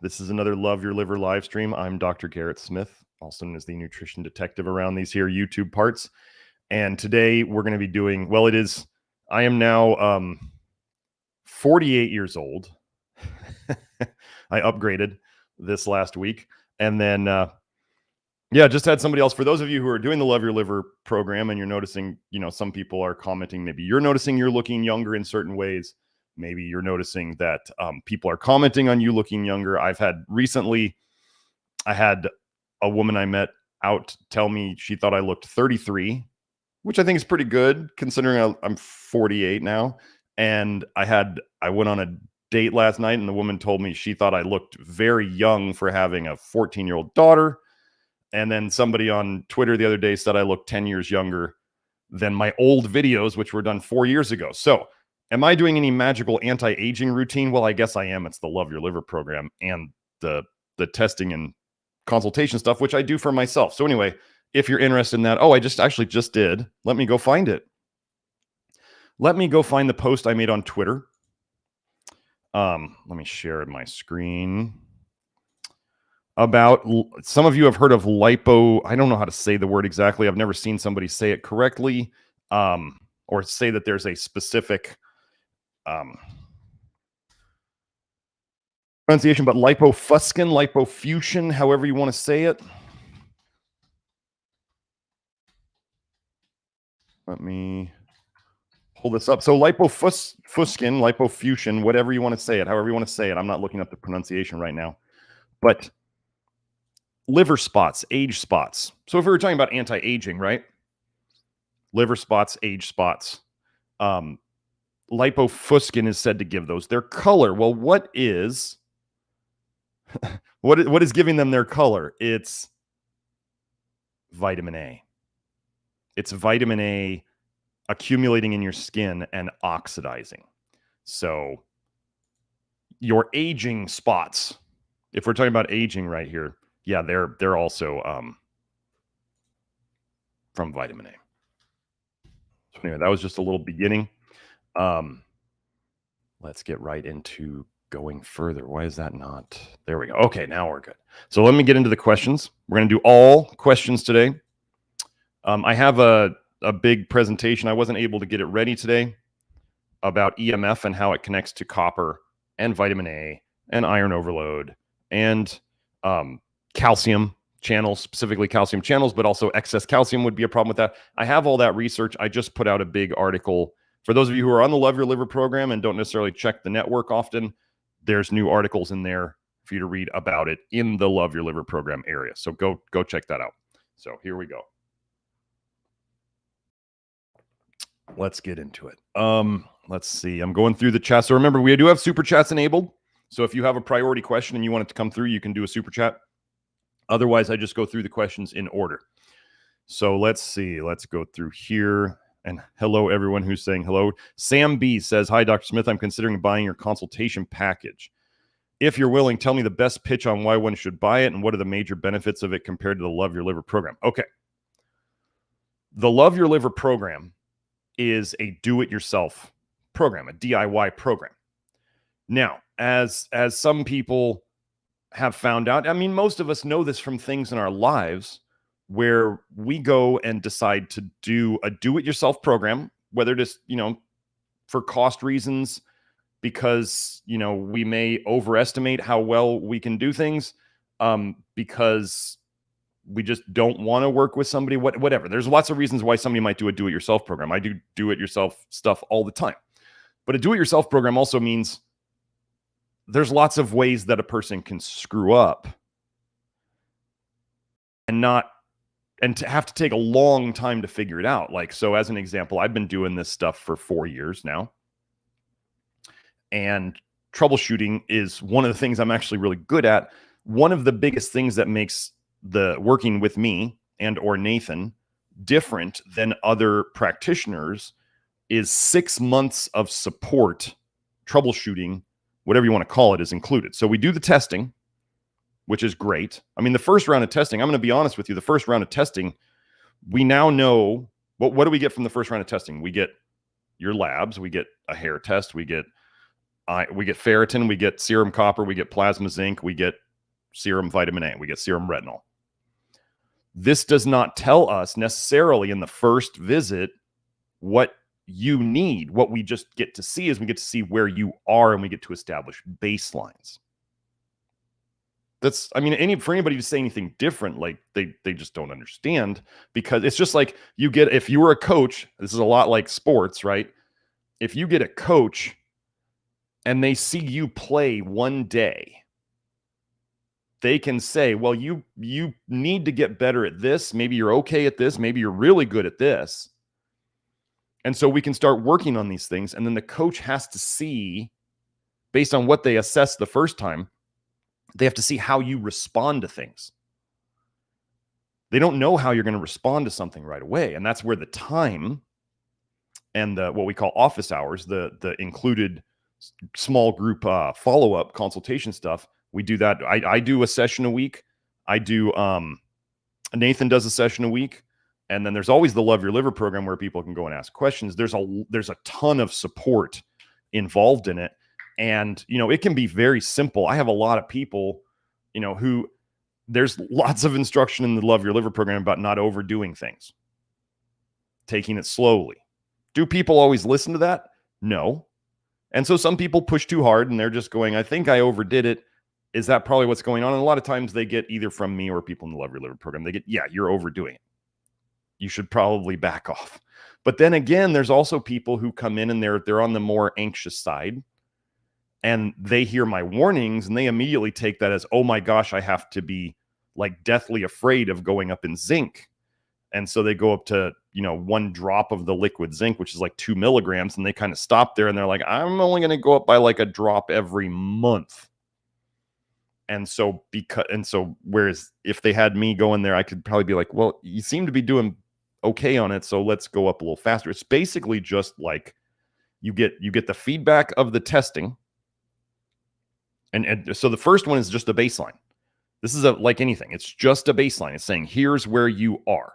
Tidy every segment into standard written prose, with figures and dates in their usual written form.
This is another Love Your Liver live stream. I'm Dr. Garrett Smith, also known as the nutrition detective around these here YouTube parts. And today we're going to be doing, well, I am now 48 years old. I upgraded this last week. And then, just had somebody else. For those of you who are doing the Love Your Liver program and you're noticing, some people are commenting, maybe you're noticing you're looking younger in certain ways. Maybe you're noticing that people are commenting on you looking younger. I had a woman I met out tell me she thought I looked 33, which I think is pretty good considering I'm 48 now. And I went on a date last night and the woman told me she thought I looked very young for having a 14-year-old daughter. And then somebody on Twitter the other day said I looked 10 years younger than my old videos, which were done 4 years ago. So am I doing any magical anti-aging routine? Well, I guess I am. It's the Love Your Liver program and the testing and consultation stuff, which I do for myself. So anyway, if you're interested in that, I actually just did. Let me go find it. Let me go find the post I made on Twitter. Let me share my screen. About some of you have heard of lipo. I don't know how to say the word exactly. I've never seen somebody say it correctly, or say that there's a specific pronunciation, but lipofuscin, lipofuscin, however you want to say it. Let me pull this up. So lipofuscin, lipofuscin, whatever you want to say it, however you want to say it. I'm not looking up the pronunciation right now, but liver spots, age spots. So if we were talking about anti-aging, right? Liver spots, age spots. Lipofuscin is said to give those their color. Well, what is giving them their color? It's vitamin A. It's vitamin A accumulating in your skin and oxidizing. So your aging spots, if we're talking about aging right here, yeah, they're also from vitamin A. So anyway, that was just a little beginning. Let's get right into going further. Why is that not? There we go. Okay, now we're good. So let me get into the questions. We're going to do all questions today. I have a big presentation. I wasn't able to get it ready today about EMF and how it connects to copper and vitamin A and iron overload and calcium channels, specifically calcium channels, but also excess calcium would be a problem with that. I have all that research. I just put out a big article. For those of you who are on the Love Your Liver program and don't necessarily check the network often, there's new articles in there for you to read about it in the Love Your Liver program area. So go check that out. So here we go. Let's get into it. Let's see. I'm going through the chat. So remember, we do have super chats enabled. So if you have a priority question and you want it to come through, you can do a super chat. Otherwise, I just go through the questions in order. So let's see. Let's go through here. And hello, everyone who's saying hello. Sam B says, hi, Dr. Smith. I'm considering buying your consultation package. If you're willing, tell me the best pitch on why one should buy it and what are the major benefits of it compared to the Love Your Liver program. Okay. The Love Your Liver program is a do-it-yourself program, a DIY program. Now, as some people have found out, I mean, most of us know this from things in our lives where we go and decide to do a do-it-yourself program, whether it's, for cost reasons, because, we may overestimate how well we can do things, because we just don't want to work with somebody, whatever. There's lots of reasons why somebody might do a do-it-yourself program. I do do-it-yourself stuff all the time. But a do-it-yourself program also means there's lots of ways that a person can screw up and to have to take a long time to figure it out. Like, so as an example, I've been doing this stuff for 4 years now. And troubleshooting is one of the things I'm actually really good at. One of the biggest things that makes the working with me and or Nathan different than other practitioners is 6 months of support, troubleshooting, whatever you want to call it, is included. So we do the testing, which is great. I mean, the first round of testing, I'm going to be honest with you, the first round of testing, we now know, what do we get from the first round of testing? We get your labs, we get a hair test, we get We get ferritin, we get serum copper, we get plasma zinc, we get serum vitamin A, we get serum retinol. This does not tell us necessarily in the first visit what you need. What we just get to see is we get to see where you are, and we get to establish baselines. That's, I mean, for anybody to say anything different, like they just don't understand, because it's just like if you were a coach, this is a lot like sports, right? If you get a coach and they see you play one day, they can say, well, you need to get better at this. Maybe you're okay at this. Maybe you're really good at this. And so we can start working on these things. And then the coach has to see, based on what they assess the first time, they have to see how you respond to things. They don't know how you're going to respond to something right away. And that's where the time and what we call office hours, the included small group follow-up consultation stuff, we do that. I do a session a week. I do Nathan does a session a week. And then there's always the Love Your Liver program where people can go and ask questions. There's a ton of support involved in it. And, it can be very simple. I have a lot of people, who there's lots of instruction in the Love Your Liver program about not overdoing things, taking it slowly. Do people always listen to that? No. And so some people push too hard and they're just going, I think I overdid it. Is that probably what's going on? And a lot of times they get either from me or people in the Love Your Liver program, they get, yeah, you're overdoing it. You should probably back off. But then again, there's also people who come in and they're on the more anxious side, and they hear my warnings and they immediately take that as, oh my gosh, I have to be like deathly afraid of going up in zinc. And so they go up to, 1 drop of the liquid zinc, which is like 2 milligrams. And they kind of stop there and they're like, I'm only going to go up by like a drop every month. And so whereas if they had me go in there, I could probably be like, well, you seem to be doing okay on it, so let's go up a little faster. It's basically just like you get the feedback of the testing. And so the first one is just a baseline. This is like anything. It's just a baseline. It's saying, here's where you are.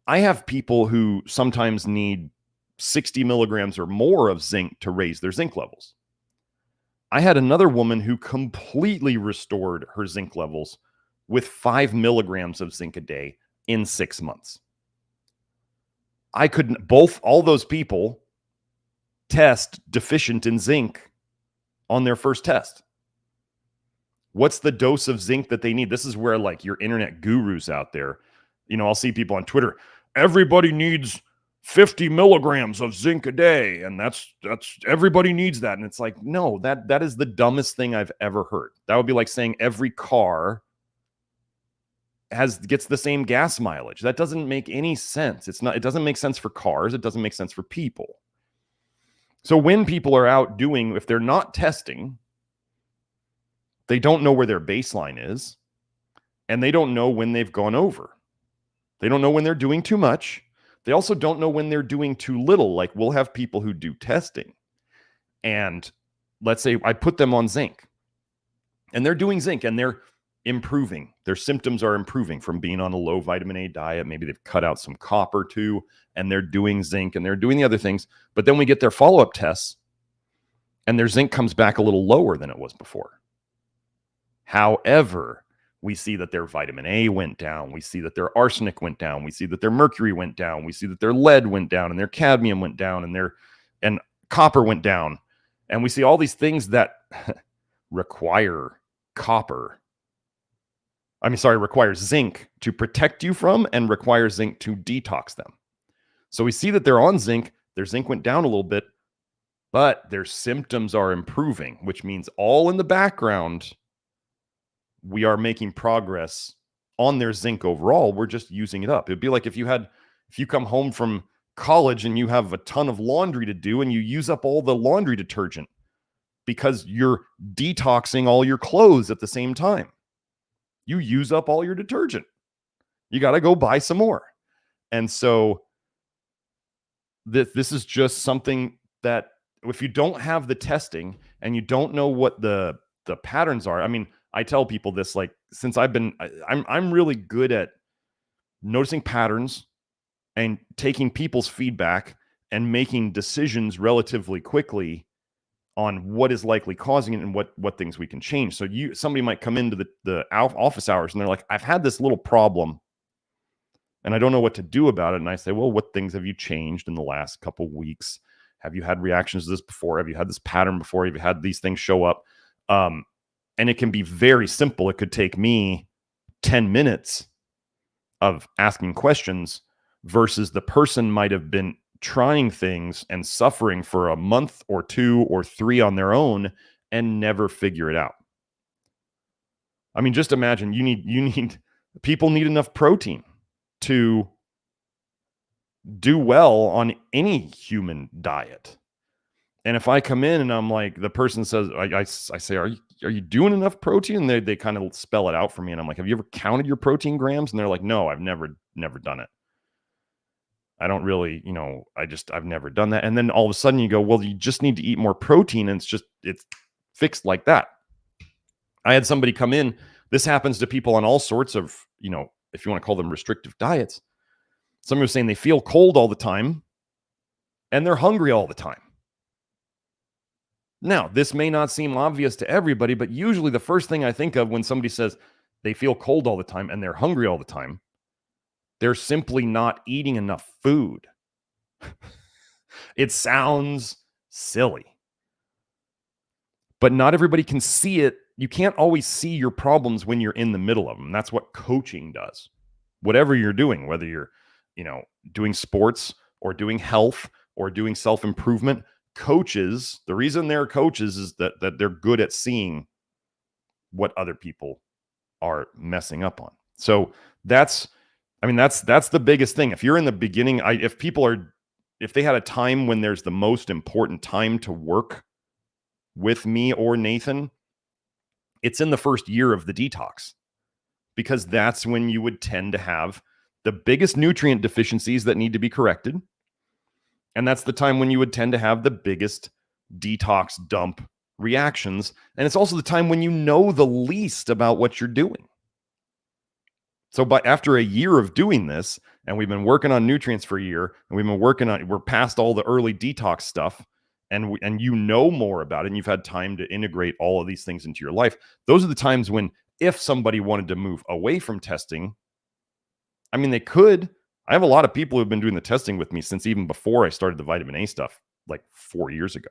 I have people who sometimes need 60 milligrams or more of zinc to raise their zinc levels. I had another woman who completely restored her zinc levels with 5 milligrams of zinc a day in 6 months. All those people test deficient in zinc on their first test. What's the dose of zinc that they need? This is where like your internet gurus out there, I'll see people on Twitter, everybody needs 50 milligrams of zinc a day. And that's everybody needs that. And it's like, no, that is the dumbest thing I've ever heard. That would be like saying every car gets the same gas mileage. That doesn't make any sense. It doesn't make sense for cars. It doesn't make sense for people. So when people are out if they're not testing, they don't know where their baseline is, and they don't know when they've gone over. They don't know when they're doing too much. They also don't know when they're doing too little. Like we'll have people who do testing, and let's say I put them on zinc, and they're doing zinc and they're improving. Their symptoms are improving from being on a low vitamin A diet. Maybe they've cut out some copper too, and they're doing zinc and they're doing the other things. But then we get their follow-up tests and their zinc comes back a little lower than it was before. However, we see that their vitamin A went down. We see that their arsenic went down. We see that their mercury went down. We see that their lead went down and their cadmium went down and copper went down. And we see all these things that require zinc to protect you from and require zinc to detox them. So we see that they're on zinc. Their zinc went down a little bit, but their symptoms are improving, which means all in the background, we are making progress on their zinc overall. We're just using it up. It'd be like if you come home from college and you have a ton of laundry to do and you use up all the laundry detergent because you're detoxing all your clothes at the same time. You use up all your detergent. You got to go buy some more. And so this is just something that if you don't have the testing and you don't know what the patterns are, I mean, I tell people this, like, since I'm really good at noticing patterns and taking people's feedback and making decisions relatively quickly on what is likely causing it and what things we can change. So somebody might come into the office hours and they're like, I've had this little problem and I don't know what to do about it. And I say, well, what things have you changed in the last couple weeks? Have you had reactions to this before? Have you had this pattern before? Have you had these things show up? And it can be very simple. It could take me 10 minutes of asking questions versus the person might have been trying things and suffering for a month or 2 or 3 on their own and never figure it out. I mean, just imagine people need enough protein to do well on any human diet. And if I come in and I'm like, the person says, I say, are you doing enough protein? And they kind of spell it out for me. And I'm like, have you ever counted your protein grams? And they're like, no, I've never done it. I don't really, I've never done that. And then all of a sudden you go, well, you just need to eat more protein. And it's fixed like that. I had somebody come in. This happens to people on all sorts of, if you want to call them restrictive diets. Somebody was saying they feel cold all the time and they're hungry all the time. Now, this may not seem obvious to everybody, but usually the first thing I think of when somebody says they feel cold all the time and they're hungry all the time, they're simply not eating enough food. It sounds silly, but not everybody can see it. You can't always see your problems when you're in the middle of them. That's what coaching does. Whatever you're doing, whether you're, doing sports or doing health or doing self-improvement, coaches, the reason they're coaches is that they're good at seeing what other people are messing up on. So that's the biggest thing. If you're in the beginning, if they had a time when there's the most important time to work with me or Nathan, it's in the first year of the detox, because that's when you would tend to have the biggest nutrient deficiencies that need to be corrected. And that's the time when you would tend to have the biggest detox dump reactions. And it's also the time when you know the least about what you're doing. So after a year of doing this, and we've been working on nutrients for a year, and we're past all the early detox stuff, and you know more about it, and you've had time to integrate all of these things into your life. Those are the times when, if somebody wanted to move away from testing, they could. I have a lot of people who've been doing the testing with me since even before I started the vitamin A stuff, like 4 years ago.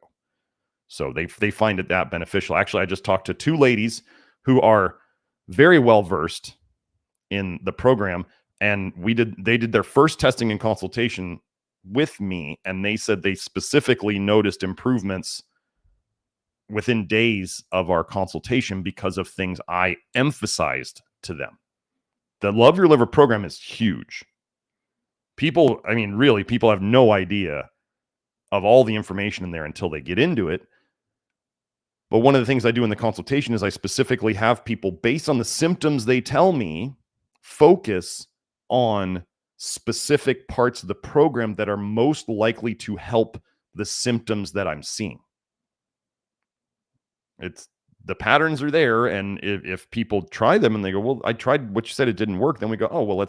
So they find it that beneficial. Actually, I just talked to 2 ladies who are very well versed in the program, and they did their first testing and consultation with me, and they said they specifically noticed improvements within days of our consultation because of things I emphasized to them. The Love Your Liver program is huge. People have no idea of all the information in there until they get into it. But one of the things I do in the consultation is I specifically have people, based on the symptoms they tell me, focus on specific parts of the program that are most likely to help the symptoms that I'm seeing. The patterns are there, and if people try them and they go, well, I tried what you said, it didn't work, then we go, oh, well,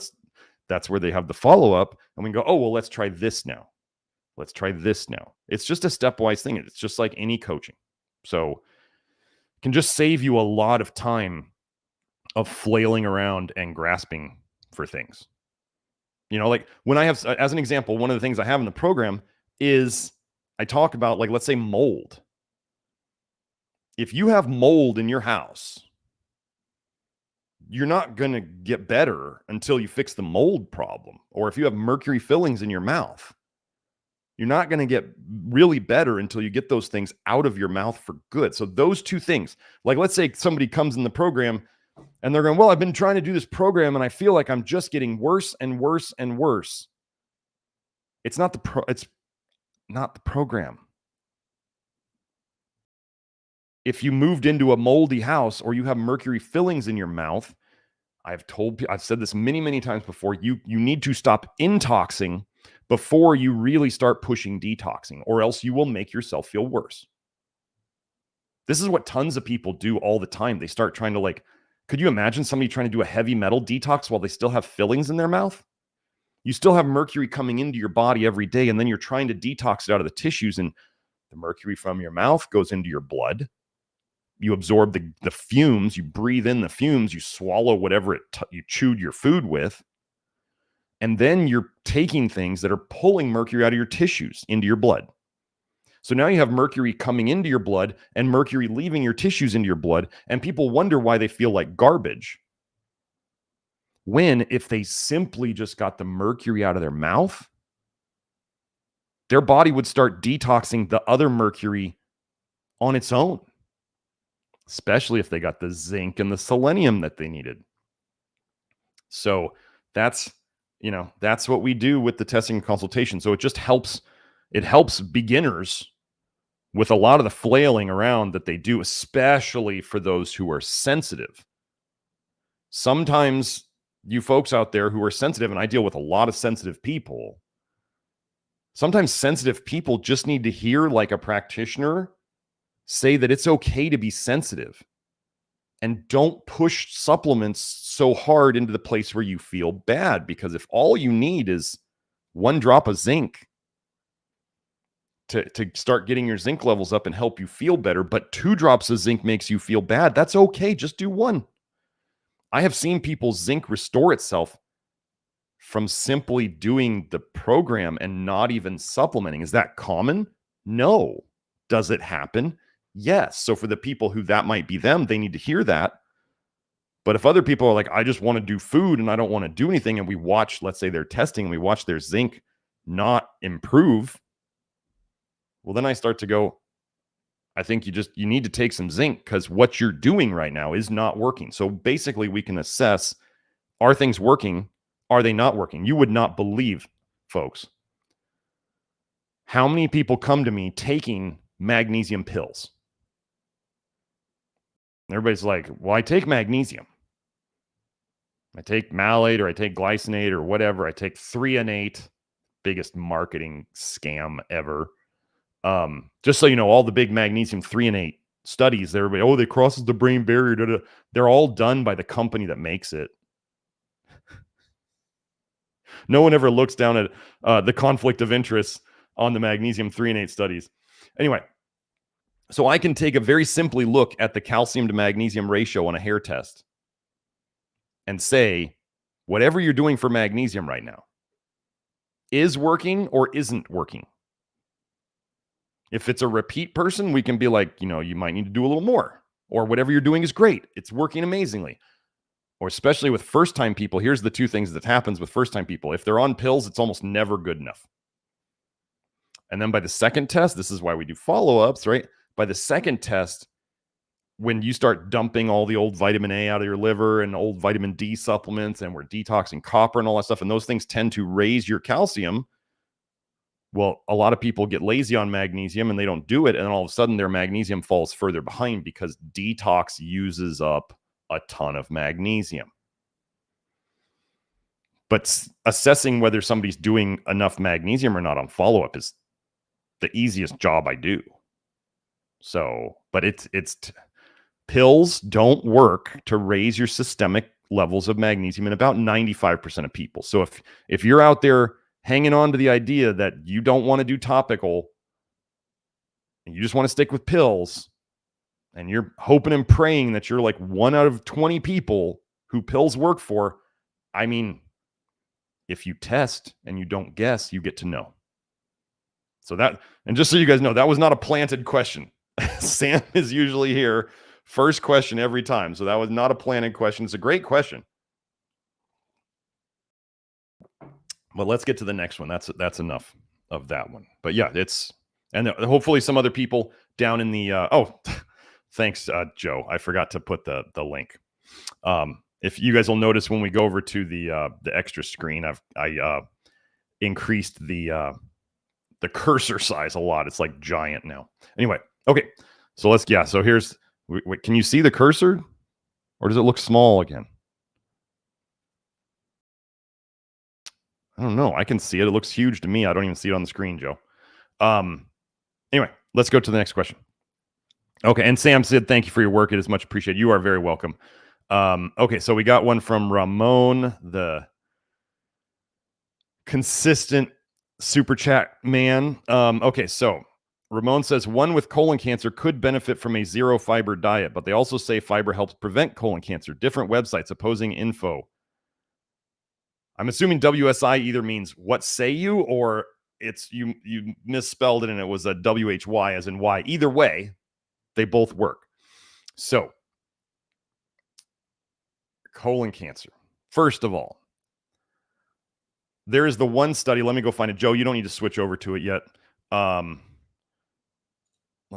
that's where they have the follow-up, and we go, oh, well, let's try this now. Let's try this now. It's just a stepwise thing. It's just like any coaching. So it can just save you a lot of time of flailing around and grasping for things. Like when I have, as an example, one of the things I have in the program is I talk about, like, let's say mold. If you have mold in your house, you're not going to get better until you fix the mold problem. Or if you have mercury fillings in your mouth, you're not going to get really better until you get those things out of your mouth for good. So those 2 things, like, let's say somebody comes in the program and they're going, well, I've been trying to do this program and I feel like I'm just getting worse and worse and worse. It's not the program. If you moved into a moldy house or you have mercury fillings in your mouth, I've said this many, many times before, you need to stop intoxing before you really start pushing detoxing, or else you will make yourself feel worse. This is what tons of people do all the time. They start trying to, could you imagine somebody trying to do a heavy metal detox while they still have fillings in their mouth? You still have mercury coming into your body every day, and then you're trying to detox it out of the tissues, and The mercury from your mouth goes into your blood. You absorb the fumes, you breathe in the fumes, you swallow whatever you chewed your food with. And then you're taking things that are pulling mercury out of your tissues into your blood. So now you have mercury coming into your blood and mercury leaving your tissues into your blood. And people wonder why they feel like garbage. When if they simply just got the mercury out of their mouth, their body would start detoxing the other mercury on its own, especially if they got the zinc and the selenium that they needed. So that's what we do with the testing and consultation. So it just helps beginners with a lot of the flailing around that they do, especially for those who are sensitive. Sometimes you folks out there who are sensitive, and I deal with a lot of sensitive people, sometimes sensitive people just need to hear like a practitioner say that it's okay to be sensitive and don't push supplements so hard into the place where you feel bad. Because if all you need is 1 drop of zinc to start getting your zinc levels up and help you feel better, but 2 drops of zinc makes you feel bad, that's okay. Just do 1. I have seen people's zinc restore itself from simply doing the program and not even supplementing. Is that common? No. Does it happen? Yes. So for the people who that might be them, they need to hear that. But if other people are like, I just want to do food and I don't want to do anything, and we watch, let's say they're testing, and we watch their zinc not improve, well, then I start to go, I think you need to take some zinc, because what you're doing right now is not working. So basically we can assess, are things working? Are they not working? You would not believe, folks, how many people come to me taking magnesium pills. Everybody's like, well, I take magnesium. I take malate, or I take glycinate, or whatever. I take threonate, biggest marketing scam ever. Just so you know, all the big magnesium threonate studies, everybody, they crosses the brain barrier. Da, da. They're all done by the company that makes it. No one ever looks down at the conflict of interest on the magnesium threonate studies. Anyway, so I can take a very simply look at the calcium to magnesium ratio on a hair test and say, whatever you're doing for magnesium right now is working or isn't working. If it's a repeat person, we can be like, you might need to do a little more, or whatever you're doing is great. It's working amazingly. Or especially with first-time people, here's the 2 things that happens with first-time people. If they're on pills, it's almost never good enough. And then by the second test, this is why we do follow-ups, right? By the second test, when you start dumping all the old vitamin A out of your liver and old vitamin D supplements, and we're detoxing copper and all that stuff, and those things tend to raise your calcium. Well, a lot of people get lazy on magnesium and they don't do it. And all of a sudden their magnesium falls further behind because detox uses up a ton of magnesium. But assessing whether somebody's doing enough magnesium or not on follow-up is the easiest job I do. So, but pills don't work to raise your systemic levels of magnesium in about 95% of people. So if you're out there hanging on to the idea that you don't want to do topical and you just want to stick with pills, and you're hoping and praying that you're like 1 out of 20 people who pills work for, I mean, if you test and you don't guess, you get to know. So and just so you guys know, that was not a planted question. Sam is usually here, first question every time. So that was not a planted question. It's a great question. But let's get to the next one. That's enough of that one. But yeah, and hopefully some other people down in the, thanks, Joe. I forgot to put the link. If you guys will notice when we go over to the extra screen, I increased the cursor size a lot. It's like giant now. Anyway, okay. So so here's, can you see the cursor, or does it look small again? I don't know. I can see it. It looks huge to me. I don't even see it on the screen, Joe. Anyway, let's go to the next question. Okay. And Sam said, thank you for your work. It is much appreciated. You are very welcome. Okay. So we got one from Ramon, the consistent super chat man. Okay. So Ramon says one with colon cancer could benefit from a zero fiber diet, but they also say fiber helps prevent colon cancer. Different websites opposing info. I'm assuming WSI either means what say you, or it's you misspelled it and it was a WHY as in Y. Either way, they both work. So, colon cancer. First of all, there is the one study. Let me go find it. Joe, you don't need to switch over to it yet. Let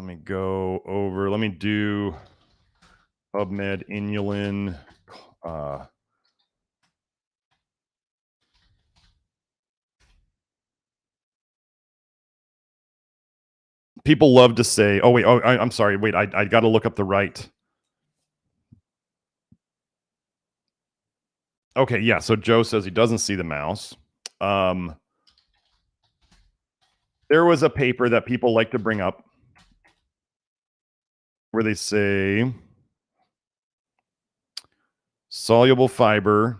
me go over. Let me do PubMed inulin. People love to say, oh, wait, I'm sorry. Wait, I got to look up the right. Okay, yeah. So Joe says he doesn't see the mouse. There was a paper that people like to bring up where they say soluble fiber.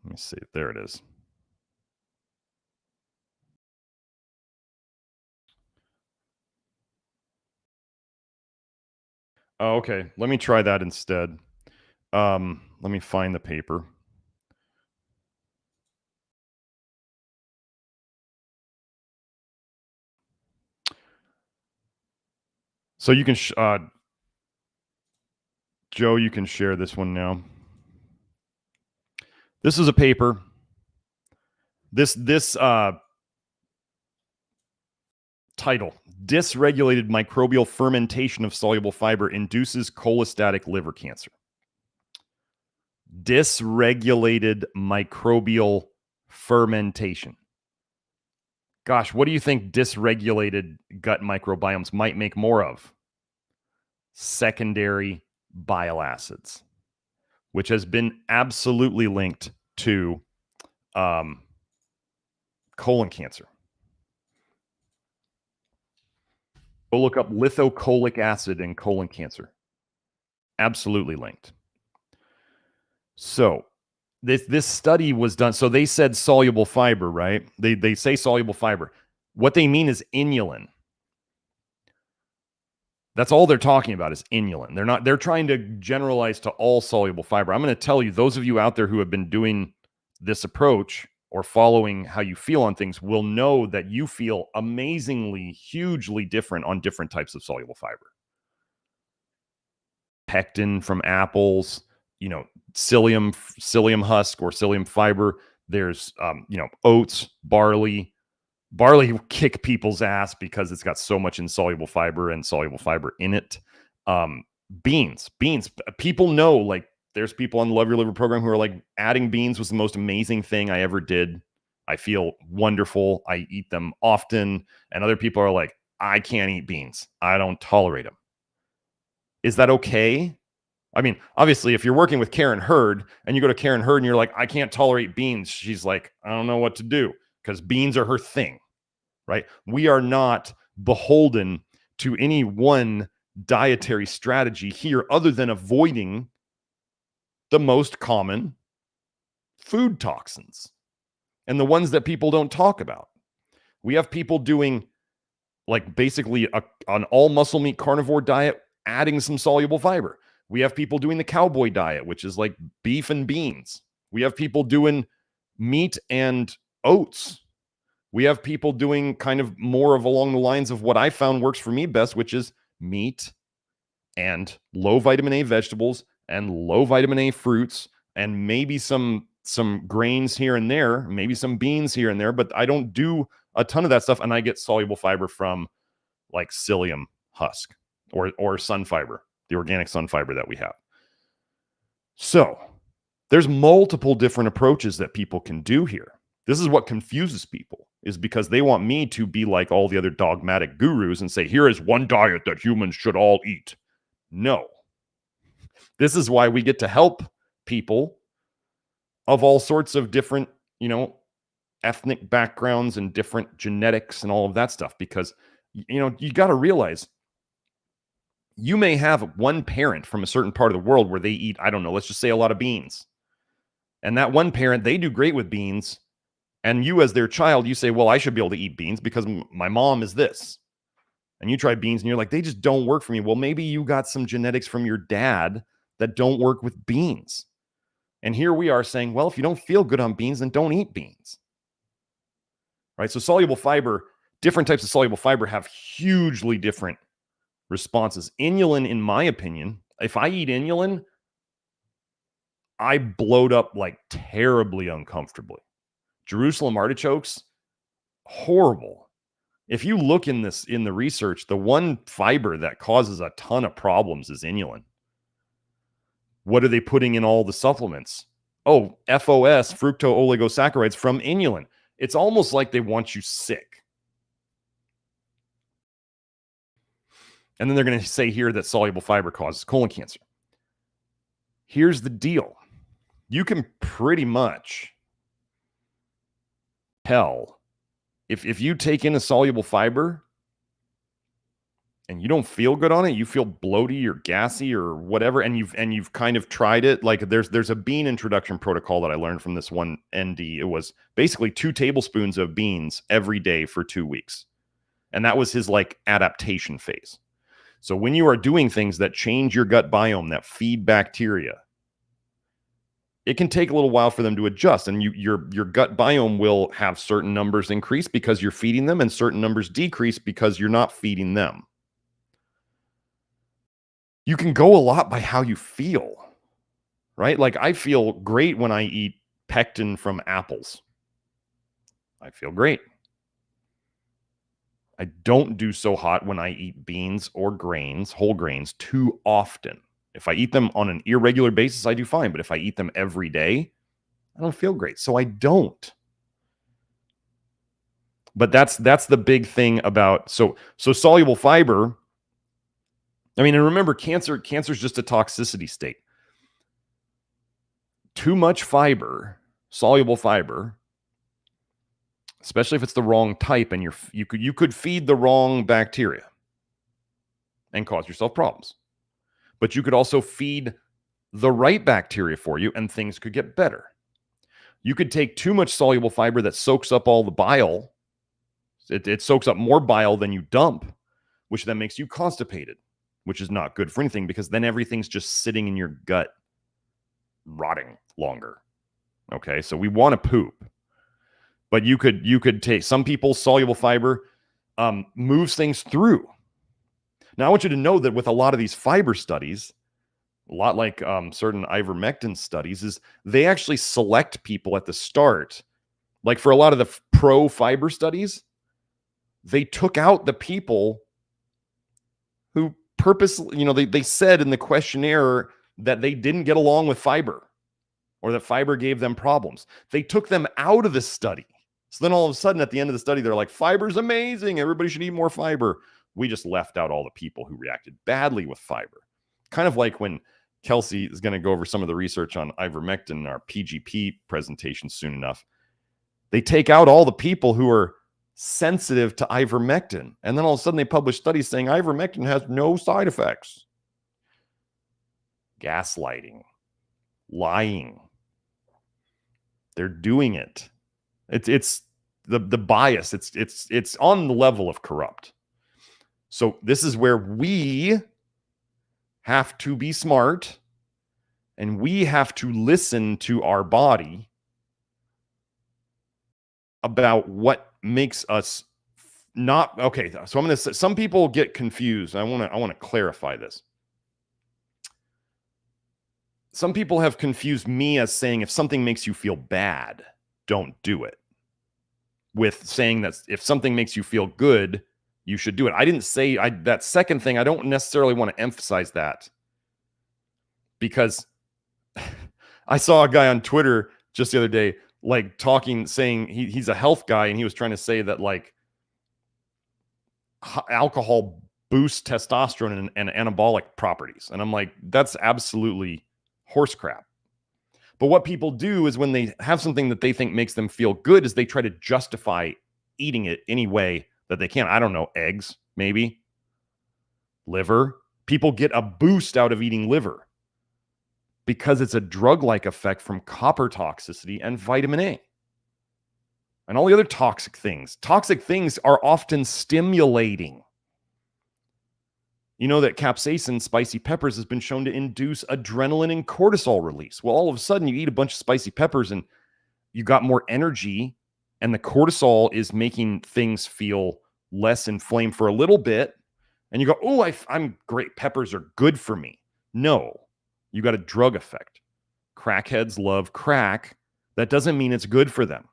Let me see. There it is. Oh, okay. Let me try that instead. Let me find the paper. So you can, Joe, you can share this one now. This is a paper. This title, Dysregulated Microbial Fermentation of Soluble Fiber Induces Cholestatic Liver Cancer. Dysregulated microbial fermentation. Gosh, what do you think dysregulated gut microbiomes might make more of? Secondary bile acids, which has been absolutely linked to colon cancer. Go look up lithocholic acid in colon cancer. Absolutely linked. So this study was done. So they said soluble fiber, right? They say soluble fiber. What they mean is inulin. That's all they're talking about is inulin. They're trying to generalize to all soluble fiber. I'm going to tell you, those of you out there who have been doing this approach or following how you feel on things will know that you feel amazingly, hugely different on different types of soluble fiber. Pectin from apples, psyllium husk or psyllium fiber. There's, oats, barley. Barley kick people's ass because it's got so much insoluble fiber and soluble fiber in it. Beans. People know, like, there's people on the Love Your Liver program who are like, adding beans was the most amazing thing I ever did. I feel wonderful. I eat them often. And other people are like, I can't eat beans. I don't tolerate them. Is that okay? I mean, obviously, if you're working with Karen Hurd and you go to Karen Hurd and you're like, I can't tolerate beans, she's like, I don't know what to do because beans are her thing, right? We are not beholden to any one dietary strategy here other than avoiding the most common food toxins and the ones that people don't talk about. We have people doing like basically an all muscle meat carnivore diet, adding some soluble fiber. We have people doing the cowboy diet, which is like beef and beans. We have people doing meat and oats. We have people doing kind of more of along the lines of what I found works for me best, which is meat and low vitamin A vegetables and low vitamin A fruits and maybe some grains here and there, maybe some beans here and there, but I don't do a ton of that stuff. And I get soluble fiber from like psyllium husk or sun fiber, the organic sun fiber that we have. So there's multiple different approaches that people can do here. This is what confuses people, is because they want me to be like all the other dogmatic gurus and say, here is one diet that humans should all eat. No. This is why we get to help people of all sorts of different, ethnic backgrounds and different genetics and all of that stuff, because, you got to realize you may have one parent from a certain part of the world where they eat, I don't know, let's just say a lot of beans. And that one parent, they do great with beans, And you as their child, you say, well, I should be able to eat beans because my mom is this. And you try beans and you're like, they just don't work for me. Well, maybe you got some genetics from your dad that don't work with beans. And here we are saying, well, if you don't feel good on beans, then don't eat beans. Right? So soluble fiber, different types of soluble fiber have hugely different responses. Inulin, in my opinion, if I eat inulin, I bloat up like terribly uncomfortably. Jerusalem artichokes, horrible. If you look in the research, the one fiber that causes a ton of problems is inulin. What are they putting in all the supplements? Oh, FOS, fructooligosaccharides from inulin. It's almost like they want you sick. And then they're going to say here that soluble fiber causes colon cancer. Here's the deal. You can pretty much tell if you take in a soluble fiber and you don't feel good on it, you feel bloaty or gassy or whatever, and you've kind of tried it. Like there's a bean introduction protocol that I learned from this one ND. It was basically 2 tablespoons of beans every day for 2 weeks. And that was his like adaptation phase. So when you are doing things that change your gut biome, that feed bacteria, it can take a little while for them to adjust, and your gut biome will have certain numbers increase because you're feeding them and certain numbers decrease because you're not feeding them. You can go a lot by how you feel, right? Like I feel great when I eat pectin from apples. I feel great. I don't do so hot when I eat beans or grains, whole grains, too often. If I eat them on an irregular basis, I do fine. But if I eat them every day, I don't feel great. So I don't. But that's the big thing about so soluble fiber. I mean, and remember, cancer is just a toxicity state. Too much fiber, soluble fiber, especially if it's the wrong type, and you could feed the wrong bacteria and cause yourself problems. But you could also feed the right bacteria for you, and things could get better. You could take too much soluble fiber that soaks up all the bile. It soaks up more bile than you dump, which then makes you constipated, which is not good for anything because then everything's just sitting in your gut, rotting longer. Okay, so we want to poop. But you could take some people's soluble fiber moves things through. Now, I want you to know that with a lot of these fiber studies, a lot like certain ivermectin studies, is they actually select people at the start. Like for a lot of the pro fiber studies, they took out the people who purposely, they said in the questionnaire that they didn't get along with fiber or that fiber gave them problems. They took them out of the study. So then all of a sudden at the end of the study, they're like, fiber's amazing. Everybody should eat more fiber. We just left out all the people who reacted badly with fiber. Kind of like when Kelsey is going to go over some of the research on ivermectin in our PGP presentation soon enough. They take out all the people who are sensitive to ivermectin. And then all of a sudden they publish studies saying ivermectin has no side effects. Gaslighting, lying. They're doing it. It's the bias. It's on the level of corrupt. So this is where we have to be smart and we have to listen to our body about what makes us not okay. So I'm going to say some people get confused. I want to clarify this. Some people have confused me as saying if something makes you feel bad, don't do it, with saying that if something makes you feel good, you should do it. I didn't say that second thing. I don't necessarily want to emphasize that because I saw a guy on Twitter just the other day, like saying he's a health guy, and he was trying to say that like alcohol boosts testosterone and anabolic properties. And I'm like, that's absolutely horse crap. But what people do is when they have something that they think makes them feel good is they try to justify eating it any way that they can. I don't know, eggs, maybe. Liver. People get a boost out of eating liver because it's a drug-like effect from copper toxicity and vitamin A. and all the other toxic things. Toxic things are often stimulating. You know that capsaicin, spicy peppers, has been shown to induce adrenaline and cortisol release. Well, all of a sudden you eat a bunch of spicy peppers and you got more energy, and the cortisol is making things feel less inflamed for a little bit. And you go, oh, I'm great. Peppers are good for me. No, you got a drug effect. Crackheads love crack. That doesn't mean it's good for them.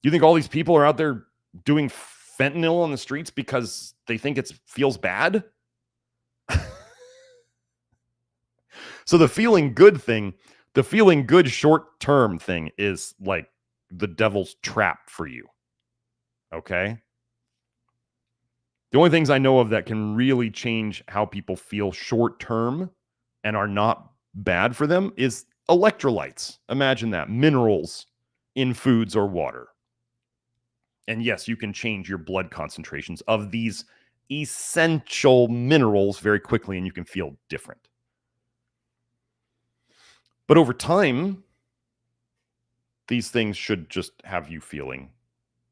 You think all these people are out there doing fentanyl on the streets because they think it feels bad? So the feeling good thing, the feeling good short-term thing is like the devil's trap for you. Okay? The only things I know of that can really change how people feel short-term and are not bad for them is electrolytes. Imagine that. Minerals in foods or water. And yes, you can change your blood concentrations of these essential minerals very quickly, and you can feel different. But over time, these things should just have you feeling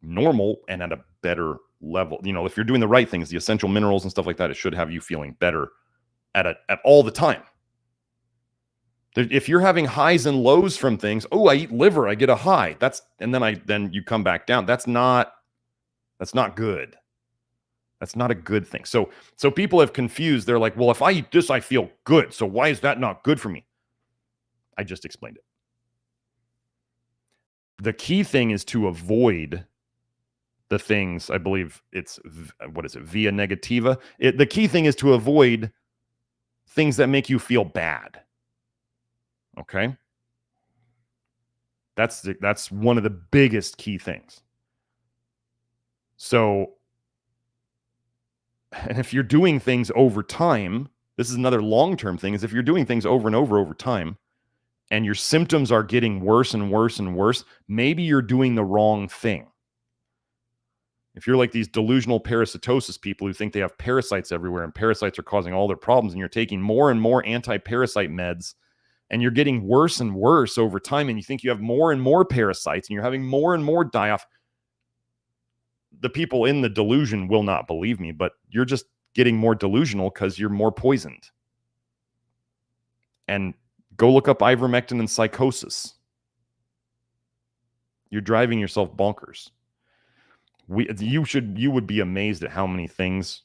normal and at a better level. You know, if you're doing the right things, the essential minerals and stuff like that, it should have you feeling better at all the time. If you're having highs and lows from things, oh, I eat liver, I get a high. Then you come back down. That's not good. That's not a good thing. So people have confused. They're like, well, if I eat this, I feel good. So why is that not good for me? I just explained it. The key thing is to avoid the things, I believe it's, what is it, via negativa? The key thing is to avoid things that make you feel bad. Okay? That's one of the biggest key things. So, and if you're doing things over time, this is another long-term thing, is if you're doing things over and over time, and your symptoms are getting worse and worse and worse, maybe you're doing the wrong thing. If you're like these delusional parasitosis people who think they have parasites everywhere and parasites are causing all their problems, and you're taking more and more anti-parasite meds, and you're getting worse and worse over time, and you think you have more and more parasites, and you're having more and more die-off, the people in the delusion will not believe me, but you're just getting more delusional because you're more poisoned. And go look up ivermectin and psychosis. You're driving yourself bonkers. You would be amazed at how many things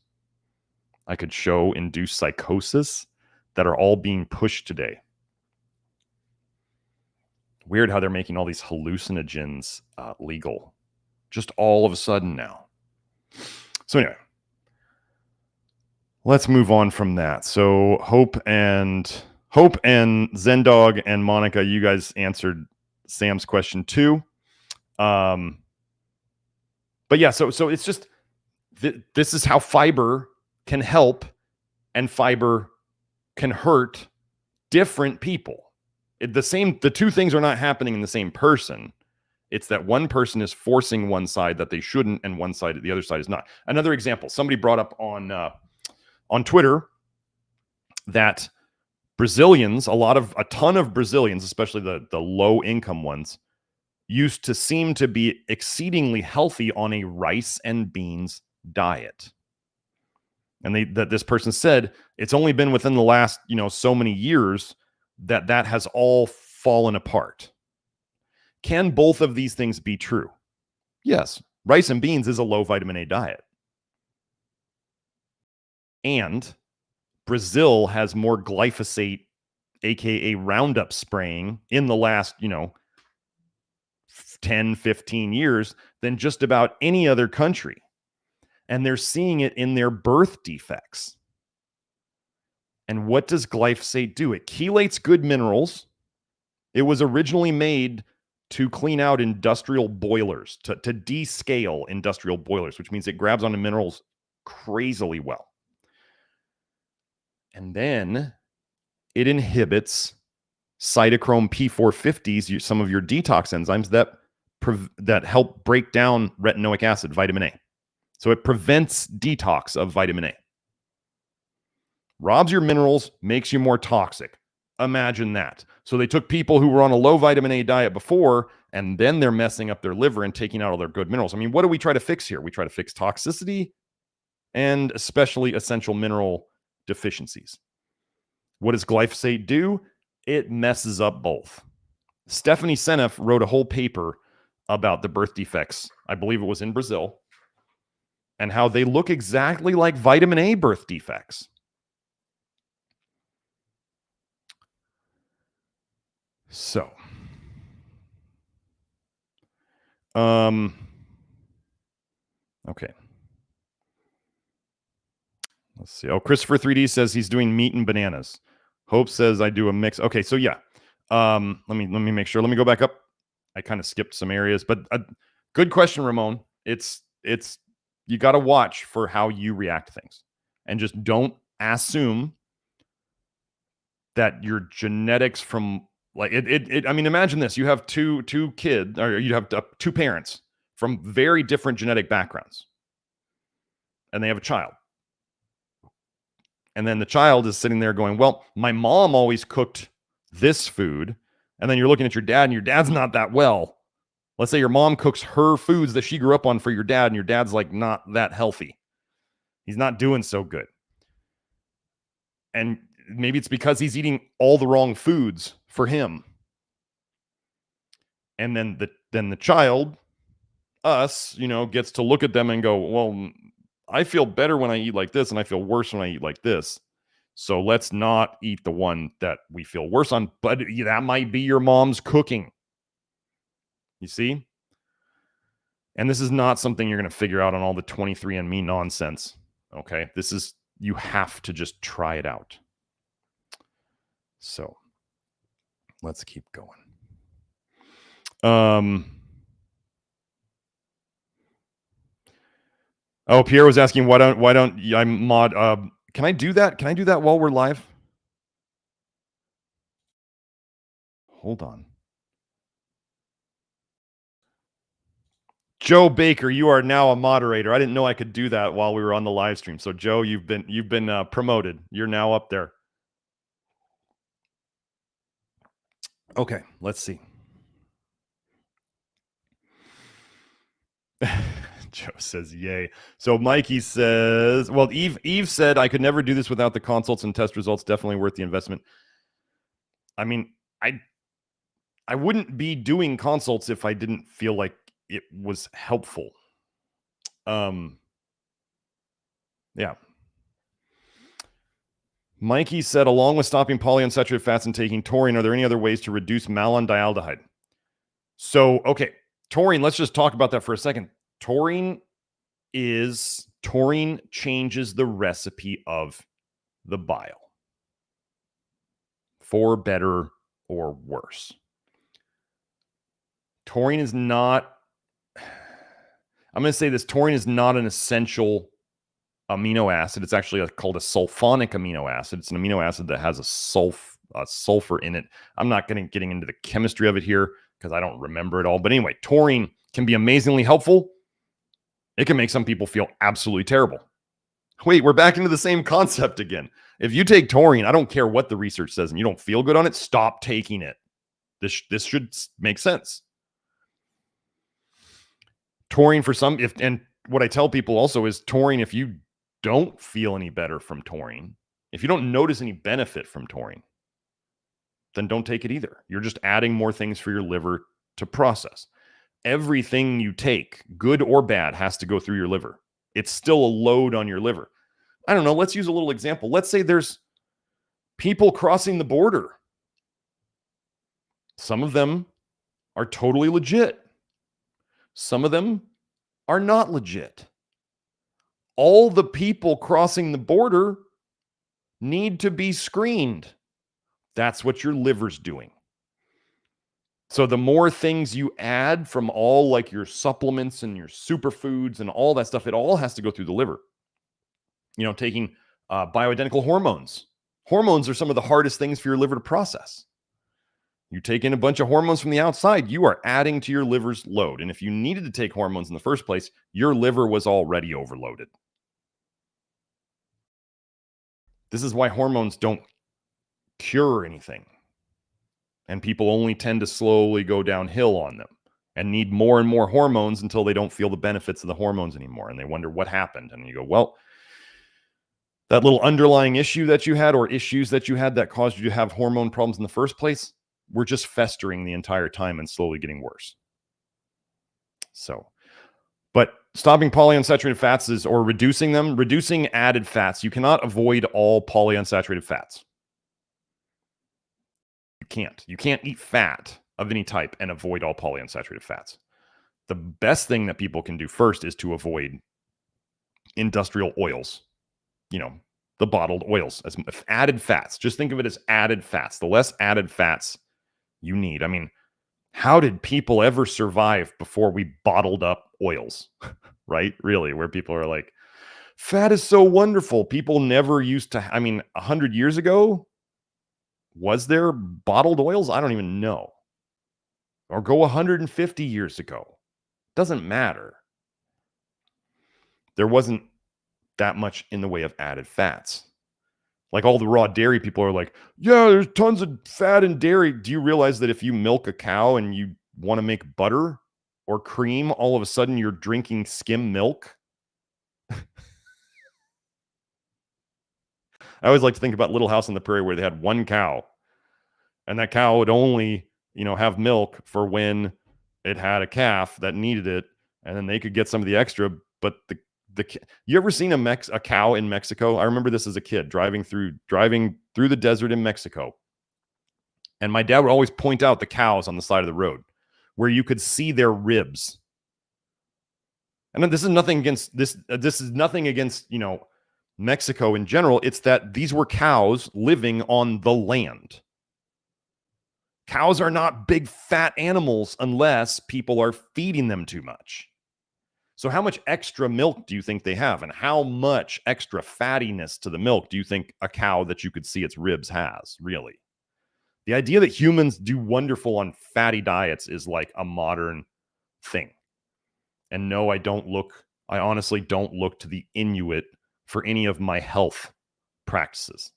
I could show induce psychosis that are all being pushed today. Weird how they're making all these hallucinogens legal. Just all of a sudden now. So anyway, let's move on from that. So Hope and Zendog and Monica, you guys answered Sam's question too. But yeah, so it's just this is how fiber can help and fiber can hurt different people. The two things are not happening in the same person. It's that one person is forcing one side that they shouldn't, and the other side is not. Another example, somebody brought up on Twitter that Brazilians, a ton of Brazilians, especially the low income ones, used to seem to be exceedingly healthy on a rice and beans diet. And this person said it's only been within the last, so many years that has all fallen apart. Can both of these things be true? Yes. Rice and beans is a low vitamin A diet. And Brazil has more glyphosate, aka Roundup spraying in the last, 10, 15 years than just about any other country. And they're seeing it in their birth defects. And what does glyphosate do? It chelates good minerals. It was originally made to clean out industrial boilers, to descale industrial boilers, which means it grabs onto minerals crazily well. And then it inhibits cytochrome P450s, some of your detox enzymes that help break down retinoic acid, vitamin A. So it prevents detox of vitamin A. Robs your minerals, makes you more toxic. Imagine that. So they took people who were on a low vitamin A diet before and then they're messing up their liver and taking out all their good minerals. I mean, what do we try to fix here? We try to fix toxicity and especially essential mineral deficiencies. What does glyphosate do? It messes up both. Stephanie Seneff wrote a whole paper about the birth defects. I believe it was in Brazil, and how they look exactly like vitamin A birth defects. So, okay. Let's see. Oh, Christopher 3D says he's doing meat and bananas. Hope says I do a mix. Okay, so yeah. Let me make sure. Let me go back up. I kind of skipped some areas, but good question, Ramon. It's you got to watch for how you react to things, and just don't assume that your genetics from like it. I mean, imagine this: you have two kids, or you have two parents from very different genetic backgrounds, and they have a child. And then the child is sitting there going, well, my mom always cooked this food. And then you're looking at your dad, and your dad's not that well. Let's say your mom cooks her foods that she grew up on for your dad, and your dad's like not that healthy. He's not doing so good. And maybe it's because he's eating all the wrong foods for him. And then the child, us, gets to look at them and go, well, I feel better when I eat like this, and I feel worse when I eat like this. So let's not eat the one that we feel worse on, but that might be your mom's cooking. You see? And this is not something you're going to figure out on all the 23andMe nonsense. Okay? You have to just try it out. So let's keep going. Oh, Pierre was asking why don't I mod? Can I do that? Can I do that while we're live? Hold on. Joe Baker, you are now a moderator. I didn't know I could do that while we were on the live stream. So Joe, you've been promoted. You're now up there. Okay, let's see. Joe says, yay. So Mikey says, well, Eve said, I could never do this without the consults and test results. Definitely worth the investment. I mean, I wouldn't be doing consults if I didn't feel like it was helpful. Yeah. Mikey said, along with stopping polyunsaturated fats and taking taurine, are there any other ways to reduce malondialdehyde? So, okay, taurine, let's just talk about that for a second. Taurine changes the recipe of the bile for better or worse. Taurine is not, I'm going to say this, taurine is not an essential amino acid. It's actually called a sulfonic amino acid. It's an amino acid that has a sulfur in it. I'm not getting into the chemistry of it here because I don't remember it all. But anyway, taurine can be amazingly helpful. It can make some people feel absolutely terrible. Wait, we're back into the same concept again. If you take taurine, I don't care what the research says, and you don't feel good on it, stop taking it. This should make sense. Taurine for some, and what I tell people also is taurine, if you don't feel any better from taurine, if you don't notice any benefit from taurine, then don't take it either. You're just adding more things for your liver to process. Everything you take, good or bad, has to go through your liver. It's still a load on your liver. I don't know. Let's use a little example. Let's say there's people crossing the border. Some of them are totally legit. Some of them are not legit. All the people crossing the border need to be screened. That's what your liver's doing. So the more things you add from all like your supplements and your superfoods and all that stuff, it all has to go through the liver. Taking bioidentical hormones. Hormones are some of the hardest things for your liver to process. You take in a bunch of hormones from the outside, you are adding to your liver's load. And if you needed to take hormones in the first place, your liver was already overloaded. This is why hormones don't cure anything. And people only tend to slowly go downhill on them. and need more and more hormones until they don't feel the benefits of the hormones anymore. And they wonder what happened. And you go, well, that little underlying issue that you had or issues that you had that caused you to have hormone problems in the first place were just festering the entire time and slowly getting worse. So, but stopping polyunsaturated fats is, or reducing them, reducing added fats. You cannot avoid all polyunsaturated fats. You can't. You can't eat fat of any type and avoid all polyunsaturated fats. The best thing that people can do first is to avoid industrial oils. You know, the bottled oils as added fats. Just think of it as added fats. The less added fats you need. I mean, how did people ever survive before we bottled up oils? Right? Really, where people are like, fat is so wonderful. People never used to, 100 years ago, was there bottled oils? I don't even know. Or go 150 years ago. Doesn't matter. There wasn't that much in the way of added fats. Like all the raw dairy people are like, yeah, there's tons of fat in dairy. Do you realize that if you milk a cow and you want to make butter or cream, all of a sudden you're drinking skim milk? I always like to think about Little House on the Prairie where they had one cow and that cow would only, have milk for when it had a calf that needed it. And then they could get some of the extra, but you ever seen a cow in Mexico? I remember this as a kid driving through the desert in Mexico. And my dad would always point out the cows on the side of the road where you could see their ribs. And this is nothing against this is nothing against, Mexico in general. It's that these were cows living on the land. Cows are not big fat animals unless people are feeding them too much. So how much extra milk do you think they have? And how much extra fattiness to the milk do you think a cow that you could see its ribs has, really? The idea that humans do wonderful on fatty diets is like a modern thing. And no, I honestly don't look to the Inuit for any of my health practices.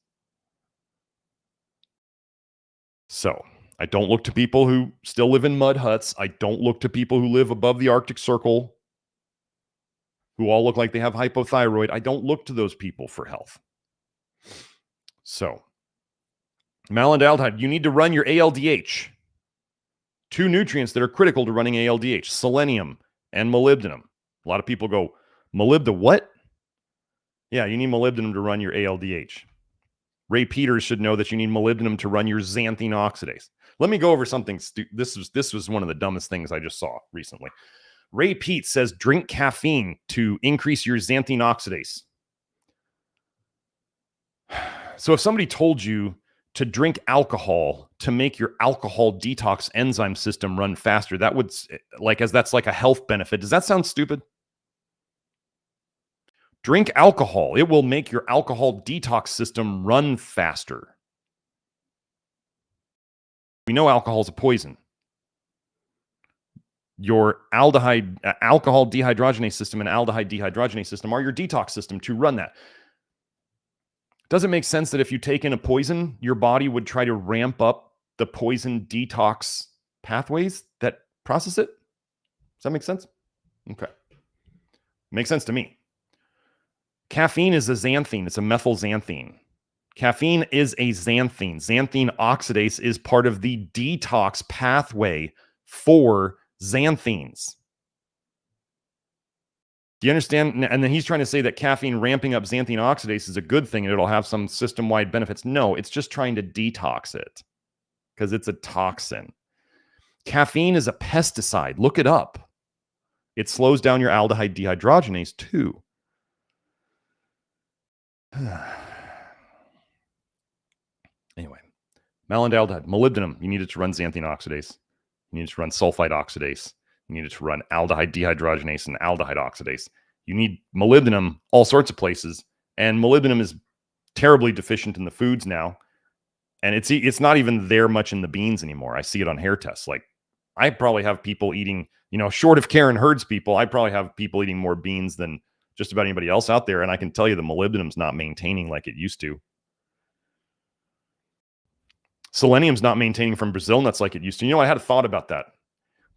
So I don't look to people who still live in mud huts. I don't look to people who live above the Arctic Circle, who all look like they have hypothyroid. I don't look to those people for health. So, malondialdehyde, you need to run your ALDH. Two nutrients that are critical to running ALDH, selenium and molybdenum. A lot of people go, what? Yeah, you need molybdenum to run your ALDH. Ray Peters should know that you need molybdenum to run your xanthine oxidase. Let me go over something. This was one of the dumbest things I just saw recently. Ray Pete says drink caffeine to increase your xanthine oxidase. So if somebody told you to drink alcohol to make your alcohol detox enzyme system run faster, that would, that's like a health benefit. Does that sound stupid? Drink alcohol. It will make your alcohol detox system run faster. We know alcohol is a poison. Your alcohol dehydrogenase system and aldehyde dehydrogenase system are your detox system to run that. Does it make sense that if you take in a poison, your body would try to ramp up the poison detox pathways that process it? Does that make sense? Okay. Makes sense to me. Caffeine is a xanthine. It's a methylxanthine. Caffeine is a xanthine. Xanthine oxidase is part of the detox pathway for xanthines. Do you understand? And then he's trying to say that caffeine ramping up xanthine oxidase is a good thing and it'll have some system-wide benefits. No, it's just trying to detox it because it's a toxin. Caffeine is a pesticide. Look it up. It slows down your aldehyde dehydrogenase too. Anyway, malondialdehyde, molybdenum, you need it to run xanthine oxidase. You need it to run sulfite oxidase. You need it to run aldehyde dehydrogenase and aldehyde oxidase. You need molybdenum all sorts of places. And molybdenum is terribly deficient in the foods now. And it's not even there much in the beans anymore. I see it on hair tests. Like, I probably have people eating, short of Karen Hurd's people, I probably have people eating more beans than just about anybody else out there. And I can tell you the molybdenum's not maintaining like it used to. Selenium's not maintaining from Brazil nuts like it used to. I had a thought about that.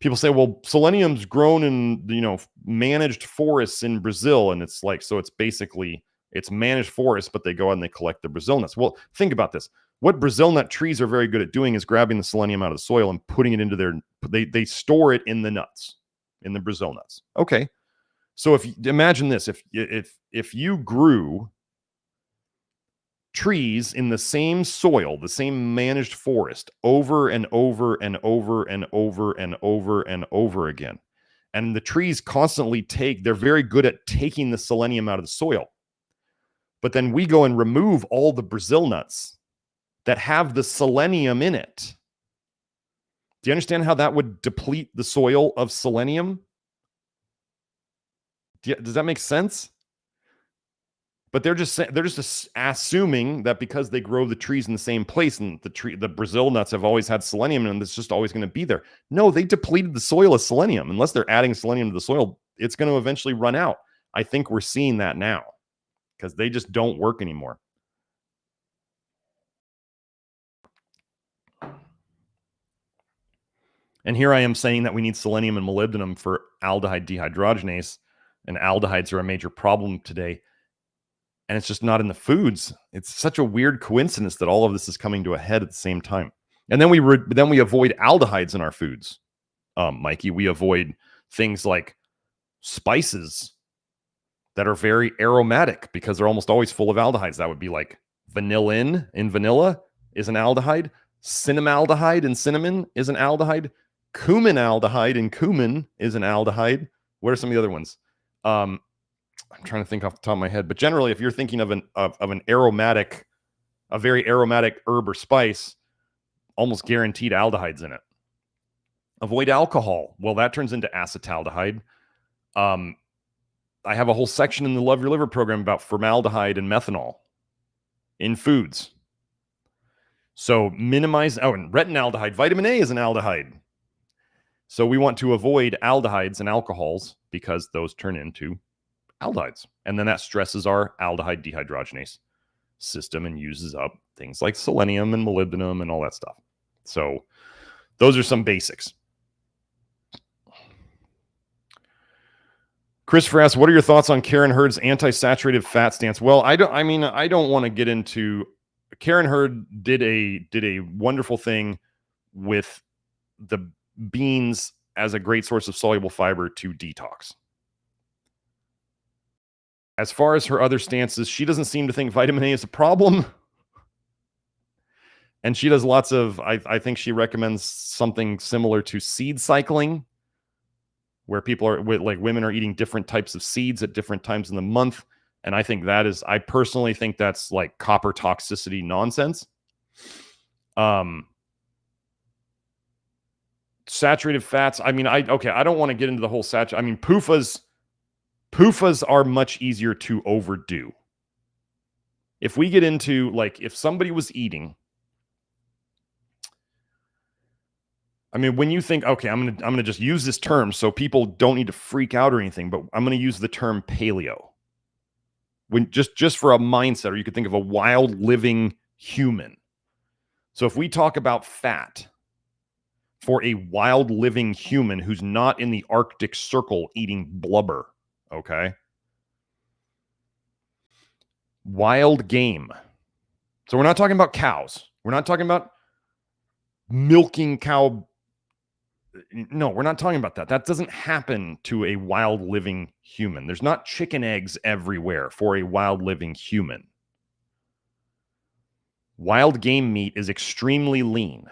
people say, well, selenium's grown in, managed forests in Brazil. And it's like, so it's basically, it's managed forests, but they go out and they collect the Brazil nuts. Well, think about this. What Brazil nut trees are very good at doing is grabbing the selenium out of the soil and putting it into they store it in the nuts, in the Brazil nuts. Okay. So if imagine this, if you grew trees in the same soil, the same managed forest over and over and over and over and over and over again, and the trees constantly they're very good at taking the selenium out of the soil. But then we go and remove all the Brazil nuts that have the selenium in it. Do you understand how that would deplete the soil of selenium? Does that make sense? But they're just assuming that because they grow the trees in the same place and the Brazil nuts have always had selenium and it's just always going to be there. No, they depleted the soil of selenium. Unless they're adding selenium to the soil, it's going to eventually run out. I think we're seeing that now because they just don't work anymore. And here I am saying that we need selenium and molybdenum for aldehyde dehydrogenase, and aldehydes are a major problem today. And it's just not in the foods. It's such a weird coincidence that all of this is coming to a head at the same time. And then we avoid aldehydes in our foods, Mikey. We avoid things like spices that are very aromatic because they're almost always full of aldehydes. That would be like vanillin in vanilla is an aldehyde. Cinnamaldehyde in cinnamon is an aldehyde. Cuminaldehyde in cumin is an aldehyde. What are some of the other ones? I'm trying to think off the top of my head, but generally, if you're thinking of an aromatic, a very aromatic herb or spice, almost guaranteed aldehydes in it. Avoid alcohol. Well, that turns into acetaldehyde. I have a whole section in the Love Your Liver program about formaldehyde and methanol in foods. So minimize, and retinaldehyde, vitamin A is an aldehyde. So we want to avoid aldehydes and alcohols because those turn into aldehydes. And then that stresses our aldehyde dehydrogenase system and uses up things like selenium and molybdenum and all that stuff. So those are some basics. Christopher asks, what are your thoughts on Karen Hurd's anti-saturated fat stance? Well, I don't want to get into. Karen Hurd did a wonderful thing with the beans as a great source of soluble fiber to detox. As far as her other stances, she doesn't seem to think vitamin A is a problem. And she does lots of, I think she recommends something similar to seed cycling, where people are, like women are eating different types of seeds at different times in the month. And I think I personally think that's like copper toxicity nonsense. Saturated fats. I don't want to get into the whole PUFAs are much easier to overdo. If we get into, like, if somebody was eating, when you think, okay, I'm gonna just use this term so people don't need to freak out or anything, but I'm gonna use the term paleo. When just for a mindset, or you could think of a wild living human. So if we talk about fat for a wild living human who's not in the Arctic Circle eating blubber, okay? Wild game. So we're not talking about cows. We're not talking about milking cow. No, we're not talking about that. That doesn't happen to a wild living human. There's not chicken eggs everywhere for a wild living human. Wild game meat is extremely lean.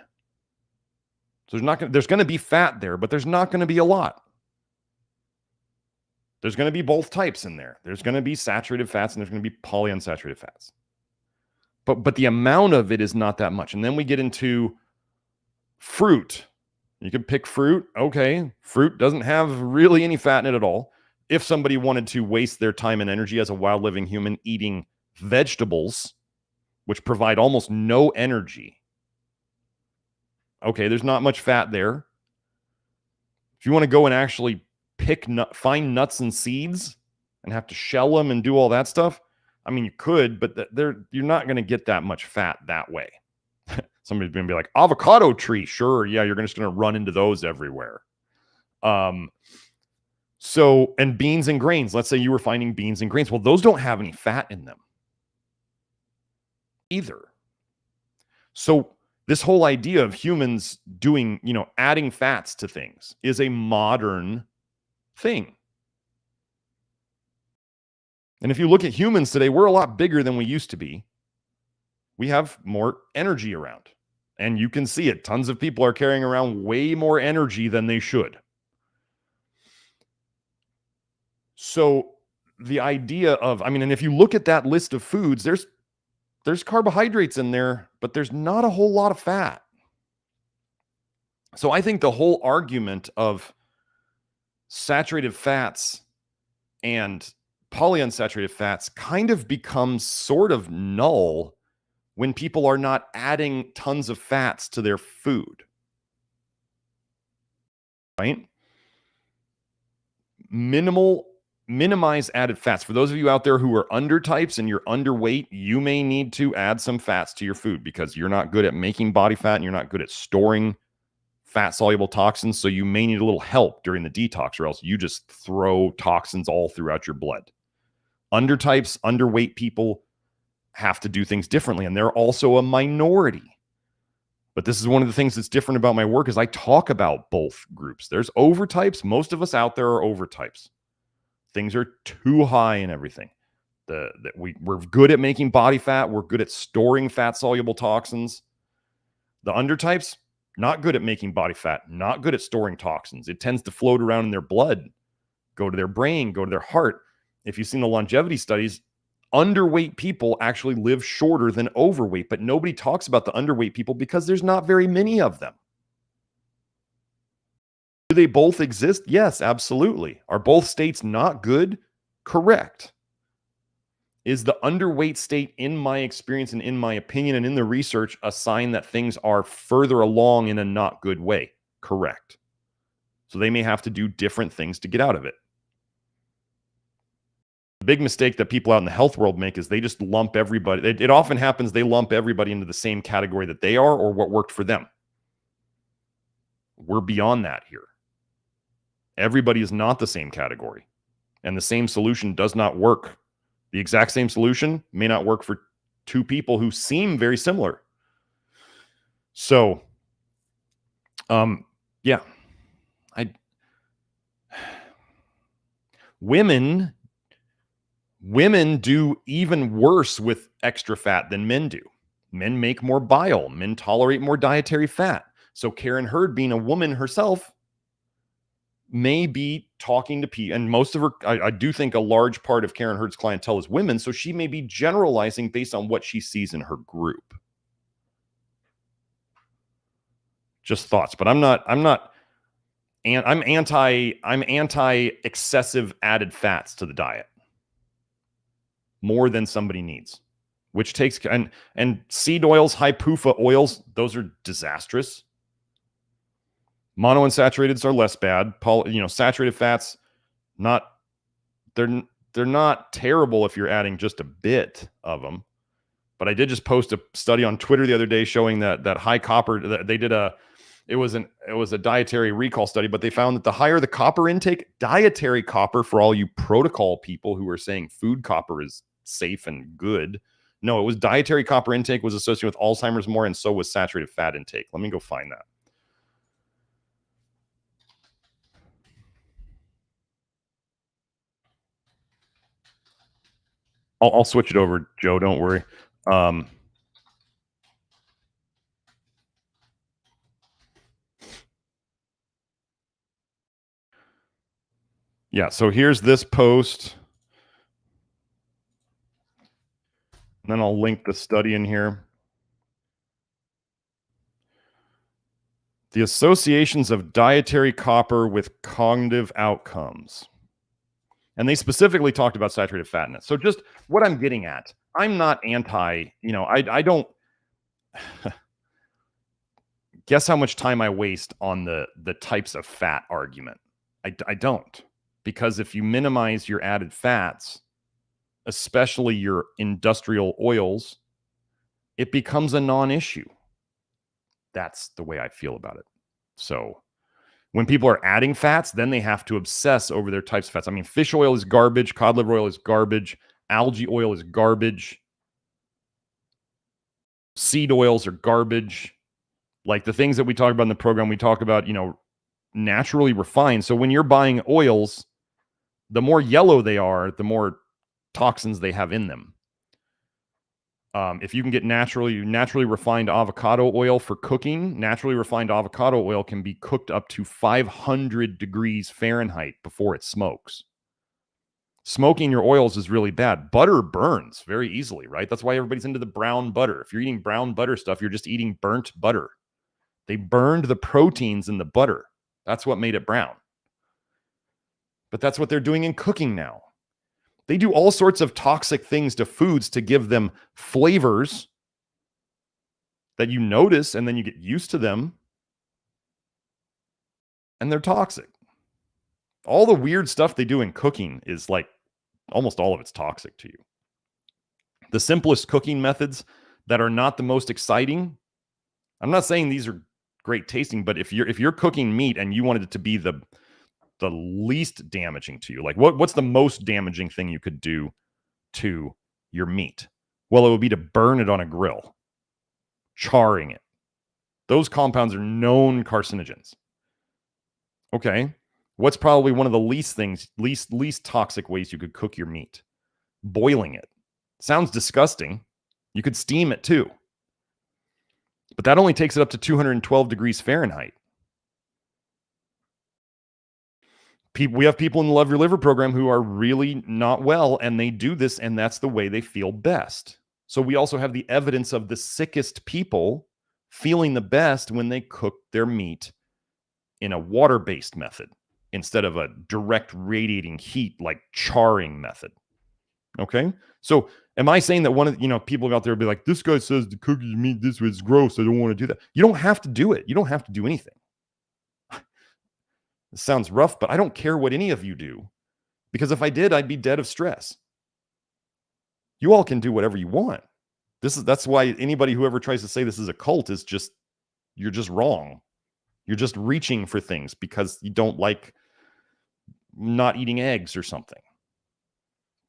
So there's going to be fat there, but there's not going to be a lot. There's going to be both types in there. There's going to be saturated fats and there's going to be polyunsaturated fats. But the amount of it is not that much. And then we get into fruit. You can pick fruit. Okay, fruit doesn't have really any fat in it at all. If somebody wanted to waste their time and energy as a wild living human eating vegetables, which provide almost no energy, okay, there's not much fat there. If you want to go and actually find nuts and seeds and have to shell them and do all that stuff, you could, but you're not going to get that much fat that way. Somebody's going to be like, avocado tree. Sure, yeah, you're just going to run into those everywhere. So, and beans and grains, let's say you were finding beans and grains. Well, those don't have any fat in them either. So this whole idea of humans doing, adding fats to things is a modern thing. And if you look at humans today, we're a lot bigger than we used to be. We have more energy around. And you can see it. Tons of people are carrying around way more energy than they should. So the idea of, and if you look at that list of foods, there's carbohydrates in there, but there's not a whole lot of fat. So I think the whole argument of saturated fats and polyunsaturated fats kind of becomes sort of null when people are not adding tons of fats to their food. Right? Minimize added fats. For those of you out there who are undertypes and you're underweight, you may need to add some fats to your food because you're not good at making body fat and you're not good at storing fat-soluble toxins. So you may need a little help during the detox, or else you just throw toxins all throughout your blood. Undertypes, underweight people have to do things differently, and they're also a minority. But this is one of the things that's different about my work is I talk about both groups. There's overtypes. Most of us out there are overtypes. Things are too high in everything. We're good at making body fat. We're good at storing fat-soluble toxins. The undertypes, not good at making body fat, not good at storing toxins. It tends to float around in their blood, go to their brain, go to their heart. If you've seen the longevity studies, underweight people actually live shorter than overweight, but nobody talks about the underweight people because there's not very many of them. Do they both exist? Yes, absolutely. Are both states not good? Correct. Is the underweight state, in my experience and in my opinion and in the research, a sign that things are further along in a not good way? Correct. So they may have to do different things to get out of it. The big mistake that people out in the health world make is they just lump everybody. It often happens they lump everybody into the same category that they are or what worked for them. We're beyond that here. Everybody is not the same category, and the same solution does not work. The exact same solution may not work for two people who seem very similar. So, yeah, women do even worse with extra fat than men do. Men make more bile. Men tolerate more dietary fat. So Karen Hurd, being a woman herself, may be talking to people, and most of her, I do think a large part of Karen Hurd's clientele is women, so she may be generalizing based on what she sees in her group. Just thoughts, but I'm anti excessive added fats to the diet. More than somebody needs, which takes, and seed oils, high PUFA oils, those are disastrous. Monounsaturated are less bad. Saturated fats, they're not terrible if you're adding just a bit of them. But I did just post a study on Twitter the other day showing that high copper. They did it was a dietary recall study, but they found that the higher the copper intake, dietary copper, for all you protocol people who are saying food copper is safe and good. No, it was dietary copper intake was associated with Alzheimer's more, and so was saturated fat intake. Let me go find that. I'll switch it over, Joe. Don't worry. Yeah, so here's this post. And then I'll link the study in here. The associations of dietary copper with cognitive outcomes. And they specifically talked about saturated fatness. So just what I'm getting at, I'm not anti, I don't guess how much time I waste on the types of fat argument. I don't, because if you minimize your added fats, especially your industrial oils, it becomes a non-issue. That's the way I feel about it. So When people are adding fats, then they have to obsess over their types of fats. I mean, fish oil is garbage. Cod liver oil is garbage. Algae oil is garbage. Seed oils are garbage. Like the things that we talk about in the program, we talk about, naturally refined. So when you're buying oils, the more yellow they are, the more toxins they have in them. If you can get naturally refined avocado oil for cooking, naturally refined avocado oil can be cooked up to 500 degrees Fahrenheit before it smokes. Smoking your oils is really bad. Butter burns very easily, right? That's why everybody's into the brown butter. If you're eating brown butter stuff, you're just eating burnt butter. They burned the proteins in the butter. That's what made it brown. But that's what they're doing in cooking now. They do all sorts of toxic things to foods to give them flavors that you notice and then you get used to them. And they're toxic. All the weird stuff they do in cooking is like almost all of it's toxic to you. The simplest cooking methods that are not the most exciting. I'm not saying these are great tasting, but if you're cooking meat and you wanted it to be the least damaging to you, like what's the most damaging thing you could do to your meat? Well, it would be to burn it on a grill, charring it. Those compounds are known carcinogens. Okay. What's probably one of the least toxic ways you could cook your meat? Boiling it. Sounds disgusting. You could steam it too. But that only takes it up to 212 degrees Fahrenheit. We have people in the Love Your Liver program who are really not well, and they do this, and that's the way they feel best. So we also have the evidence of the sickest people feeling the best when they cook their meat in a water-based method instead of a direct radiating heat, like charring method. Okay? So am I saying that one of people out there will be like, this guy says to cook your meat this way, it's gross, I don't want to do that. You don't have to do it. You don't have to do anything. It sounds rough, but I don't care what any of you do, because if I did, I'd be dead of stress. You all can do whatever you want. That's why anybody who ever tries to say this is a cult is you're just wrong. You're just reaching for things because you don't like not eating eggs or something.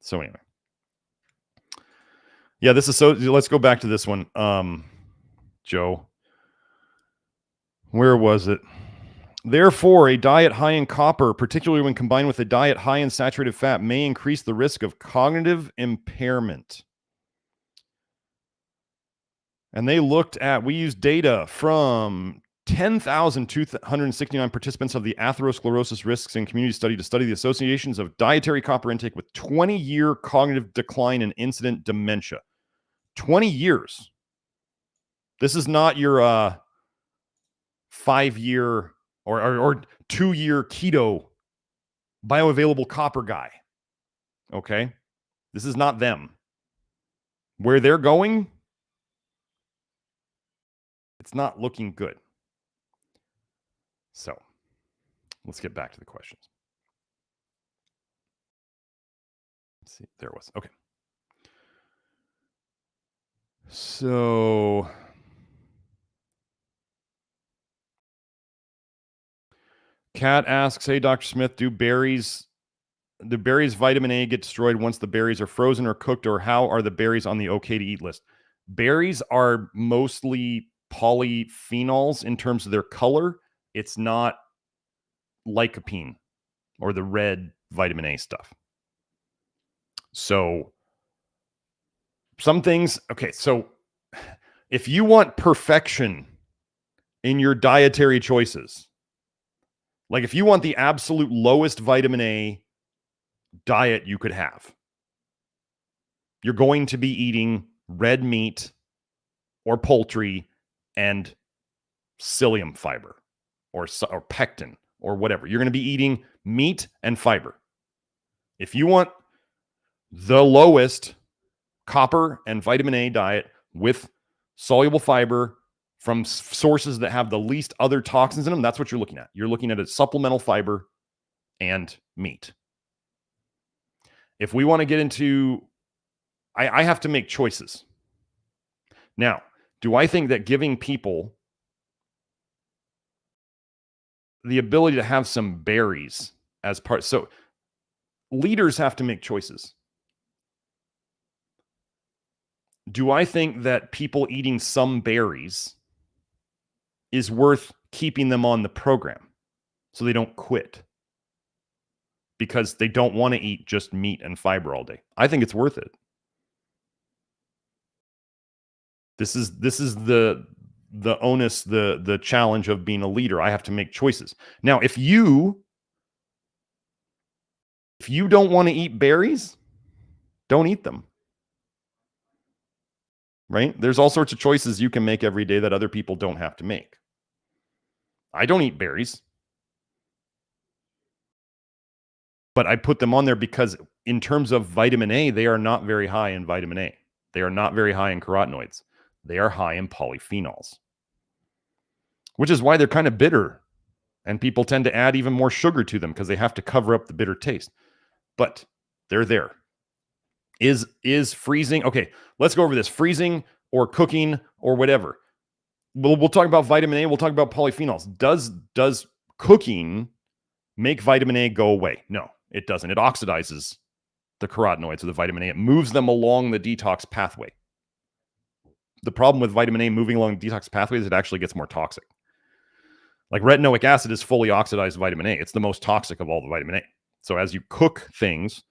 So anyway. Yeah, let's go back to this one. Joe. Where was it? Therefore, a diet high in copper, particularly when combined with a diet high in saturated fat, may increase the risk of cognitive impairment. And they we used data from 10,269 participants of the atherosclerosis risks and community study to study the associations of dietary copper intake with 20-year cognitive decline and incident dementia. 20 years. This is not your 5-year or 2-year keto bioavailable copper guy. Okay? This is not them. Where they're going, it's not looking good. So, let's get back to the questions. Let's see. There it was. Okay. So, Kat asks, hey, Dr. Smith, do berries vitamin A get destroyed once the berries are frozen or cooked, or how are the berries on the okay to eat list? Berries are mostly polyphenols in terms of their color. It's not lycopene or the red vitamin A stuff. So some things, okay, so if you want perfection in your dietary choices, like if you want the absolute lowest vitamin A diet you could have, you're going to be eating red meat or poultry and psyllium fiber or pectin or whatever. You're going to be eating meat and fiber. If you want the lowest copper and vitamin A diet with soluble fiber from sources that have the least other toxins in them, that's what you're looking at. You're looking at a supplemental fiber and meat. If we want to get into, I have to make choices. Now, do I think that giving people the ability to have some berries as part. So leaders have to make choices. Do I think that people eating some berries is worth keeping them on the program so they don't quit because they don't want to eat just meat and fiber all day? I think it's worth it. This is the onus, the challenge of being a leader. I have to make choices. Now, if you don't want to eat berries, don't eat them. Right? There's all sorts of choices you can make every day that other people don't have to make. I don't eat berries, but I put them on there because in terms of vitamin A, they are not very high in vitamin A. They are not very high in carotenoids. They are high in polyphenols, which is why they're kind of bitter. And people tend to add even more sugar to them because they have to cover up the bitter taste. But they're there. Is freezing, okay, let's go over this. Freezing or cooking or whatever. We'll talk about vitamin A. We'll talk about polyphenols. Does cooking make vitamin A go away? No, it doesn't. It oxidizes the carotenoids of the vitamin A. It moves them along the detox pathway. The problem with vitamin A moving along the detox pathway is it actually gets more toxic. Like retinoic acid is fully oxidized vitamin A. It's the most toxic of all the vitamin A. So as you cook things,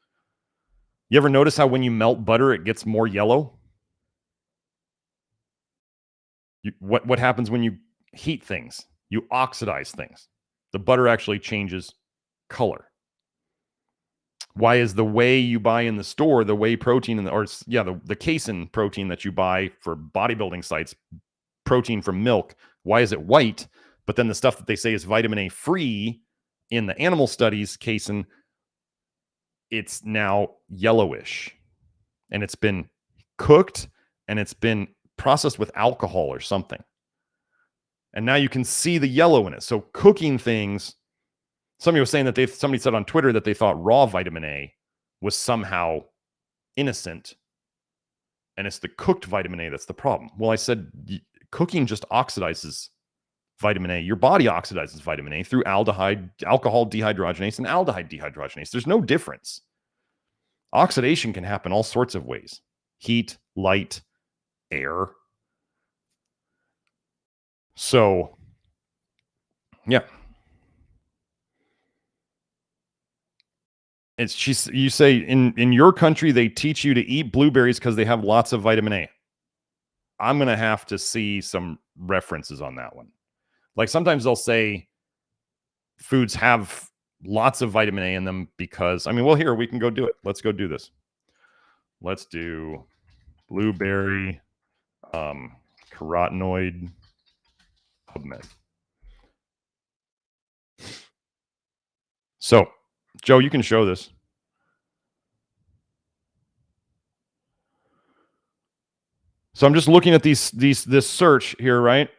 you ever notice how when you melt butter, it gets more yellow? What happens when you heat things? You oxidize things. The butter actually changes color. Why is the whey you buy in the store, the whey protein, the casein protein that you buy for bodybuilding sites, protein from milk, why is it white? But then the stuff that they say is vitamin A free in the animal studies, casein, it's now yellowish. And it's been cooked and it's been processed with alcohol or something. And now you can see the yellow in it. So cooking things, somebody was saying that somebody said on Twitter that they thought raw vitamin A was somehow innocent. And it's the cooked vitamin A that's the problem. Well, I said cooking just oxidizes vitamin A. Your body oxidizes vitamin A through aldehyde, alcohol dehydrogenase, and aldehyde dehydrogenase. There's no difference. Oxidation can happen all sorts of ways. Heat, light, air. So, yeah. You say in your country, they teach you to eat blueberries because they have lots of vitamin A. I'm going to have to see some references on that one. Like sometimes they'll say foods have lots of vitamin A in them because, well, here, we can go do it. Let's go do this. Let's do blueberry carotenoid PubMed. So, Joe, you can show this. So I'm just looking at this search here, right?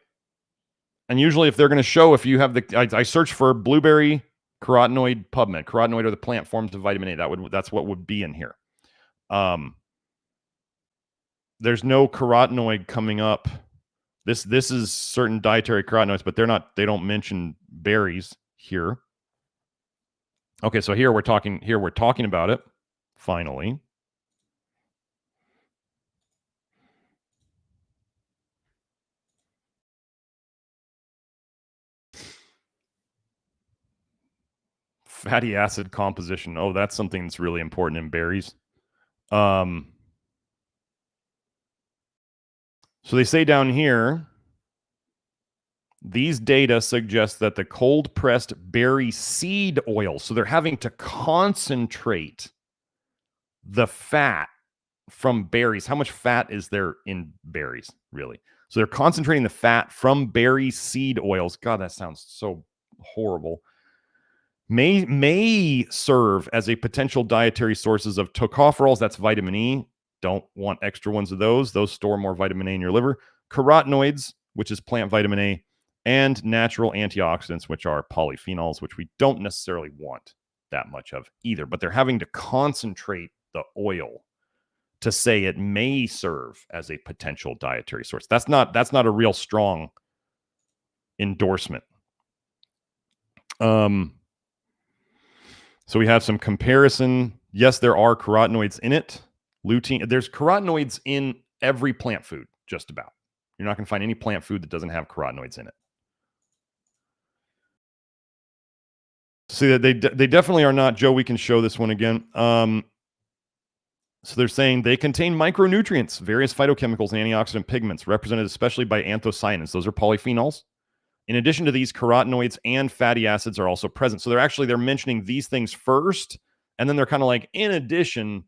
And usually if they're going to show, if you have I search for blueberry carotenoid PubMed. Carotenoid are the plant forms of vitamin A. That's what would be in here. There's no carotenoid coming up. This is certain dietary carotenoids, but they don't mention berries here. Okay, so here we're talking about it. Finally. Fatty acid composition. Oh, that's something that's really important in berries. So they say down here, these data suggest that the cold-pressed berry seed oil, so they're having to concentrate the fat from berries. How much fat is there in berries, really? So they're concentrating the fat from berry seed oils. God, that sounds so horrible. May serve as a potential dietary sources of tocopherols. That's vitamin E. Don't want extra ones of those. Those store more vitamin A in your liver. Carotenoids, which is plant vitamin A, and natural antioxidants, which are polyphenols, which we don't necessarily want that much of either. But they're having to concentrate the oil to say it may serve as a potential dietary source. That's not a real strong endorsement. So we have some comparison. Yes, there are carotenoids in it. Lutein. There's carotenoids in every plant food, just about. You're not going to find any plant food that doesn't have carotenoids in it. See that they definitely are not. Joe, we can show this one again. So they're saying they contain micronutrients, various phytochemicals, and antioxidant pigments, represented especially by anthocyanins. Those are polyphenols. In addition to these, carotenoids and fatty acids are also present. So they're mentioning these things first, and then they're kind of like, in addition,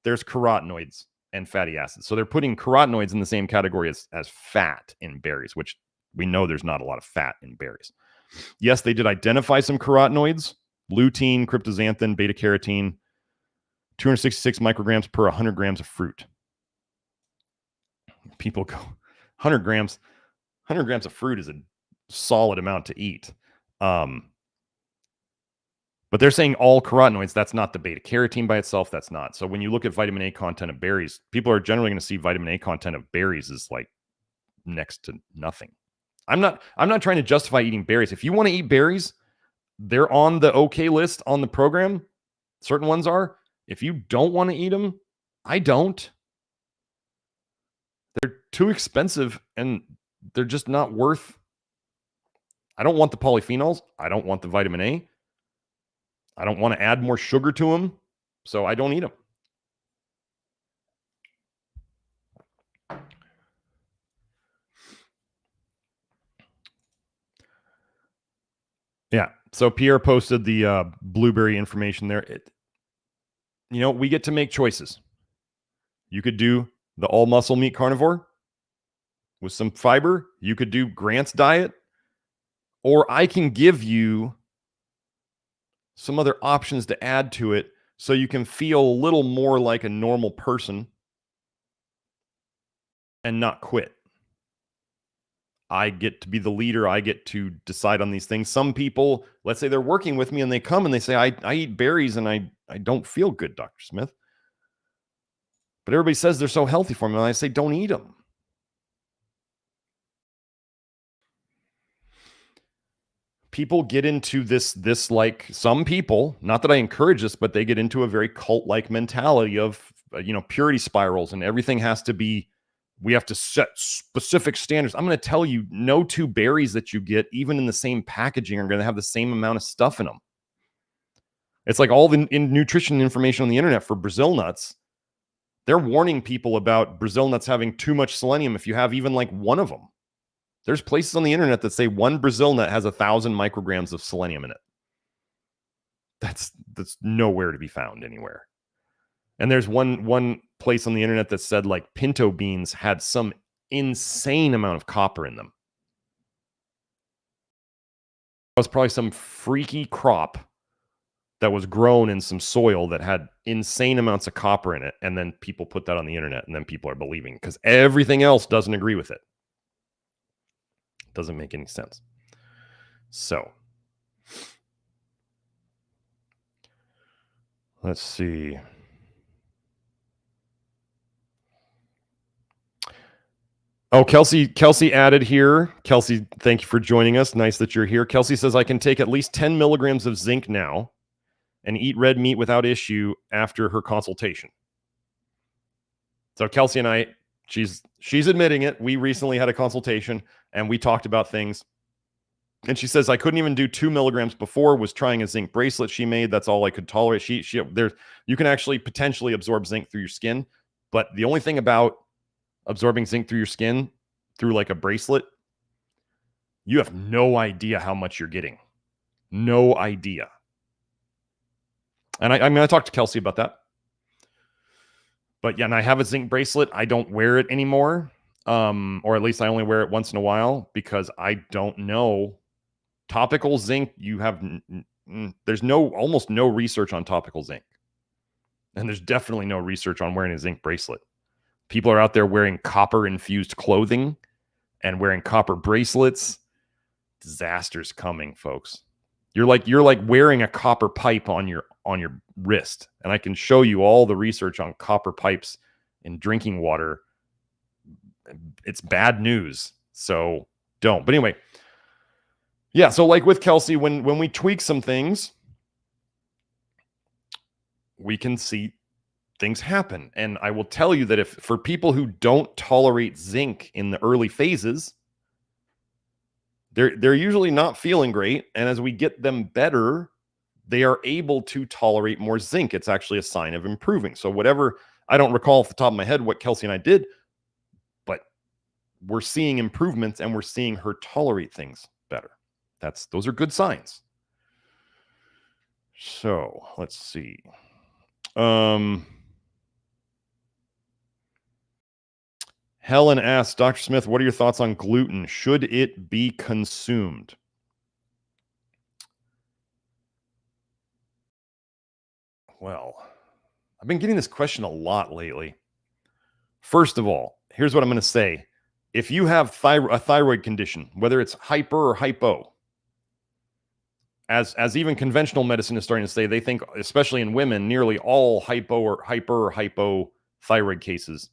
there's carotenoids and fatty acids. So they're putting carotenoids in the same category as fat in berries, which we know there's not a lot of fat in berries. Yes, they did identify some carotenoids: lutein, cryptoxanthin, beta-carotene, 266 micrograms per 100 grams of fruit. People go, 100 grams of fruit is a solid amount to eat. But they're saying all carotenoids. That's not the beta-carotene by itself. That's not. So when you look at vitamin A content of berries, people are generally going to see vitamin A content of berries is like next to nothing. I'm not trying to justify eating berries. If you want to eat berries, they're on the okay list on the program. Certain ones are. If you don't want to eat them, I don't. They're too expensive and they're just not worth. I don't want the polyphenols. I don't want the vitamin A. I don't want to add more sugar to them, so I don't eat them. Yeah. So Pierre posted the blueberry information there. We get to make choices. You could do the all muscle meat carnivore with some fiber. You could do Grant's diet, or I can give you some other options to add to it so you can feel a little more like a normal person and not quit. I get to be the leader. I get to decide on these things. Some people, let's say they're working with me and they come and they say, I eat berries and I don't feel good, Dr. Smith. But everybody says they're so healthy for me. And I say, don't eat them. People get into this like some people, not that I encourage this, but they get into a very cult-like mentality of, purity spirals, and everything has to be, we have to set specific standards. I'm going to tell you, no two berries that you get, even in the same packaging, are going to have the same amount of stuff in them. It's like all the nutrition information on the internet for Brazil nuts. They're warning people about Brazil nuts having too much selenium if you have even like one of them. There's places on the internet that say one Brazil nut has 1,000 micrograms of selenium in it. That's nowhere to be found anywhere. And there's one place on the internet that said like pinto beans had some insane amount of copper in them. It was probably some freaky crop that was grown in some soil that had insane amounts of copper in it. And then people put that on the internet, and then people are believing because everything else doesn't agree with it. Doesn't make any sense. So let's see. Oh, Kelsey added here. Kelsey, thank you for joining us. Nice that you're here. Kelsey says, I can take at least 10 milligrams of zinc now and eat red meat without issue after her consultation. So Kelsey and I, she's admitting it. We recently had a consultation and we talked about things. And she says, I couldn't even do 2 milligrams before, was trying a zinc bracelet she made. That's all I could tolerate. You can actually potentially absorb zinc through your skin. But the only thing about absorbing zinc through your skin through like a bracelet, you have no idea how much you're getting. No idea. And I'm going to talk to Kelsey about that. But yeah, and I have a zinc bracelet. I don't wear it anymore. Or at least I only wear it once in a while because I don't know. Topical zinc, there's almost no research on topical zinc. And there's definitely no research on wearing a zinc bracelet. People are out there wearing copper-infused clothing and wearing copper bracelets. Disaster's coming, folks. You're like wearing a copper pipe on your wrist. And I can show you all the research on copper pipes in drinking water. It's bad news. So don't. But anyway, Yeah, so like with Kelsey, when we tweak some things, we can see things happen. And I will tell you that if for people who don't tolerate zinc in the early phases, they're usually not feeling great. And as we get them better, they are able to tolerate more zinc. It's actually a sign of improving. So whatever, I don't recall off the top of my head what Kelsey and I did, but we're seeing improvements and we're seeing her tolerate things better. Those are good signs. So let's see. Helen asks, Dr. Smith, what are your thoughts on gluten? Should it be consumed? Well, I've been getting this question a lot lately. First of all, here's what I'm going to say. If you have a thyroid condition, whether it's hyper or hypo, as even conventional medicine is starting to say, they think, especially in women, nearly all hypo or hypothyroid cases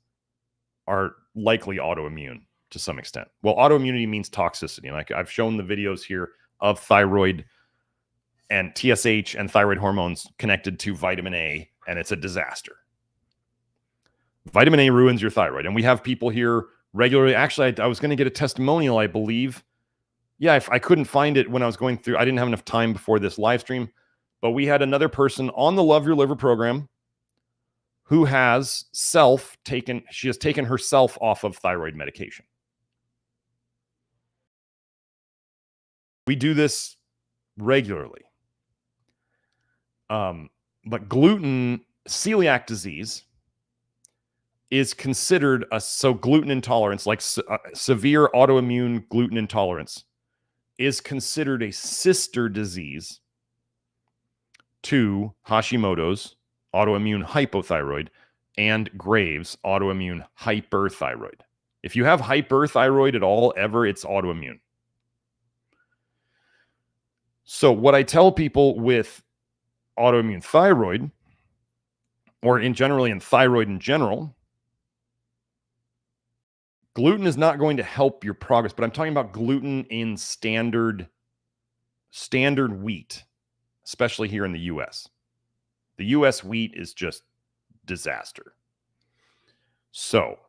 are likely autoimmune to some extent. Well, autoimmunity means toxicity. And I've shown the videos here of thyroid and TSH and thyroid hormones connected to vitamin A, and it's a disaster. Vitamin A ruins your thyroid. And we have people here regularly. Actually, I was going to get a testimonial, I believe. Yeah, I couldn't find it when I was going through. I didn't have enough time before this live stream. But we had another person on the Love Your Liver program who has she has taken herself off of thyroid medication. We do this regularly. But gluten, celiac disease is considered gluten intolerance, like severe autoimmune gluten intolerance, is considered a sister disease to Hashimoto's autoimmune hypothyroid and Graves' autoimmune hyperthyroid. If you have hyperthyroid at all, ever, it's autoimmune. So what I tell people with autoimmune thyroid, or in thyroid in general, gluten is not going to help your progress, but I'm talking about gluten in standard wheat, especially here in the US. The US wheat is just disaster. So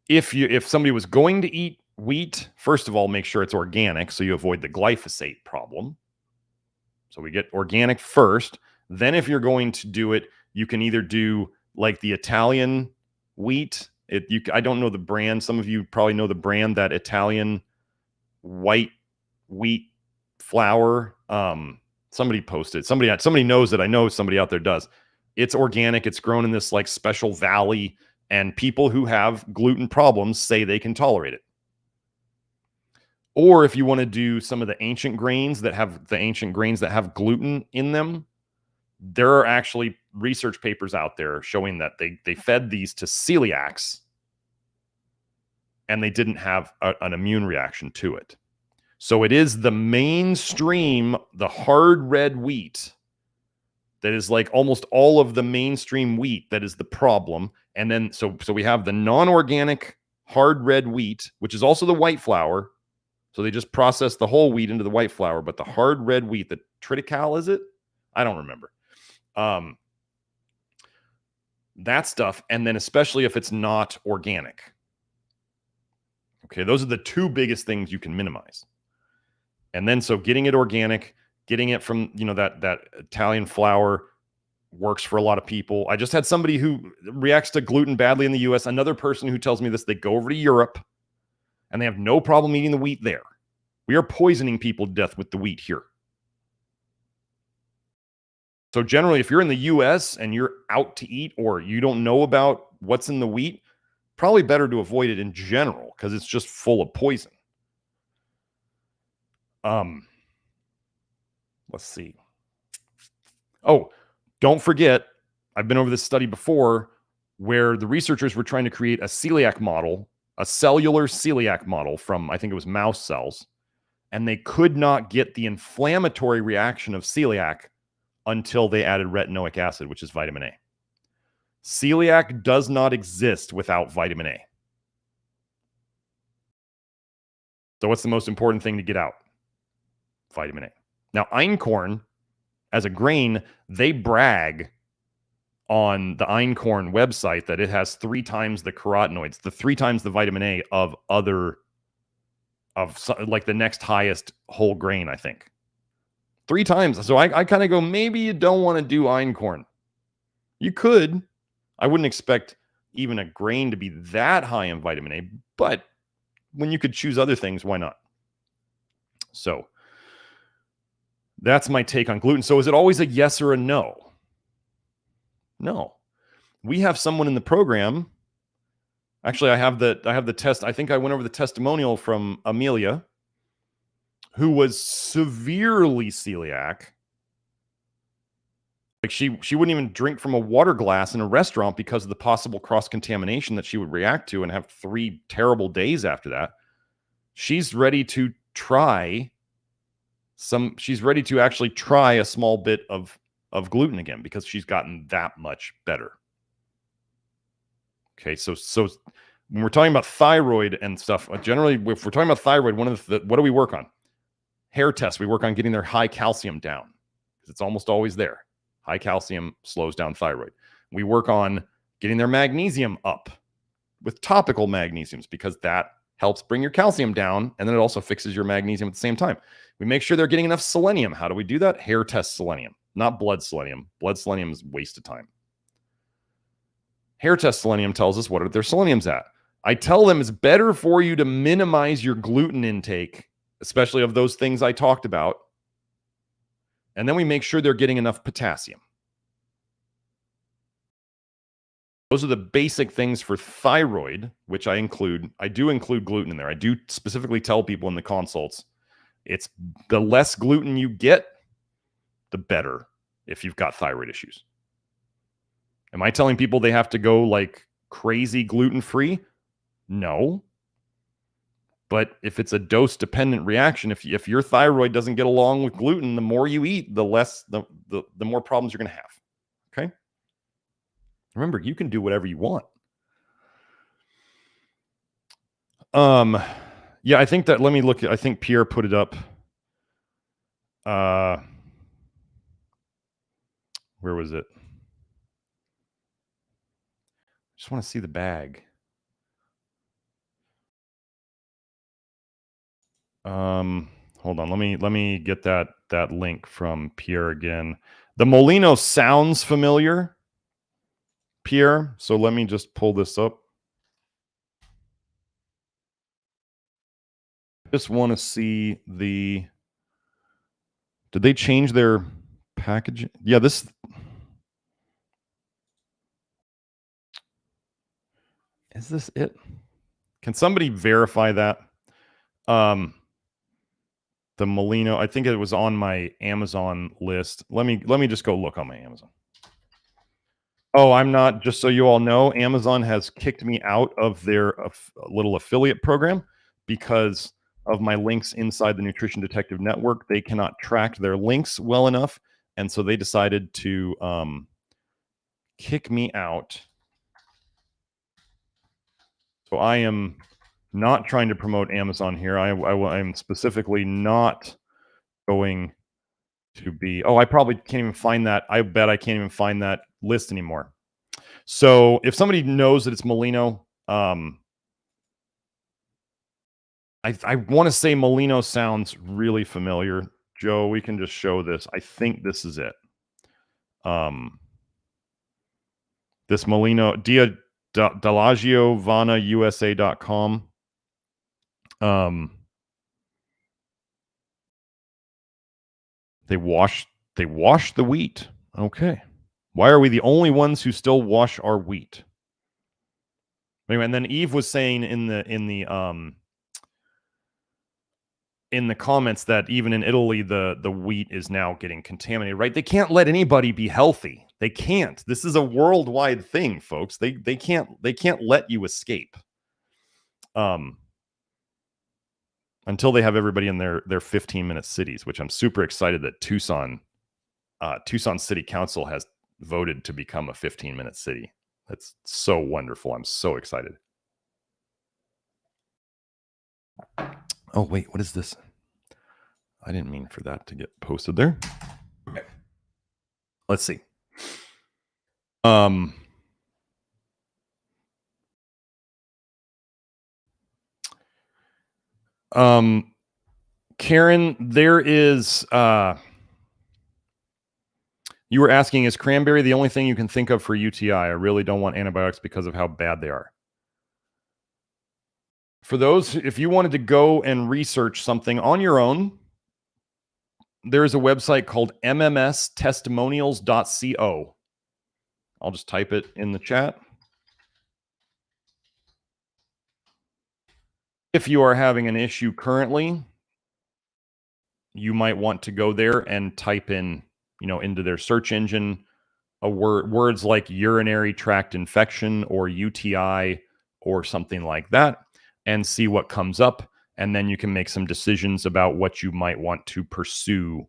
if somebody was going to eat wheat, first of all, make sure it's organic so you avoid the glyphosate problem. So we get organic first. Then if you're going to do it, you can either do like the Italian wheat. I don't know the brand. Some of you probably know the brand, that Italian white wheat flour. Somebody posted. Somebody knows it. I know somebody out there does. It's organic. It's grown in this like special valley, and people who have gluten problems say they can tolerate it. Or if you want to do some of the ancient grains that have gluten in them, there are actually research papers out there showing that they fed these to celiacs and they didn't have an immune reaction to it. So it is the mainstream, the hard red wheat, that is like almost all of the mainstream wheat that is the problem. And then so we have the non-organic hard red wheat, which is also the white flour. So they just process the whole wheat into the white flour, but the hard red wheat, the triticale, is it? I don't remember. That stuff, and then especially if it's not organic. Okay, those are the two biggest things you can minimize. And then so getting it organic, getting it from, that Italian flour works for a lot of people. I just had somebody who reacts to gluten badly in the US, another person who tells me this, they go over to Europe and they have no problem eating the wheat there. We are poisoning people to death with the wheat here. So generally, if you're in the US and you're out to eat or you don't know about what's in the wheat, probably better to avoid it in general because it's just full of poison. Let's see. Oh, don't forget, I've been over this study before where the researchers were trying to create a celiac model, a cellular celiac model from, I think it was mouse cells, and they could not get the inflammatory reaction of celiac until they added retinoic acid, which is vitamin A. Celiac does not exist without vitamin A. So what's the most important thing to get out? vitamin A. Now, einkorn, as a grain, they brag on the einkorn website that it has 3 times the carotenoids, 3 times the vitamin A of like the next highest whole grain, I think. 3 times. So I kind of go, maybe you don't want to do einkorn. You could. I wouldn't expect even a grain to be that high in vitamin A, but when you could choose other things, why not? So that's my take on gluten. So is it always a yes or a no? No. We have someone in the program. Actually, I have the test. I think I went over the testimonial from Amelia, who was severely celiac. Like she wouldn't even drink from a water glass in a restaurant because of the possible cross-contamination that she would react to and have 3 terrible days after that. She's ready to try she's ready to actually try a small bit of gluten again because she's gotten that much better. Okay, so when we're talking about thyroid and stuff, generally, if we're talking about thyroid, what do we work on? Hair tests. We work on getting their high calcium down because it's almost always there. High calcium slows down thyroid. We work on getting their magnesium up with topical magnesiums because that helps bring your calcium down, and then it also fixes your magnesium at the same time. We make sure they're getting enough selenium. How do we do that? Hair test selenium, not blood selenium. Blood selenium is a waste of time. Hair test selenium tells us what are their seleniums at. I tell them it's better for you to minimize your gluten intake, especially of those things I talked about. And then we make sure they're getting enough potassium. Those are the basic things for thyroid, which I include. I do include gluten in there. I do specifically tell people in the consults, it's the less gluten you get, the better if you've got thyroid issues. Am I telling people they have to go like crazy gluten-free? No. But if it's a dose-dependent reaction, if your thyroid doesn't get along with gluten, the more you eat, the more problems you're going to have. Okay? Remember, you can do whatever you want. Yeah, I think that, let me look. I think Pierre put it up. Where was it? Just want to see the bag. Hold on. Let me get that link from Pierre again. The Molino sounds familiar, Pierre. So let me just pull this up. Just want to see did they change their packaging? Yeah, this. Is this it? Can somebody verify that? The Molino, I think it was on my Amazon list. Let me just go look on my Amazon. Oh, I'm not, just so you all know, Amazon has kicked me out of their little affiliate program because of my links inside the Nutrition Detective Network. They cannot track their links well enough, and so they decided to kick me out. So I am not trying to promote Amazon here. I'm specifically not going to be. Oh, I probably can't even find that. I bet I can't even find that list anymore. So if somebody knows that it's Molino, I want to say Molino sounds really familiar. Joe, we can just show this. I think this is it. This Molino, Dallagiovanna USA.com. They wash the wheat. Okay. Why are we the only ones who still wash our wheat? Anyway, and then Eve was saying in the comments that even in Italy the wheat is now getting contaminated, right? They can't let anybody be healthy. They can't. This is a worldwide thing, folks. They can't let you escape. Until they have everybody in their 15-minute cities, which I'm super excited that Tucson City Council has voted to become a 15-minute city. That's so wonderful. I'm so excited. Oh, wait, what is this? I didn't mean for that to get posted there. Okay. Let's see. Karen, there is you were asking, is cranberry the only thing you can think of for UTI? I really don't want antibiotics because of how bad they are. For those, if you wanted to go and research something on your own, there is a website called mmstestimonials.co. I'll just type it in the chat. If you are having an issue currently, you might want to go there and type in, into their search engine, words like urinary tract infection or UTI or something like that, and see what comes up. And then you can make some decisions about what you might want to pursue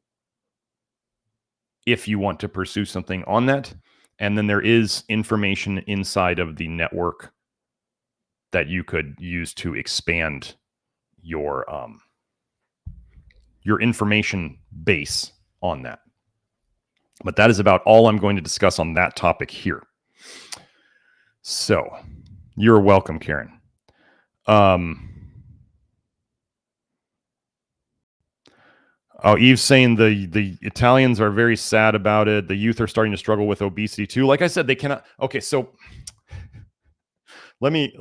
if you want to pursue something on that. And then there is information inside of the network that you could use to expand your information base on that. But that is about all I'm going to discuss on that topic here. So you're welcome, Karen. Oh, Eve's saying the Italians are very sad about it. The youth are starting to struggle with obesity too. Like I said, they cannot. Okay, so let me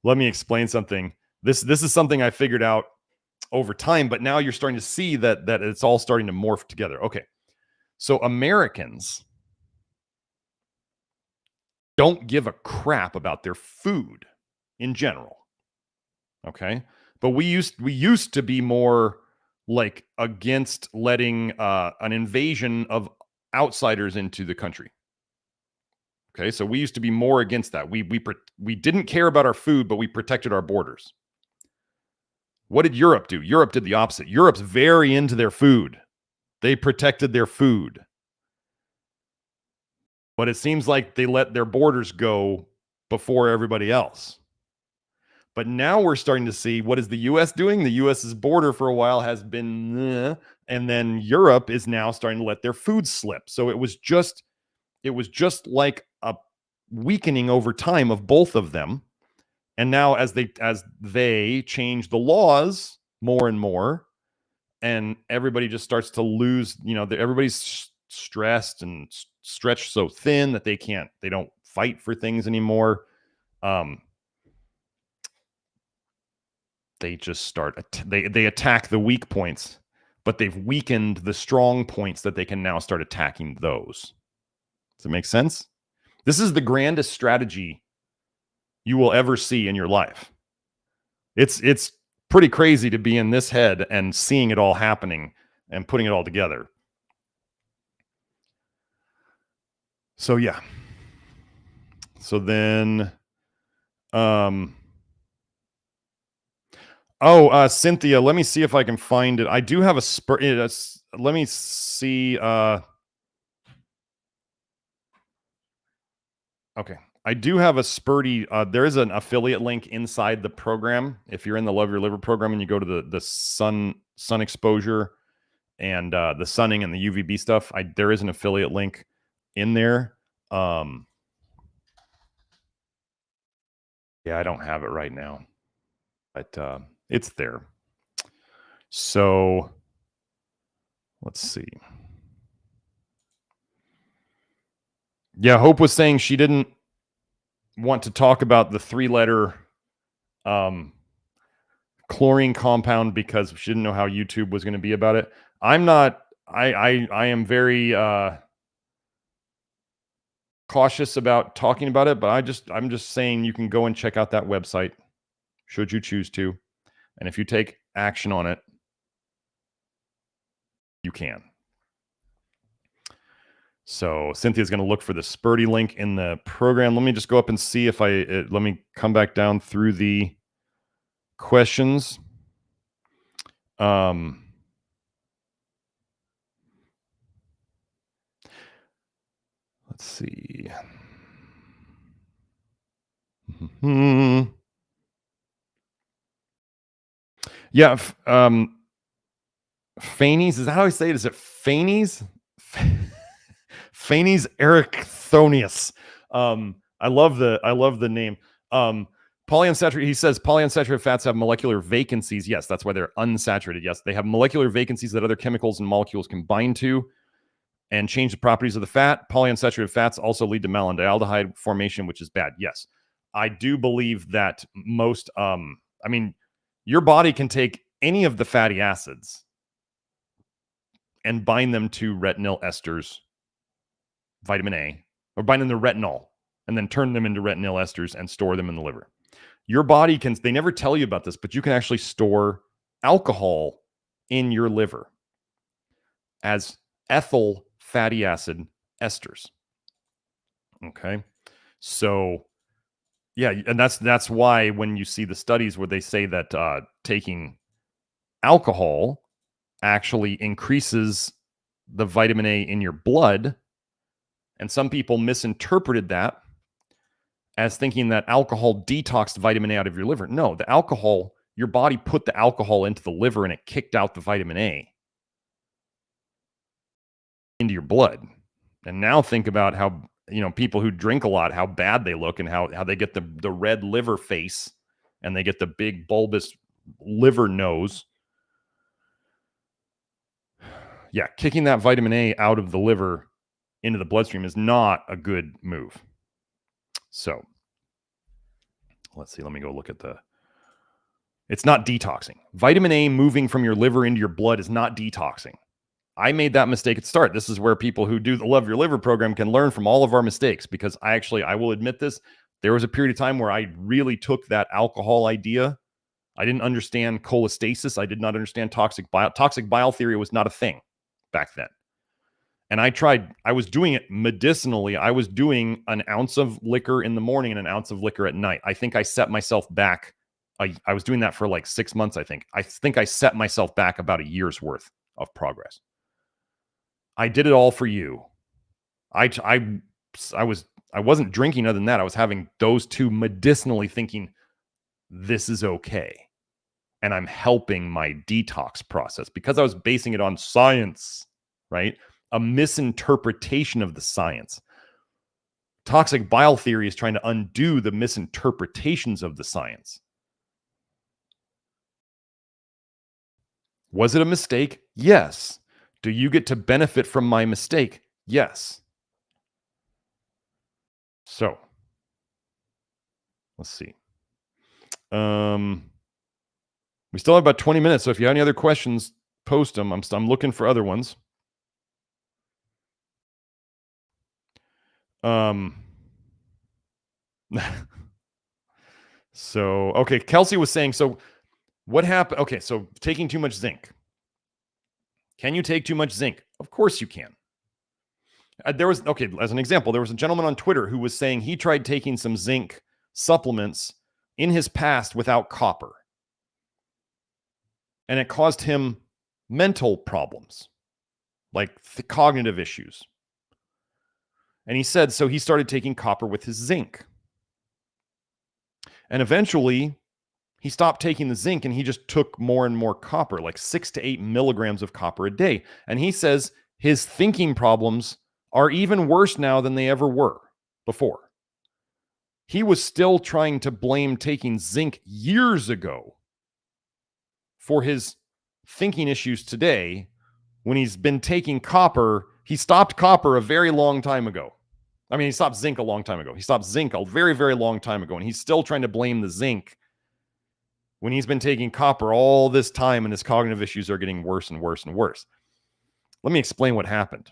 explain something. This is something I figured out over time, but now you're starting to see that it's all starting to morph together. Okay, so Americans don't give a crap about their food in general. Okay, but we used to be more like against letting an invasion of outsiders into the country. Okay, so we used to be more against that. We didn't care about our food, but we protected our borders. What did Europe do? Europe did the opposite. Europe's very into their food. They protected their food. But it seems like they let their borders go before everybody else. But now we're starting to see, what is the U.S. doing? The U.S.'s border for a while has been, and then Europe is now starting to let their food slip. So it was just like a weakening over time of both of them. And now as they change the laws more and more, and everybody just starts to lose, everybody's stressed and stretched so thin that they don't fight for things anymore. They just they attack the weak points, but they've weakened the strong points that they can now start attacking those. Does it make sense? This is the grandest strategy you will ever see in your life. It's pretty crazy to be in this head and seeing it all happening and putting it all together. So yeah. So then Cynthia, let me see if I can find it. I do have a let me see. Okay. I do have a Spurdy. There is an affiliate link inside the program. If you're in the Love Your Liver program and you go to the sun exposure and the sunning and the UVB stuff, there is an affiliate link in there. Yeah, I don't have it right now, but it's there. So let's see. Yeah, Hope was saying she didn't want to talk about the 3-letter chlorine compound because she didn't know how YouTube was going to be about it. I'm not. I am very cautious about talking about it, but I'm just saying you can go and check out that website should you choose to, and if you take action on it, you can. So Cynthia's going to look for the Spurdy link in the program. Let me just go up and see if let me come back down through the questions. Let's see. Yeah. Phanes, is that how I say it? Is it Phanes? Phanes erichthonius. I love the name. Polyunsaturated, he says polyunsaturated fats have molecular vacancies. Yes, that's why they're unsaturated. Yes, they have molecular vacancies that other chemicals and molecules can bind to and change the properties of the fat. Polyunsaturated fats also lead to malondialdehyde formation, which is bad. Yes, I do believe that most, your body can take any of the fatty acids and bind them to retinol esters, vitamin A, or bind them to retinol and then turn them into retinol esters and store them in the liver. Your body can, they never tell you about this, but you can actually store alcohol in your liver as ethyl fatty acid esters. Okay. So, yeah, and that's why when you see the studies where they say that taking alcohol actually increases the vitamin A in your blood, and some people misinterpreted that as thinking that alcohol detoxed vitamin A out of your liver. No, the alcohol, your body put the alcohol into the liver and it kicked out the vitamin A into your blood. And now think about how, people who drink a lot, how bad they look and how they get the red liver face and they get the big bulbous liver nose. Yeah, kicking that vitamin A out of the liver into the bloodstream is not a good move. So let's see. Let me go look at it's not detoxing. Vitamin A moving from your liver into your blood is not detoxing. I made that mistake at the start. This is where people who do the Love Your Liver program can learn from all of our mistakes, because I will admit this. There was a period of time where I really took that alcohol idea. I didn't understand cholestasis. I did not understand toxic bile theory was not a thing back then. And I was doing it medicinally. I was doing an ounce of liquor in the morning and an ounce of liquor at night. I think I set myself back. I was doing that for like 6 months, I think. I think I set myself back about a year's worth of progress. I did it all for you. I wasn't drinking other than that. I was having those two medicinally, thinking this is okay. And I'm helping my detox process because I was basing it on science, right? A misinterpretation of the science. Toxic bile theory is trying to undo the misinterpretations of the science. Was it a mistake? Yes. Do you get to benefit from my mistake? Yes. So, let's see. We still have about 20 minutes, so if you have any other questions, post them. I'm looking for other ones. So, okay, Kelsey was saying, so what happened? Okay, so taking too much zinc. Can you take too much zinc? Of course you can. As an example, there was a gentleman on Twitter who was saying he tried taking some zinc supplements in his past without copper. And it caused him mental problems, like cognitive issues. And he said, so he started taking copper with his zinc. And eventually, he stopped taking the zinc and he just took more and more copper, like 6 to 8 milligrams of copper a day. And he says his thinking problems are even worse now than they ever were before. He was still trying to blame taking zinc years ago for his thinking issues today, when he's been taking copper. He stopped copper a very long time ago. I mean, he stopped zinc a long time ago. He stopped zinc a very, very long time ago. And he's still trying to blame the zinc when he's been taking copper all this time and his cognitive issues are getting worse and worse and worse. Let me explain what happened.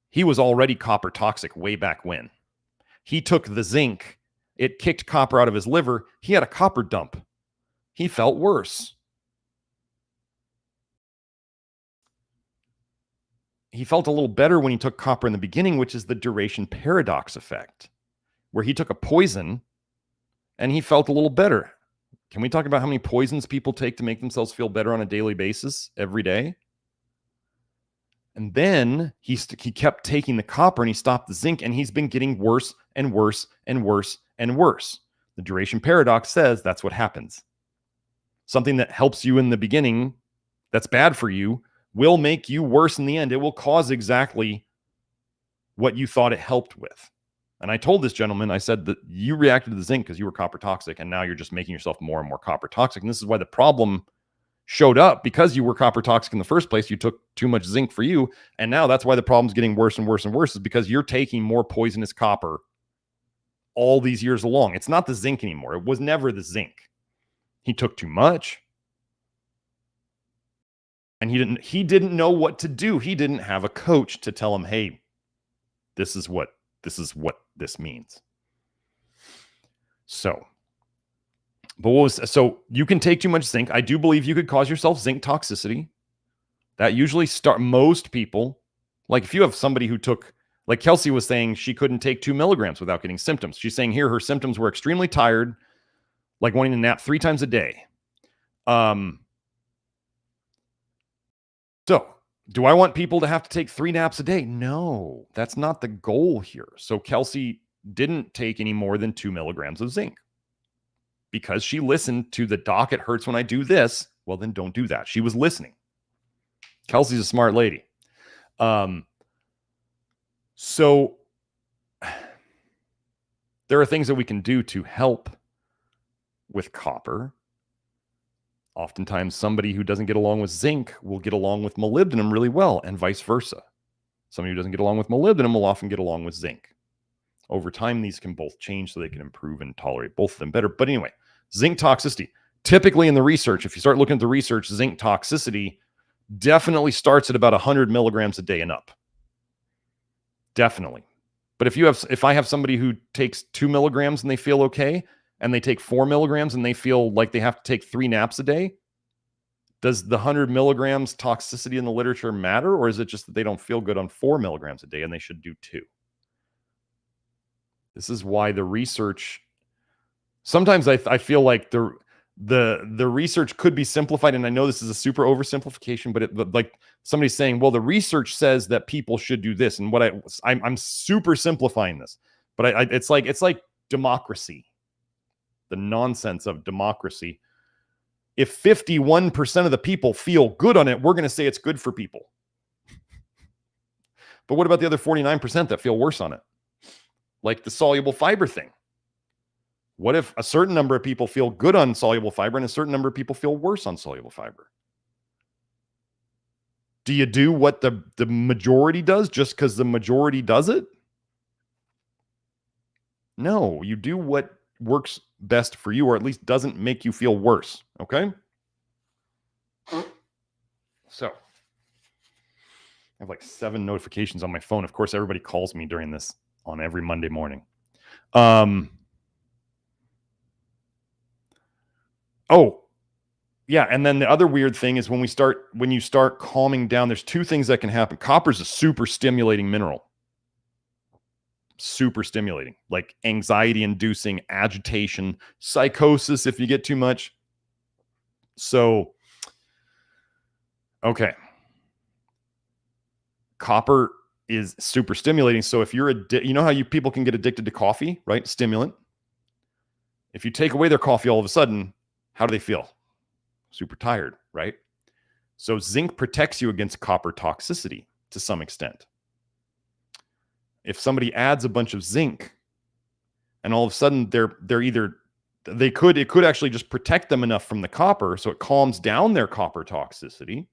He was already copper toxic way back when. He took the zinc. It kicked copper out of his liver. He had a copper dump. He felt worse. He felt a little better when he took copper in the beginning, which is the duration paradox effect, where he took a poison and he felt a little better. Can we talk about how many poisons people take to make themselves feel better on a daily basis every day? And then he kept taking the copper and he stopped the zinc, and he's been getting worse and worse and worse and worse. The duration paradox says that's what happens. Something that helps you in the beginning that's bad for you will make you worse in the end. It will cause exactly what you thought it helped with. And I told this gentleman, I said that you reacted to the zinc because you were copper toxic, and now you're just making yourself more and more copper toxic. And this is why the problem showed up, because you were copper toxic in the first place. You took too much zinc for you. And now that's why the problem's getting worse and worse and worse, is because you're taking more poisonous copper all these years along. It's not the zinc anymore. It was never the zinc. He took too much. And he didn't know what to do. He didn't have a coach to tell him, hey, this is what this means. So, so you can take too much zinc. I do believe you could cause yourself zinc toxicity. That usually most people, like if you have somebody who took, like Kelsey was saying, she couldn't take 2 milligrams without getting symptoms. She's saying here her symptoms were extremely tired, like wanting to nap 3 times a day. So do I want people to have to take 3 naps a day? No, that's not the goal here. So Kelsey didn't take any more than 2 milligrams of zinc because she listened to the doc. It hurts when I do this. Well, then don't do that. She was listening. Kelsey's a smart lady. So there are things that we can do to help with copper. Oftentimes, somebody who doesn't get along with zinc will get along with molybdenum really well, and vice versa. Somebody who doesn't get along with molybdenum will often get along with zinc. Over time, these can both change so they can improve and tolerate both of them better. But anyway, zinc toxicity. Typically in the research, if you start looking at the research, zinc toxicity definitely starts at about 100 milligrams a day and up. Definitely. But if I have somebody who takes 2 milligrams and they feel okay, and they take 4 milligrams and they feel like they have to take 3 naps a day, does the 100 milligrams toxicity in the literature matter? Or is it just that they don't feel good on 4 milligrams a day and they should do 2? This is why the research, sometimes I feel like the research could be simplified. And I know this is a super oversimplification, but like somebody's saying, well, the research says that people should do this. And I'm super simplifying this, but it's like democracy. The nonsense of democracy. If 51% of the people feel good on it, we're going to say it's good for people. But what about the other 49% that feel worse on it? Like the soluble fiber thing. What if a certain number of people feel good on soluble fiber and a certain number of people feel worse on soluble fiber? Do you do what the majority does just because the majority does it? No, you do what works best for you, or at least doesn't make you feel worse. Okay. So I have like 7 notifications on my phone. Of course, everybody calls me during this on every Monday morning. Oh, yeah. And then the other weird thing is when you start calming down, there's 2 things that can happen. Copper is a super stimulating mineral. Super stimulating, like anxiety inducing, agitation, psychosis if you get too much. So, okay. Copper is super stimulating. So if you're you know how people can get addicted to coffee, right? Stimulant. If you take away their coffee all of a sudden, how do they feel? Super tired, right? So zinc protects you against copper toxicity to some extent. If somebody adds a bunch of zinc and all of a sudden it could actually just protect them enough from the copper so it calms down their copper toxicity.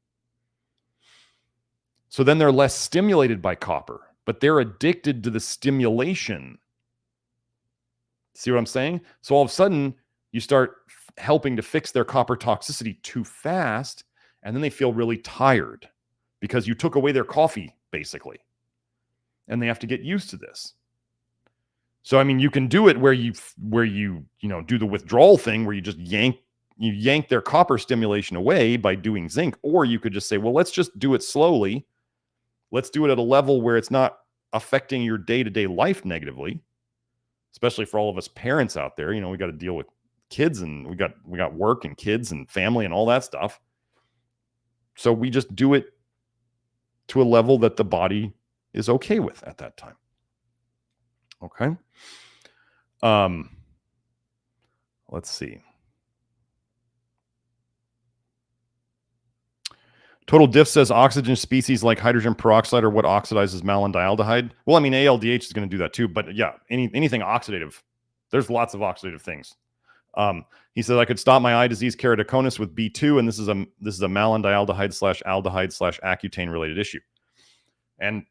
So then they're less stimulated by copper, but they're addicted to the stimulation. See what I'm saying? So all of a sudden you start helping to fix their copper toxicity too fast, and then they feel really tired because you took away their coffee basically. And they have to get used to this. So, I mean, you can do it where you do the withdrawal thing where you just yank their copper stimulation away by doing zinc, or you could just say, well, let's just do it slowly. Let's do it at a level where it's not affecting your day-to-day life negatively, especially for all of us parents out there. We got to deal with kids, and we got work and kids and family and all that stuff. So we just do it to a level that the body is okay with at that time. Okay. Let's see. Total Diff says oxygen species like hydrogen peroxide are what oxidizes malondialdehyde. Well, I mean, ALDH is going to do that too, but yeah, anything oxidative. There's lots of oxidative things. He said I could stop my eye disease keratoconus with B2, and this is a malondialdehyde / aldehyde / Accutane related issue. And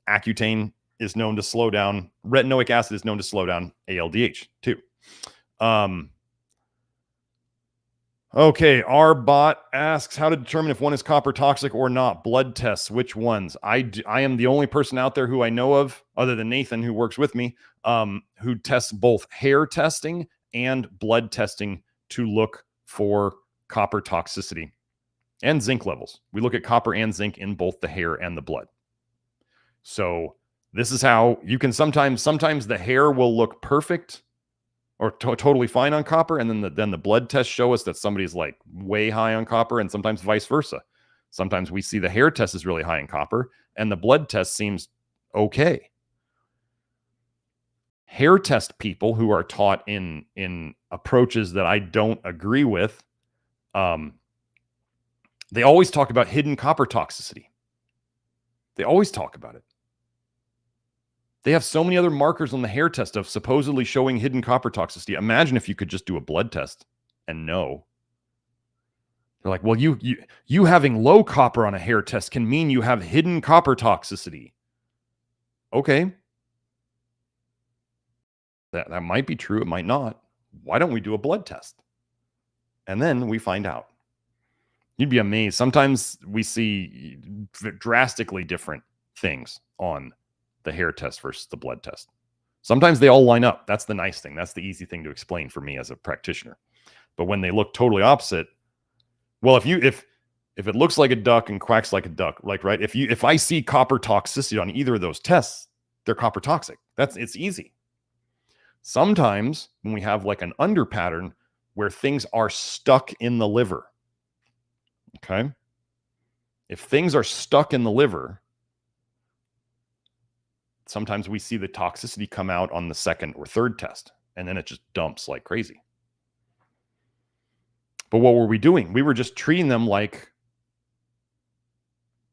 Accutane is known to slow down. Retinoic acid is known to slow down ALDH too. Okay, our bot asks how to determine if one is copper toxic or not. Blood tests, which ones? I am the only person out there who I know of, other than Nathan, who works with me, who tests both hair testing and blood testing to look for copper toxicity and zinc levels. We look at copper and zinc in both the hair and the blood. So this is how you can sometimes the hair will look perfect or totally fine on copper, and then the blood tests show us that somebody's like way high on copper, and sometimes vice versa. Sometimes we see the hair test is really high in copper, and the blood test seems okay. Hair test people who are taught in approaches that I don't agree with, they always talk about hidden copper toxicity. They always talk about it. They have so many other markers on the hair test of supposedly showing hidden copper toxicity. Imagine if you could just do a blood test and know. They're like, well, you having low copper on a hair test can mean you have hidden copper toxicity. Okay. That might be true. It might not. Why don't we do a blood test? And then we find out. You'd be amazed. Sometimes we see drastically different things on the hair test versus the blood test. Sometimes they all line up. That's the nice thing. That's the easy thing to explain for me as a practitioner. But when they look totally opposite, well, if it looks like a duck and quacks like a duck, like, right? If I see copper toxicity on either of those tests, they're copper toxic. It's easy. Sometimes when we have like an under pattern where things are stuck in the liver, okay? If things are stuck in the liver, sometimes we see the toxicity come out on the second or third test, and then it just dumps like crazy. But what were we doing? We were just treating them like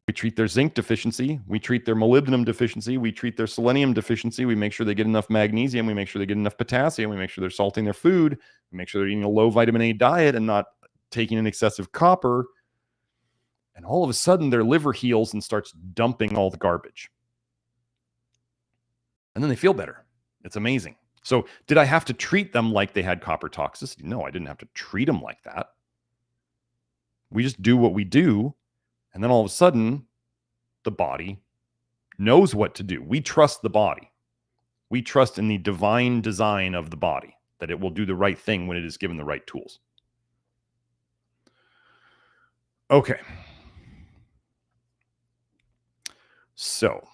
we treat their zinc deficiency, we treat their molybdenum deficiency, we treat their selenium deficiency, we make sure they get enough magnesium, we make sure they get enough potassium, we make sure they're salting their food, we make sure they're eating a low vitamin A diet and not taking an excessive copper. And all of a sudden, their liver heals and starts dumping all the garbage. And then they feel better. It's amazing. So did I have to treat them like they had copper toxicity? No, I didn't have to treat them like that. We just do what we do. And then all of a sudden, the body knows what to do. We trust the body. We trust in the divine design of the body, that it will do the right thing when it is given the right tools. Okay. So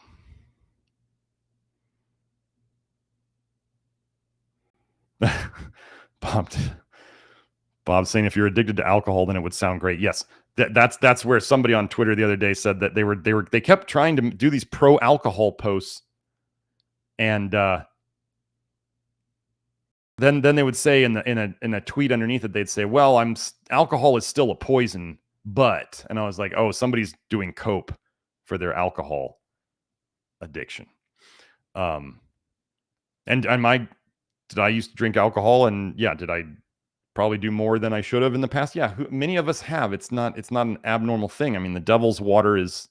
Bob's saying if you're addicted to alcohol, then it would sound great. Yes, that's where somebody on Twitter the other day said that they kept trying to do these pro alcohol posts, and then they would say in a tweet underneath it, they'd say, well, alcohol is still a poison, but, and I was like, oh, somebody's doing cope for their alcohol addiction. Did I used to drink alcohol? And yeah, did I probably do more than I should have in the past? Yeah, many of us have. It's not an abnormal thing. I mean, the devil's water is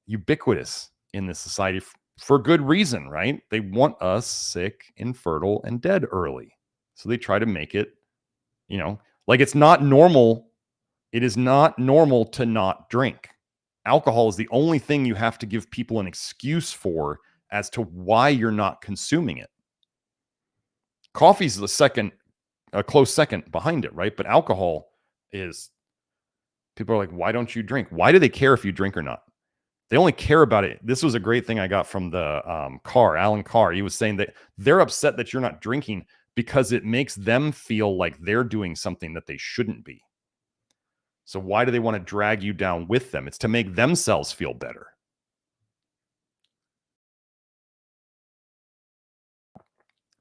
ubiquitous in this society for good reason, right? They want us sick, infertile, and dead early. So they try to make it, like it's not normal. It is not normal to not drink. Alcohol is the only thing you have to give people an excuse for as to why you're not consuming it. Coffee's a close second behind it, right? But alcohol is, people are like, why don't you drink? Why do they care if you drink or not? They only care about it. This was a great thing I got from the Alan Carr. He was saying that they're upset that you're not drinking because it makes them feel like they're doing something that they shouldn't be. So why do they want to drag you down with them? It's to make themselves feel better.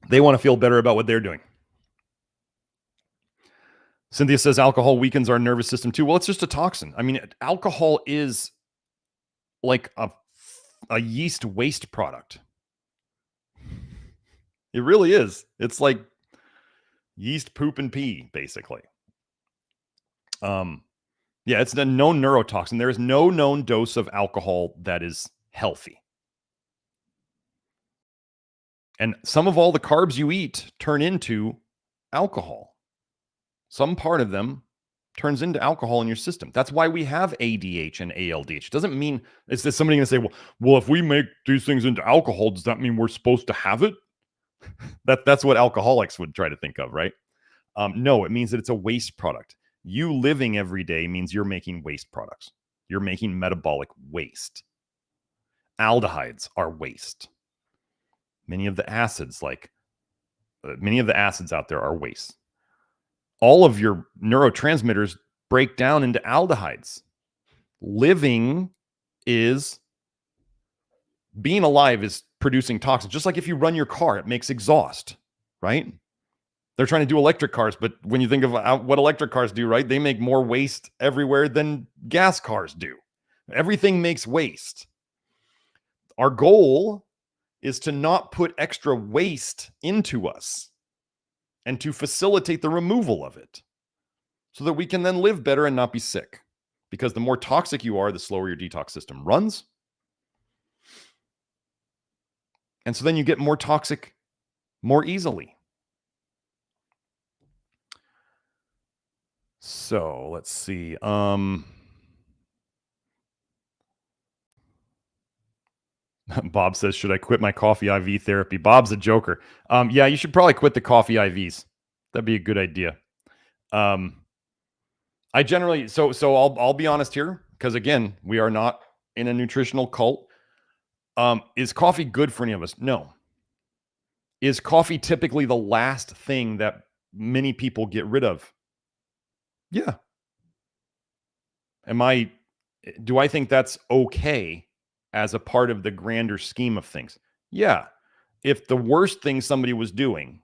They want to feel better about what they're doing. Cynthia says alcohol weakens our nervous system too. Well, it's just a toxin. I mean, alcohol is like a yeast waste product. It really is. It's like yeast poop and pee, basically. Yeah, it's a known neurotoxin. There is no known dose of alcohol that is healthy. And some of all the carbs you eat turn into alcohol. Some part of them turns into alcohol in your system. That's why we have ADH and ALDH. It doesn't mean, is there somebody going to say, well, if we make these things into alcohol, does that mean we're supposed to have it? That's what alcoholics would try to think of, right? No, it means that it's a waste product. You living every day means you're making waste products. You're making metabolic waste. Aldehydes are waste. Many of the acids out there are waste. All of your neurotransmitters break down into aldehydes. Living is, being alive is producing toxins. Just like if you run your car, it makes exhaust, right? They're trying to do electric cars, but when you think of what electric cars do, right? They make more waste everywhere than gas cars do. Everything makes waste. Our goal is to not put extra waste into us and to facilitate the removal of it so that we can then live better and not be sick. Because the more toxic you are, the slower your detox system runs. And so then you get more toxic more easily. So let's see. Bob says, should I quit my coffee IV therapy? Bob's a joker. Yeah, you should probably quit the coffee IVs. That'd be a good idea. I generally, so I'll be honest here, because again, we are not in a nutritional cult. Is coffee good for any of us? No. Is coffee typically the last thing that many people get rid of? Yeah. Do I think that's okay as a part of the grander scheme of things? Yeah. If the worst thing somebody was doing,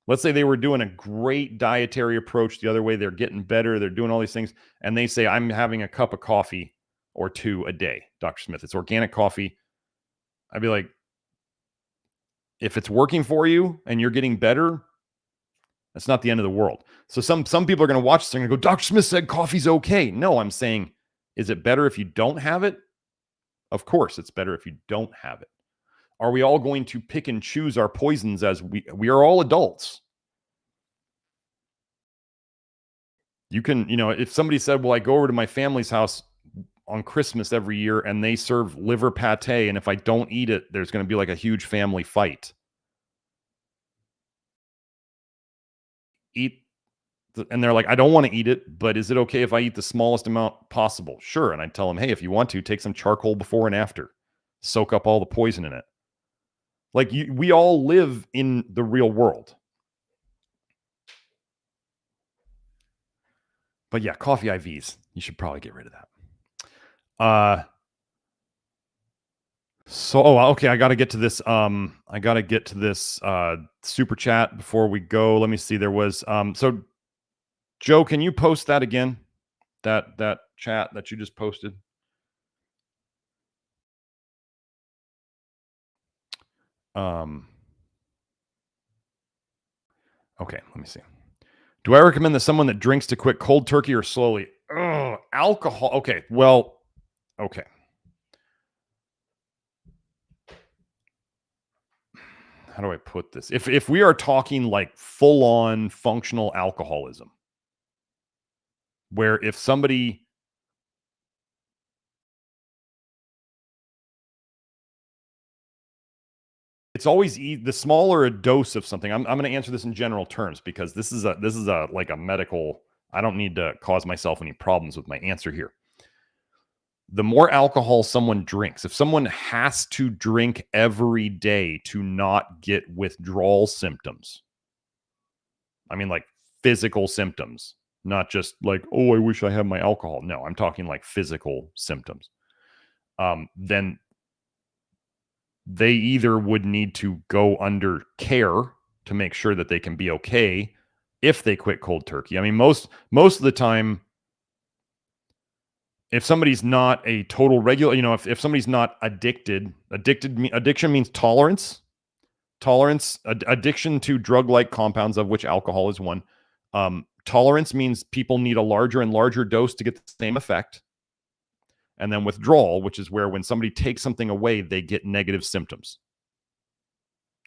let's say they were doing a great dietary approach the other way, they're getting better, they're doing all these things, and they say, I'm having a cup of coffee or two a day, Dr. Smith. It's organic coffee. I'd be like, if it's working for you and you're getting better, that's not the end of the world. So some people are going to watch this and go, Dr. Smith said coffee's okay. No, I'm saying, is it better if you don't have it? Of course, it's better if you don't have it. Are we all going to pick and choose our poisons as we are all adults? You can, if somebody said, well, I go over to my family's house on Christmas every year and they serve liver pate, and if I don't eat it, there's going to be like a huge family fight. And they're like, I don't want to eat it, but is it okay if I eat the smallest amount possible? Sure. And I tell them, hey, if you want to, take some charcoal before and after. Soak up all the poison in it. Like we all live in the real world. But yeah, coffee IVs, you should probably get rid of that. Okay, I got to get to this. Super chat before we go. Let me see. There was so Joe, can you post that again? That chat that you just posted. Okay, let me see. Do I recommend that someone that drinks to quit cold turkey or slowly? Alcohol. Okay, well, okay. How do I put this? If we are talking like full-on functional alcoholism, where if somebody it's always the smaller a dose of something. I'm going to answer this in general terms because this is a like a medical. I don't need to cause myself any problems with my answer here. The more alcohol someone drinks, if someone has to drink every day to not get withdrawal symptoms, I mean like physical symptoms, not just like, oh, I wish I had my alcohol. No, I'm talking like physical symptoms. Then they either would need to go under care to make sure that they can be okay, if they quit cold turkey. I mean, most of the time, if somebody's not a total regular, if somebody's not addiction means tolerance, addiction to drug-like compounds, of which alcohol is one. Tolerance means people need a larger and larger dose to get the same effect. And then withdrawal, which is where when somebody takes something away, they get negative symptoms.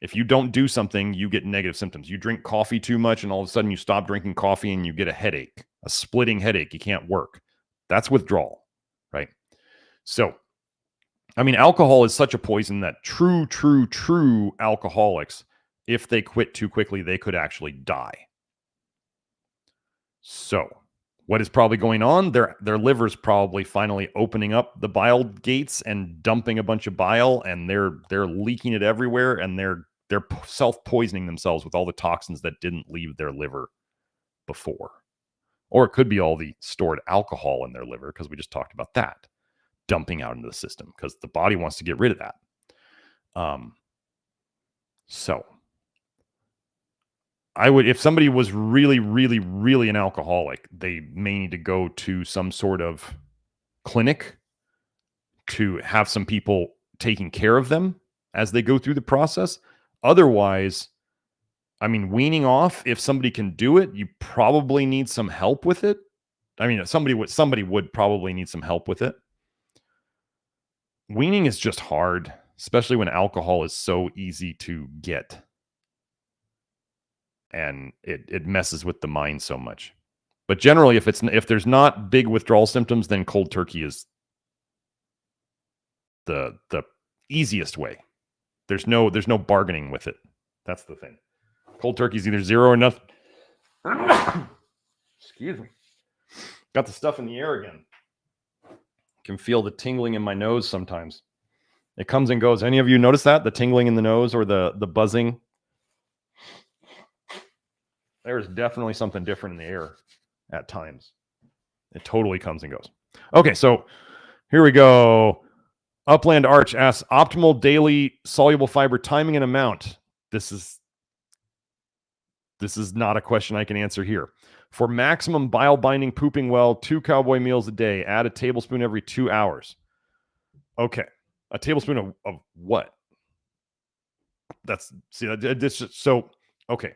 If you don't do something, you get negative symptoms. You drink coffee too much and all of a sudden you stop drinking coffee and you get a headache, a splitting headache. You can't work. That's withdrawal, right? So, I mean, alcohol is such a poison that true alcoholics, if they quit too quickly, they could actually die. So, what is probably going on? Their liver's probably finally opening up the bile gates and dumping a bunch of bile, and they're leaking it everywhere, and they're self-poisoning themselves with all the toxins that didn't leave their liver before. Or it could be all the stored alcohol in their liver, because we just talked about that, dumping out into the system, because the body wants to get rid of that. So I would, if somebody was really an alcoholic, they may need to go to some sort of clinic to have some people taking care of them as they go through the process. Otherwise, I mean, weaning off, if somebody can do it, you probably need some help with it. I mean, somebody would probably need some help with it. Weaning is just hard, especially when alcohol is so easy to get. And it messes with the mind so much. But generally, if there's not big withdrawal symptoms, then cold turkey is the easiest way. There's no bargaining with it. That's the thing. Cold turkey is either zero or nothing. Excuse me. Got the stuff in the air again. Can feel the tingling in my nose sometimes. It comes and goes. Any of you notice that? The tingling in the nose or the buzzing? There's definitely something different in the air at times. It totally comes and goes. Okay, so here we go. Upland Arch asks, optimal daily soluble fiber timing and amount. This is not a question I can answer here. For maximum bile binding pooping well, 2 cowboy meals a day. Add a tablespoon every 2 hours. Okay, a tablespoon of what? Okay.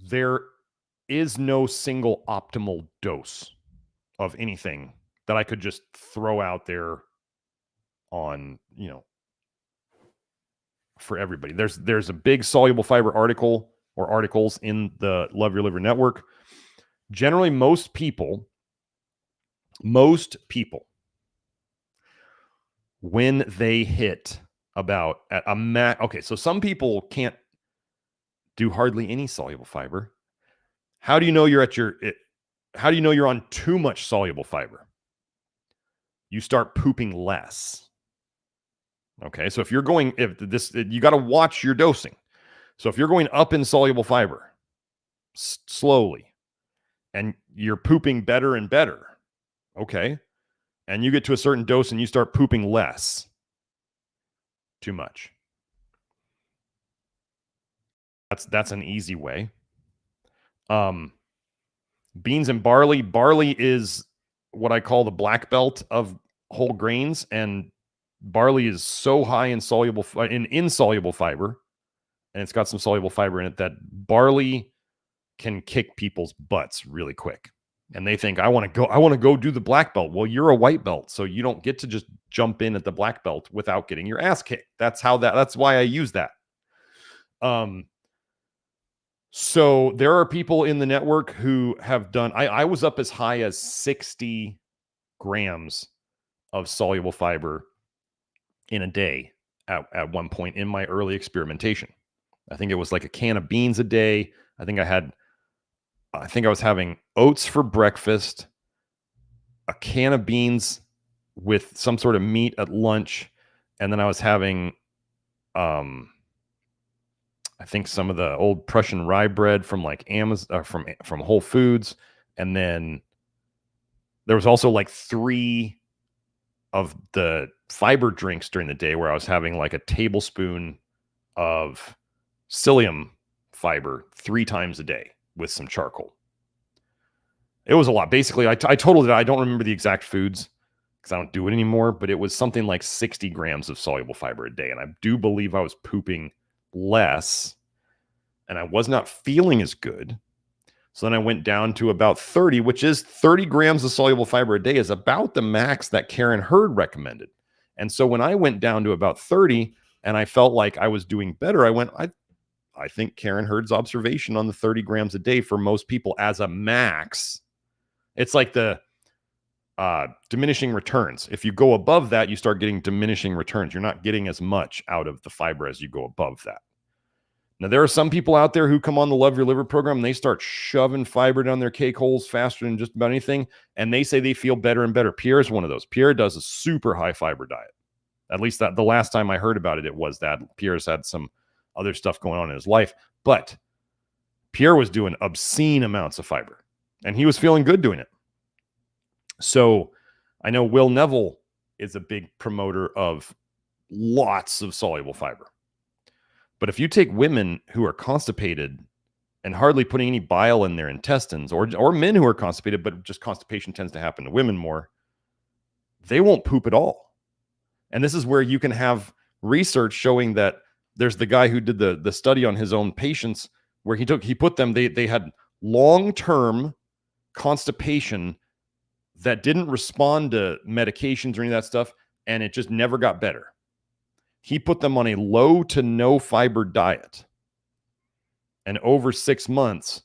There is no single optimal dose of anything that I could just throw out there on, for everybody. There's a big soluble fiber article or articles in the Love Your Liver network. Generally, most people, when they hit about at a max, okay, so some people can't do hardly any soluble fiber. How do you know you're how do you know you're on too much soluble fiber? You start pooping less. Okay, so you got to watch your dosing. So if you're going up in soluble fiber slowly and you're pooping better and better, okay, and you get to a certain dose and you start pooping less, too much. That's an easy way. Beans and barley. Barley is what I call the black belt of whole grains, and barley is so high in insoluble fiber, and it's got some soluble fiber in it, that barley can kick people's butts really quick. And they think, I want to go do the black belt. Well, you're a white belt, so you don't get to just jump in at the black belt without getting your ass kicked. That's why I use that. So there are people in the network who have done, I was up as high as 60 grams of soluble fiber in a day at one point in my early experimentation. I think it was like a can of beans a day. I think I was having oats for breakfast, a can of beans with some sort of meat at lunch, and then I was having I think some of the old Prussian rye bread from like Amazon, from Whole Foods, and then there was also like 3 of the fiber drinks during the day where I was having like a tablespoon of psyllium fiber 3 times a day with some charcoal. It was a lot. Basically, I totaled it. I don't remember the exact foods because I don't do it anymore, but it was something like 60 grams of soluble fiber a day. And I do believe I was pooping less and I was not feeling as good. So then I went down to about 30, which is 30 grams of soluble fiber a day is about the max that Karen Hurd recommended. And so when I went down to about 30 and I felt like I was doing better, I think Karen Hurd's observation on the 30 grams a day for most people as a max, it's like the diminishing returns. If you go above that, you start getting diminishing returns. You're not getting as much out of the fiber as you go above that. Now, there are some people out there who come on the Love Your Liver program and they start shoving fiber down their cake holes faster than just about anything. And they say they feel better and better. Pierre's one of those. Pierre does a super high fiber diet. At least that the last time I heard about it, it was that. Pierre's had some other stuff going on in his life. But Pierre was doing obscene amounts of fiber. And he was feeling good doing it. So I know Will Neville is a big promoter of lots of soluble fiber. But if you take women who are constipated and hardly putting any bile in their intestines, or men who are constipated, but just constipation tends to happen to women more, they won't poop at all. And this is where you can have research showing that there's the guy who did the study on his own patients where he put them, they had long-term constipation that didn't respond to medications or any of that stuff, and it just never got better. He put them on a low to no fiber diet. And over 6 months,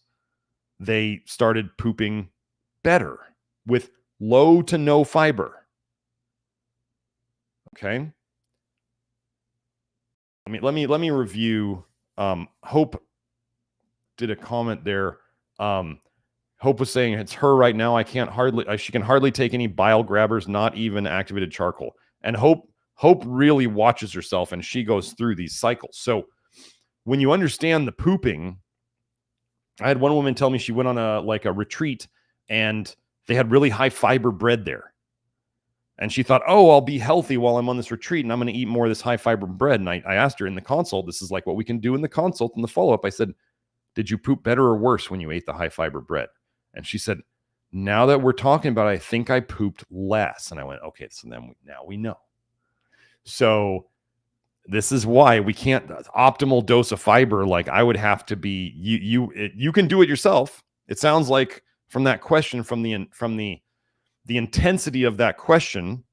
they started pooping better with low to no fiber. Okay. Let me review. Hope did a comment there. Hope was saying it's her right now. She can hardly take any bile grabbers, not even activated charcoal. And Hope really watches herself and she goes through these cycles. So when you understand the pooping, I had one woman tell me she went on a retreat and they had really high fiber bread there. And she thought, oh, I'll be healthy while I'm on this retreat and I'm going to eat more of this high fiber bread. And I asked her in the consult, this is like what we can do in the consult and the follow-up. I said, did you poop better or worse when you ate the high fiber bread? And she said, now that we're talking about it, I think I pooped less. And I went, okay, so then now we know. So this is why we can't optimal dose of fiber. Like I would have to be, you can do it yourself. It sounds like from that question, from the intensity of that question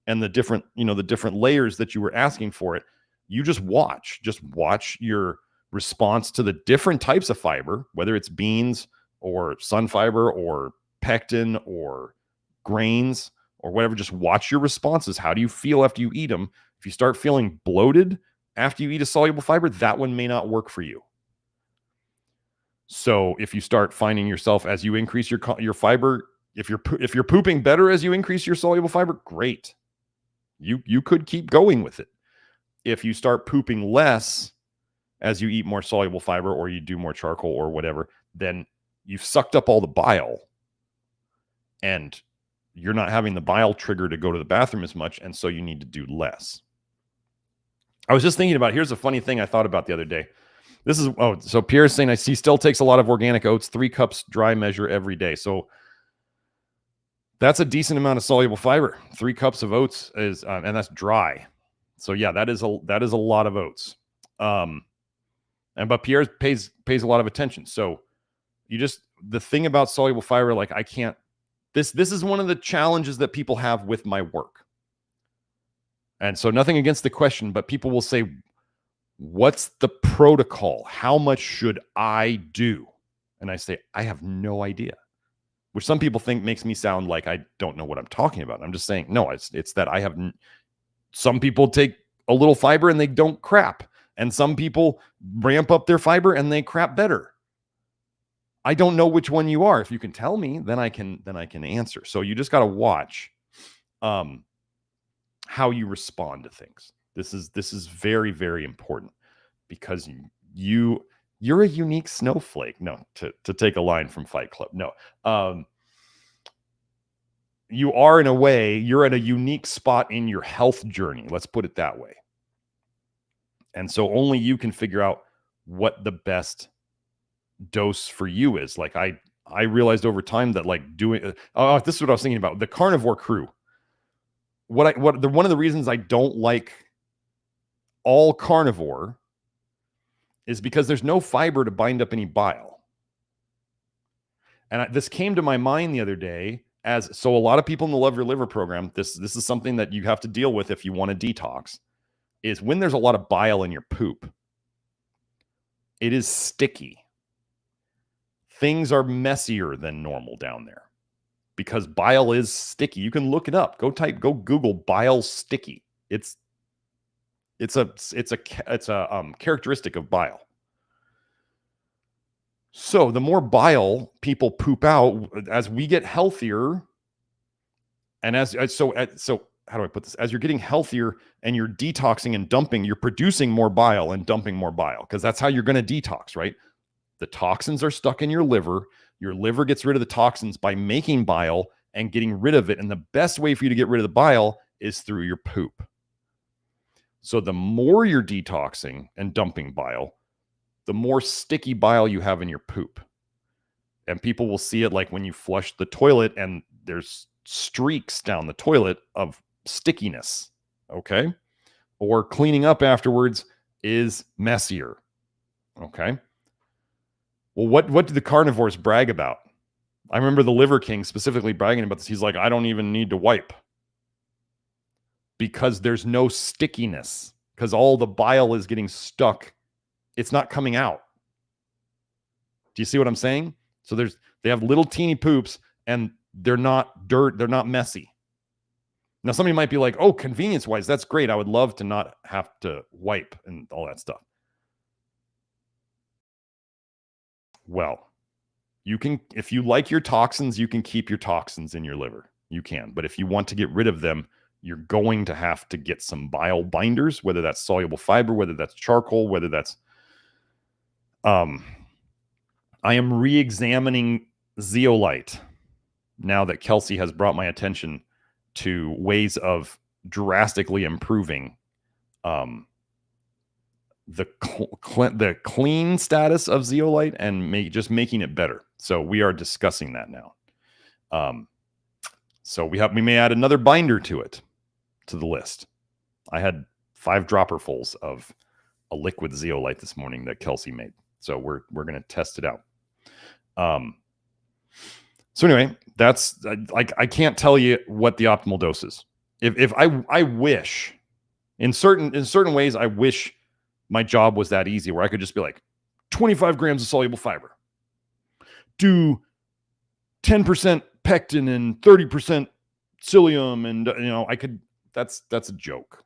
and the different layers that you were asking for it, you just watch your response to the different types of fiber, whether it's beans or sun fiber or pectin or grains or whatever. Just watch your responses. How do you feel after you eat them? If you start feeling bloated after you eat a soluble fiber, that one may not work for you. So if you start finding yourself as you increase your fiber, if you're pooping better as you increase your soluble fiber, great. You could keep going with it. If you start pooping less as you eat more soluble fiber or you do more charcoal or whatever, then you've sucked up all the bile and you're not having the bile trigger to go to the bathroom as much. And so you need to do less. I was just thinking about, here's a funny thing I thought about the other day. So Pierre's saying, he still takes a lot of organic oats, 3 cups dry measure every day. So that's a decent amount of soluble fiber. 3 cups of oats is, and that's dry. So yeah, that is a lot of oats. But Pierre pays a lot of attention. So the thing about soluble fiber, like I can't, this is one of the challenges that people have with my work. And so nothing against the question, but people will say, what's the protocol? How much should I do? And I say, I have no idea, which some people think makes me sound like I don't know what I'm talking about. I'm just saying, no, it's that I have, some people take a little fiber and they don't crap. And some people ramp up their fiber and they crap better. I don't know which one you are. If you can tell me, then I can answer. So you just got to watch how you respond to things. This is very, very important because you're a unique snowflake. No, to take a line from Fight Club. No, you are in a way, you're at a unique spot in your health journey. Let's put it that way. And so only you can figure out what the best dose for you is. Like I realized over time that like doing this is what I was thinking about. The carnivore crew. One of the reasons I don't like all carnivore is because there's no fiber to bind up any bile. And this came to my mind the other day so a lot of people in the Love Your Liver program, this is something that you have to deal with if you want to detox, is when there's a lot of bile in your poop, it is sticky. Things are messier than normal down there because bile is sticky. You can look it up. Go Google bile sticky. It's a characteristic of bile. So the more bile people poop out as we get healthier, and so how do I put this? As you're getting healthier and you're detoxing and dumping, you're producing more bile and dumping more bile because that's how you're going to detox, right? The toxins are stuck in your liver. Your liver gets rid of the toxins by making bile and getting rid of it. And the best way for you to get rid of the bile is through your poop. So the more you're detoxing and dumping bile, the more sticky bile you have in your poop. And people will see it like when you flush the toilet and there's streaks down the toilet of stickiness, okay? Or cleaning up afterwards is messier, okay? Well, what do the carnivores brag about? I remember the Liver King specifically bragging about this. He's like, I don't even need to wipe because there's no stickiness because all the bile is getting stuck. It's not coming out. Do you see what I'm saying? So they have little teeny poops and they're not dirt. They're not messy. Now, somebody might be like, oh, convenience wise, that's great. I would love to not have to wipe and all that stuff. Well, you can, if you like your toxins, you can keep your toxins in your liver. You can. But if you want to get rid of them, you're going to have to get some bile binders, whether that's soluble fiber, whether that's charcoal, whether that's I am re-examining zeolite now that Kelsey has brought my attention to ways of drastically improving the clean status of zeolite and just making it better. So we are discussing that now. So we may add another binder to the list. I had 5 dropperfuls of a liquid zeolite this morning that Kelsey made. So we're going to test it out. So anyway, that's like, I can't tell you what the optimal dose is. If I wish in certain ways, I wish my job was that easy where I could just be like 25 grams of soluble fiber, do 10% pectin and 30% psyllium. And I could, that's a joke.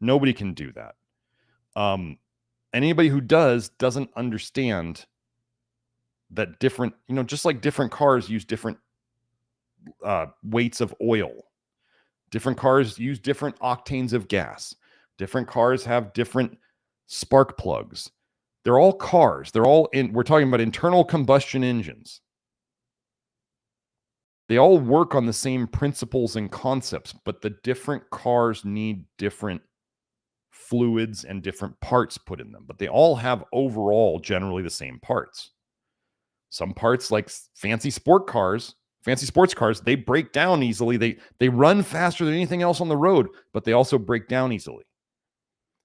Nobody can do that. Anybody who doesn't understand that different, just like different cars use different weights of oil. Different cars use different octanes of gas. Different cars have different spark plugs. They're all cars. We're talking about internal combustion engines. They all work on the same principles and concepts, but the different cars need different fluids and different parts put in them, but they all have overall generally the same parts. Some parts, like fancy sports cars, they break down easily. They run faster than anything else on the road, but they also break down easily.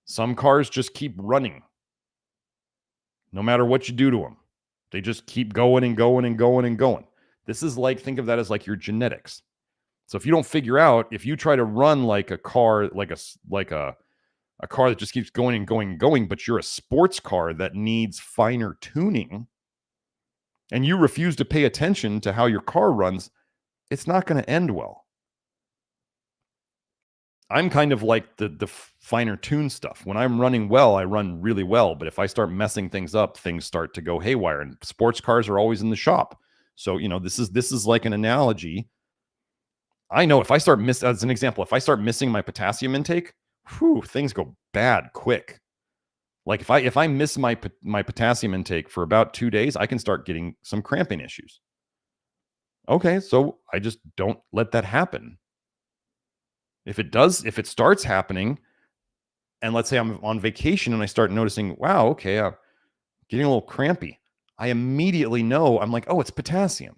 Some cars just keep running. No matter what you do to them, they just keep going and going and going and going. This is like, think of that as like your genetics. So if you don't figure out, if you try to run like a car, like a car that just keeps going and going and going, but you're a sports car that needs finer tuning, and you refuse to pay attention to how your car runs, it's not going to end well. I'm kind of like the finer tune stuff. When I'm running well, I run really well. But if I start messing things up, things start to go haywire. And sports cars are always in the shop. So, this is like an analogy. I know if I start as an example, if I start missing my potassium intake, things go bad quick. Like if I miss my potassium intake for about 2 days, I can start getting some cramping issues. Okay, so I just don't let that happen. If it starts happening, and let's say I'm on vacation and I start noticing, wow, okay, I'm getting a little crampy. I immediately know, I'm like, oh, it's potassium.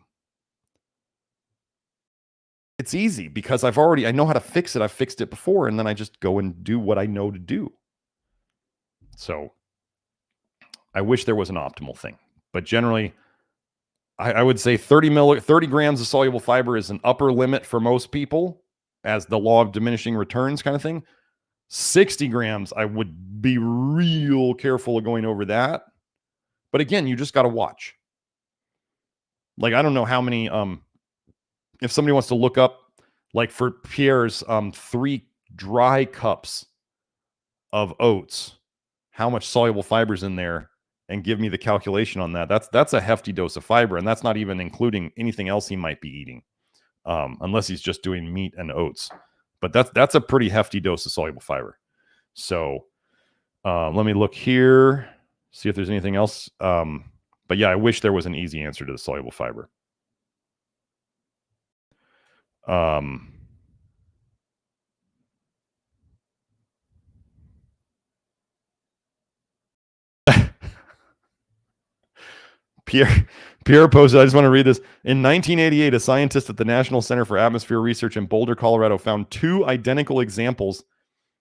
It's easy because I know how to fix it. I've fixed it before, and then I just go and do what I know to do. So I wish there was an optimal thing, but generally I would say 30 grams of soluble fiber is an upper limit for most people as the law of diminishing returns kind of thing. 60 grams, I would be real careful of going over that. But again, you just got to watch. Like, I don't know how many, if somebody wants to look up, like for Pierre's 3 dry cups of oats, how much soluble fiber's in there, and give me the calculation on that. That's a hefty dose of fiber, and that's not even including anything else he might be eating, unless he's just doing meat and oats. But that's a pretty hefty dose of soluble fiber. So let me look here, see if there's anything else. But yeah, I wish there was an easy answer to the soluble fiber. Pierre posted, I just want to read this. In 1988, a scientist at the National Center for Atmosphere Research in Boulder, Colorado, found 2 identical examples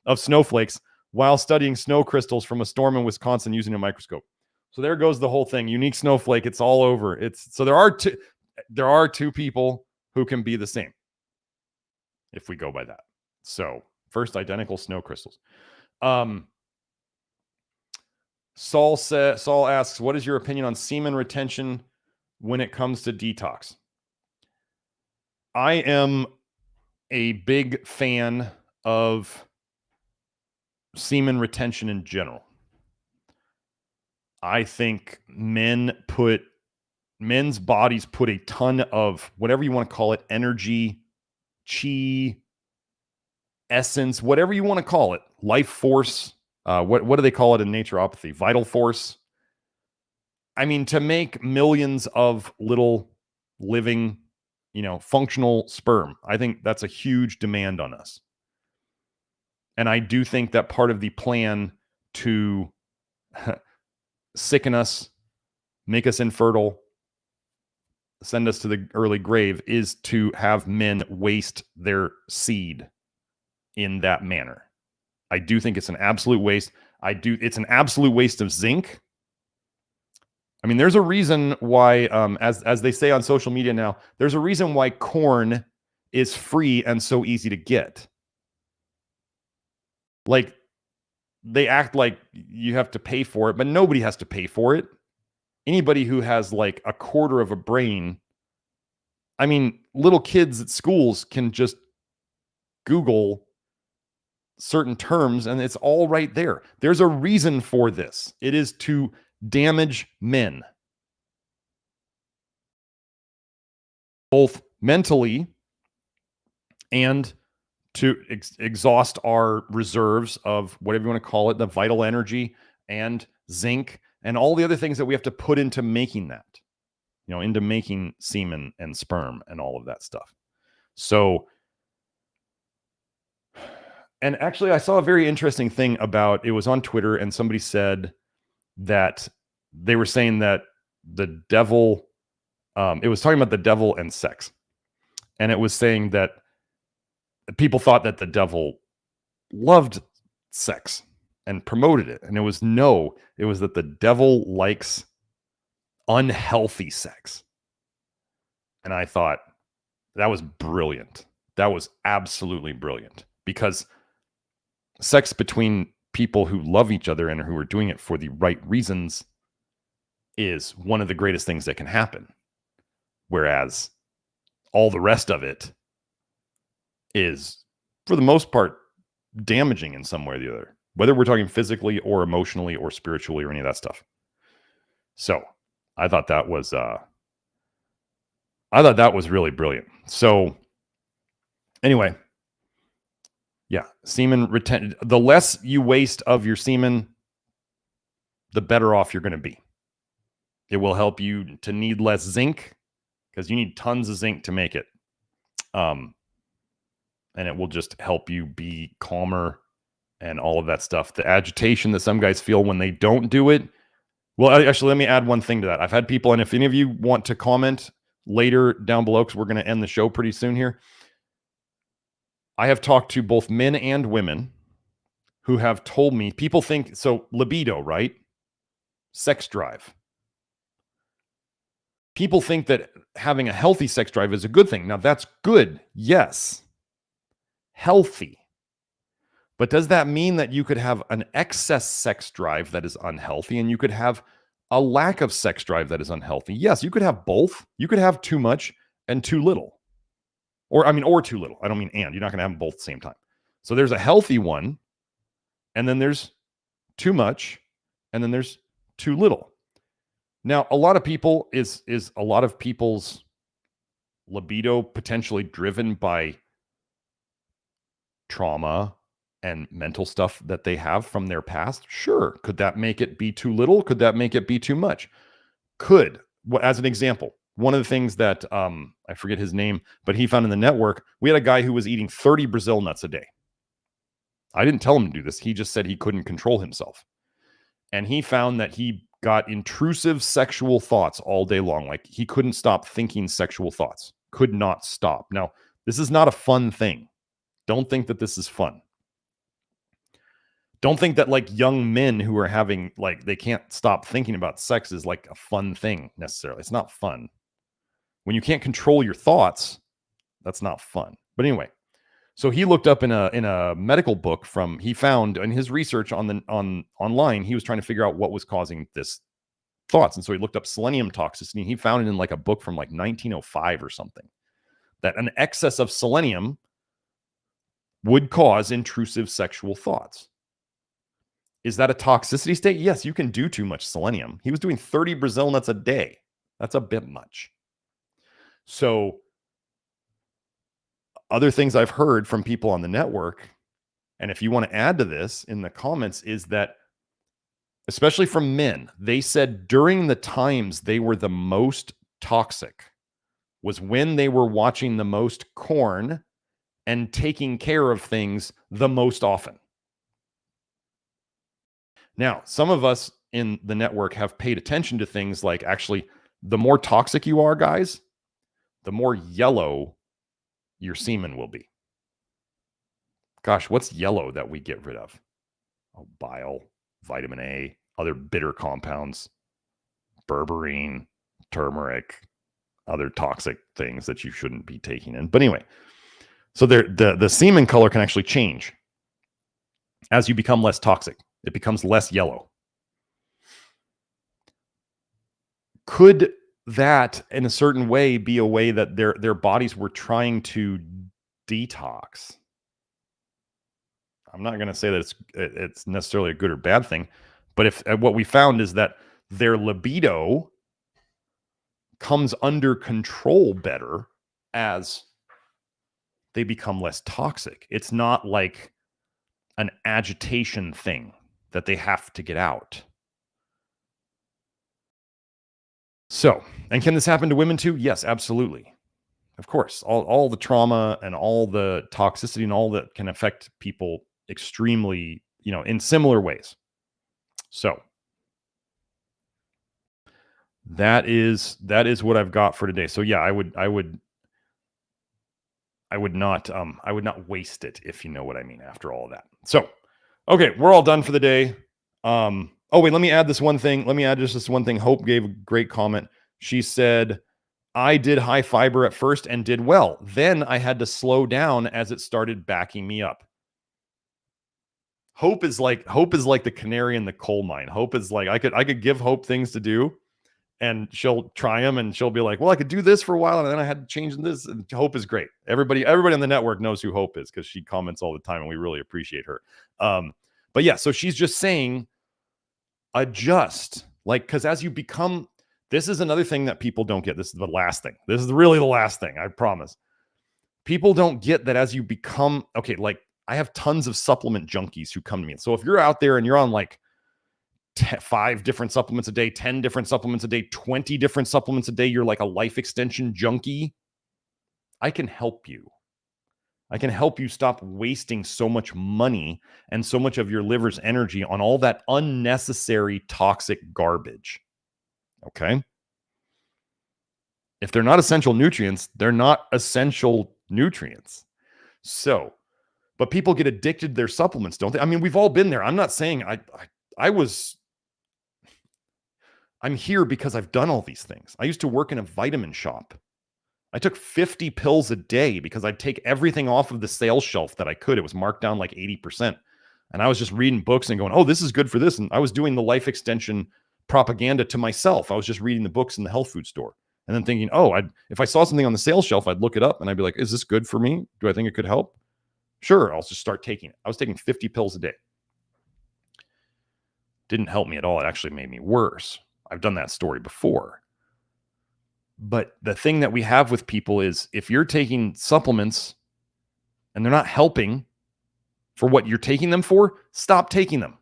of snowflakes while studying snow crystals from a storm in Wisconsin using a microscope. So there goes the whole thing. Unique snowflake. It's all over. So there are two people who can be the same, if we go by that. So first, identical snow crystals. Saul asks, what is your opinion on semen retention when it comes to detox? I am a big fan of semen retention in general. I think men's bodies put a ton of, whatever you want to call it, energy, chi, essence, whatever you want to call it, life force. What do they call it in naturopathy? Vital force. I mean, to make millions of little living, functional sperm, I think that's a huge demand on us. And I do think that part of the plan to sicken us, make us infertile, send us to the early grave is to have men waste their seed in that manner. I do think it's an absolute waste. It's an absolute waste of zinc. I mean, there's a reason why, as they say on social media now, there's a reason why corn is free and so easy to get. Like, they act like you have to pay for it, but nobody has to pay for it. Anybody who has like a quarter of a brain, I mean, little kids at schools can just Google certain terms and it's all right there. There's a reason for this. It is to damage men, both mentally and to exhaust our reserves of whatever you want to call it, the vital energy and zinc and all the other things that we have to put into making that, into making semen and sperm and all of that stuff. So, and actually I saw a very interesting thing about, it was on Twitter and somebody said that they were saying that the devil, it was talking about the devil and sex. And it was saying that people thought that the devil loved sex and promoted it. And it was that the devil likes unhealthy sex. And I thought that was brilliant. That was absolutely brilliant, because sex between people who love each other and who are doing it for the right reasons is one of the greatest things that can happen. Whereas all the rest of it is, for the most part, damaging in some way or the other, whether we're talking physically or emotionally or spiritually or any of that stuff. So I thought that was really brilliant. So anyway, yeah, semen retention. The less you waste of your semen, the better off you're going to be. It will help you to need less zinc, because you need tons of zinc to make it. And it will just help you be calmer and all of that stuff. The agitation that some guys feel when they don't do it, Well, actually, let me add one thing to that. I've had people, and if any of you want to comment later down below, because we're going to end the show pretty soon here, I have talked to both men and women who have told me, people think, so libido, right? Sex drive. People think that having a healthy sex drive is a good thing. Now, that's good. Yes. Healthy. But does that mean that you could have an excess sex drive that is unhealthy and you could have a lack of sex drive that is unhealthy? Yes, you could have both. You could have too much and too little. Or too little. I don't mean and. You're not going to have them both at the same time. So there's a healthy one, and then there's too much, and then there's too little. Now, a lot of people is a lot of people's libido potentially driven by trauma and mental stuff that they have from their past? Sure. Could that make it be too little? Could that make it be too much? Could. As an example, one of the things that I forget his name, but he found in the network, we had a guy who was eating 30 Brazil nuts a day. I didn't tell him to do this. He just said he couldn't control himself. And he found that he got intrusive sexual thoughts all day long. Like he couldn't stop thinking sexual thoughts. Could not stop. Now, this is not a fun thing. Don't think that this is fun. Don't think that like young men who are having, like, they can't stop thinking about sex is like a fun thing necessarily. It's not fun. When you can't control your thoughts, that's not fun. But anyway, so he looked up in a medical book he found in his research online, he was trying to figure out what was causing this thoughts. And so he looked up selenium toxicity. He found it in like a book from like 1905 or something, that an excess of selenium would cause intrusive sexual thoughts. Is that a toxicity state? Yes, you can do too much selenium. He was doing 30 Brazil nuts a day. That's a bit much. So other things I've heard from people on the network, and if you want to add to this in the comments, is that, especially from men, they said during the times they were the most toxic was when they were watching the most corn and taking care of things the most often. Now, some of us in the network have paid attention to things like, actually, the more toxic you are, guys, the more yellow your semen will be. Gosh, what's yellow that we get rid of? Oh, bile, vitamin A, other bitter compounds, berberine, turmeric, other toxic things that you shouldn't be taking in. But anyway, so the semen color can actually change as you become less toxic. It becomes less yellow. Could that, in a certain way, be a way that their bodies were trying to detox? I'm not going to say that it's necessarily a good or bad thing, but if what we found is that their libido comes under control better as they become less toxic. It's not like an agitation thing that they have to get out. So, and can this happen to women too? Yes, absolutely. Of course, all the trauma and all the toxicity and all that can affect people extremely, in similar ways. So that is what I've got for today. So yeah, I would not waste it, if you know what I mean, after all of that. So, okay, we're all done for the day. Oh wait, let me add this one thing. Let me add just this one thing. Hope gave a great comment. She said, I did high fiber at first and did well. Then I had to slow down as it started backing me up. Hope is like the canary in the coal mine. Hope is like, I could give Hope things to do and she'll try them and she'll be like, well, I could do this for a while and then I had to change this. And Hope is great. Everybody on the network knows who Hope is because she comments all the time and we really appreciate her. But yeah, so she's just saying, adjust, like, because as you become, this is another thing that people don't get. This is the last thing. This is really the last thing, I promise. People don't get that as you become, okay, like I have tons of supplement junkies who come to me. So if you're out there and you're on like 5 different supplements a day, 10 different supplements a day, 20 different supplements a day, you're like a life extension junkie, I can help you. I can help you stop wasting so much money and so much of your liver's energy on all that unnecessary toxic garbage. Okay? If they're not essential nutrients, they're not essential nutrients. So, but people get addicted to their supplements, don't they? I mean, we've all been there. I'm not saying I'm here because I've done all these things. I used to work in a vitamin shop. I took 50 pills a day because I'd take everything off of the sales shelf that I could. It was marked down like 80%. And I was just reading books and going, oh, this is good for this. And I was doing the life extension propaganda to myself. I was just reading the books in the health food store and then thinking, oh, if I saw something on the sales shelf, I'd look it up and I'd be like, is this good for me? Do I think it could help? Sure, I'll just start taking it. I was taking 50 pills a day. Didn't help me at all. It actually made me worse. I've done that story before. But the thing that we have with people is if you're taking supplements and they're not helping for what you're taking them for, stop taking them.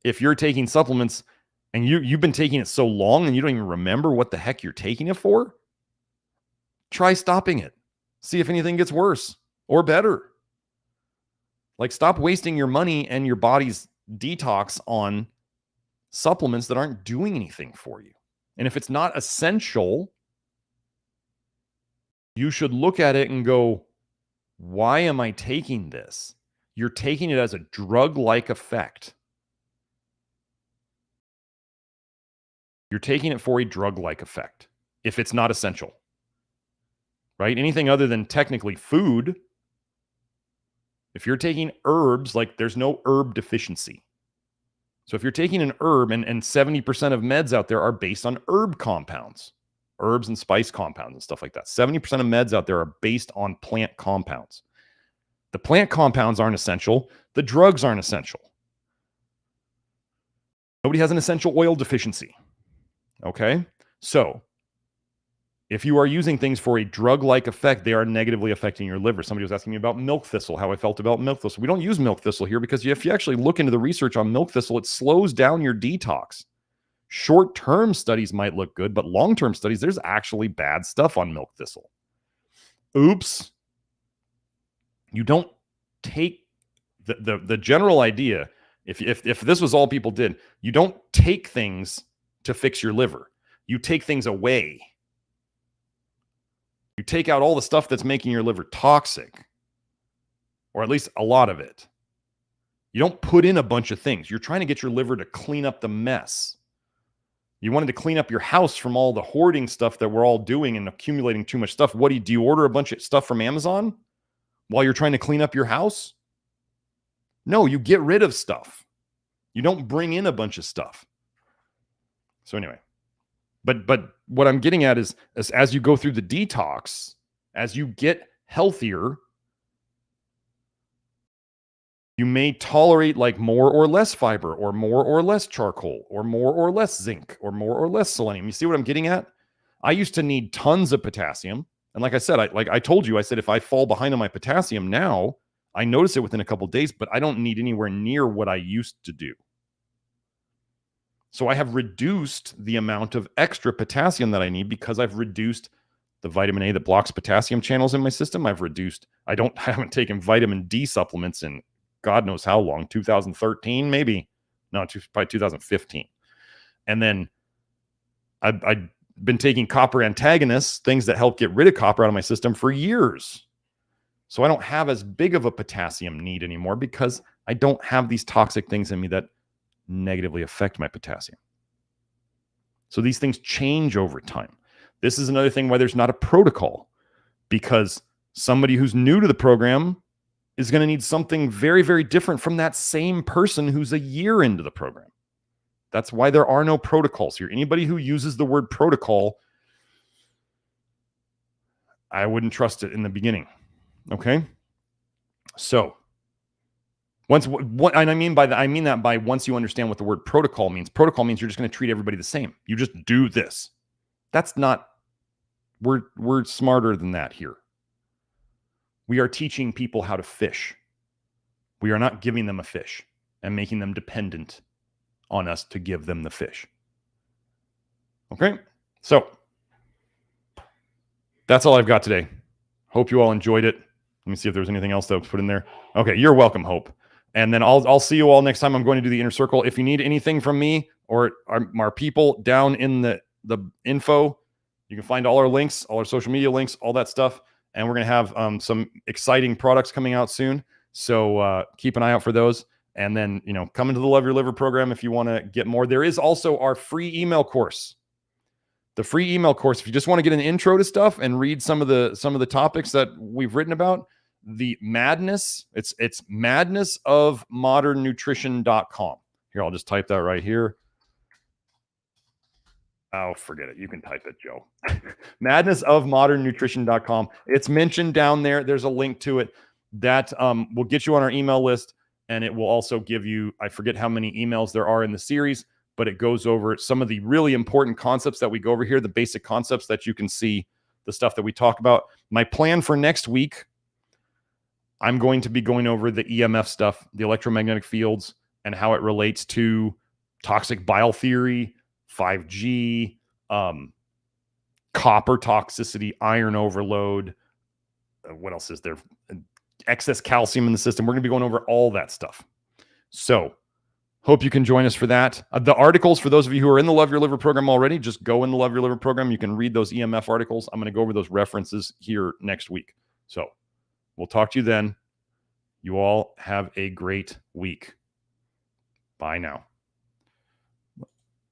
If you're taking supplements and you've been taking it so long and you don't even remember what the heck you're taking it for, try stopping it. See if anything gets worse or better. Like, stop wasting your money and your body's detox on supplements that aren't doing anything for you. And if it's not essential, you should look at it and go, why am I taking this? You're taking it as a drug-like effect. You're taking it for a drug-like effect if it's not essential, right? Anything other than technically food, if you're taking herbs, like there's no herb deficiency. So if you're taking an herb, and 70% of meds out there are based on herb compounds, herbs and spice compounds and stuff like that. 70% of meds out there are based on plant compounds. The plant compounds aren't essential. The drugs aren't essential. Nobody has an essential oil deficiency. Okay? So if you are using things for a drug-like effect, they are negatively affecting your liver. Somebody was asking me about milk thistle, how I felt about milk thistle. We don't use milk thistle here because if you actually look into the research on milk thistle, it slows down your detox. Short-term studies might look good, but long-term studies, there's actually bad stuff on milk thistle. Oops. You don't take the general idea, if this was all people did, you don't take things to fix your liver. You take things away. You take out all the stuff that's making your liver toxic, or at least a lot of it. You don't put in a bunch of things. You're trying to get your liver to clean up the mess. You wanted to clean up your house from all the hoarding stuff that we're all doing and accumulating too much stuff. What do you order a bunch of stuff from Amazon while you're trying to clean up your house? No, you get rid of stuff. You don't bring in a bunch of stuff. So anyway, but what I'm getting at is as you go through the detox, as you get healthier, you may tolerate like more or less fiber or more or less charcoal or more or less zinc or more or less selenium. You see what I'm getting at? I used to need tons of potassium. And like I said, I told you, I said, if I fall behind on my potassium now, I notice it within a couple of days, but I don't need anywhere near what I used to do. So I have reduced the amount of extra potassium that I need because I've reduced the vitamin A that blocks potassium channels in my system. I haven't taken vitamin D supplements in God knows how long, 2013, maybe. No, probably 2015. And then I've been taking copper antagonists, things that help get rid of copper out of my system for years. So I don't have as big of a potassium need anymore because I don't have these toxic things in me that negatively affect my potassium. So these things change over time. This is another thing why there's not a protocol, because somebody who's new to the program is going to need something very, very different from that same person who's a year into the program. That's why there are no protocols here. Anybody who uses the word protocol, I wouldn't trust it in the beginning. Okay? So, and I mean that by once you understand what the word protocol means. Protocol means you're just going to treat everybody the same. You just do this. That's not, we're smarter than that here. We are teaching people how to fish. We are not giving them a fish and making them dependent on us to give them the fish. Okay? So, that's all I've got today. Hope you all enjoyed it. Let me see if there's anything else that was put in there. Okay, you're welcome, Hope. And then I'll see you all next time. I'm going to do the inner circle. If you need anything from me or our people down in the info, you can find all our links, all our social media links, all that stuff. And we're going to have some exciting products coming out soon. So keep an eye out for those. And then, come into the Love Your Liver program if you want to get more. There is also our free email course. The free email course, if you just want to get an intro to stuff and read some of the topics that we've written about, the madness, it's madnessofmodernnutrition.com. Here, I'll just type that right here. Oh, forget it. You can type it, Joe. madnessofmodernnutrition.com. It's mentioned down there. There's a link to it that will get you on our email list. And it will also give you, I forget how many emails there are in the series, but it goes over some of the really important concepts that we go over here, the basic concepts that you can see, the stuff that we talk about. My plan for next week, I'm going to be going over the EMF stuff, the electromagnetic fields, and how it relates to toxic bile theory, 5G, copper toxicity, iron overload. What else is there? Excess calcium in the system. We're going to be going over all that stuff. So hope you can join us for that. The articles, for those of you who are in the Love Your Liver program already, just go in the Love Your Liver program. You can read those EMF articles. I'm going to go over those references here next week. So we'll talk to you then. You all have a great week. Bye now.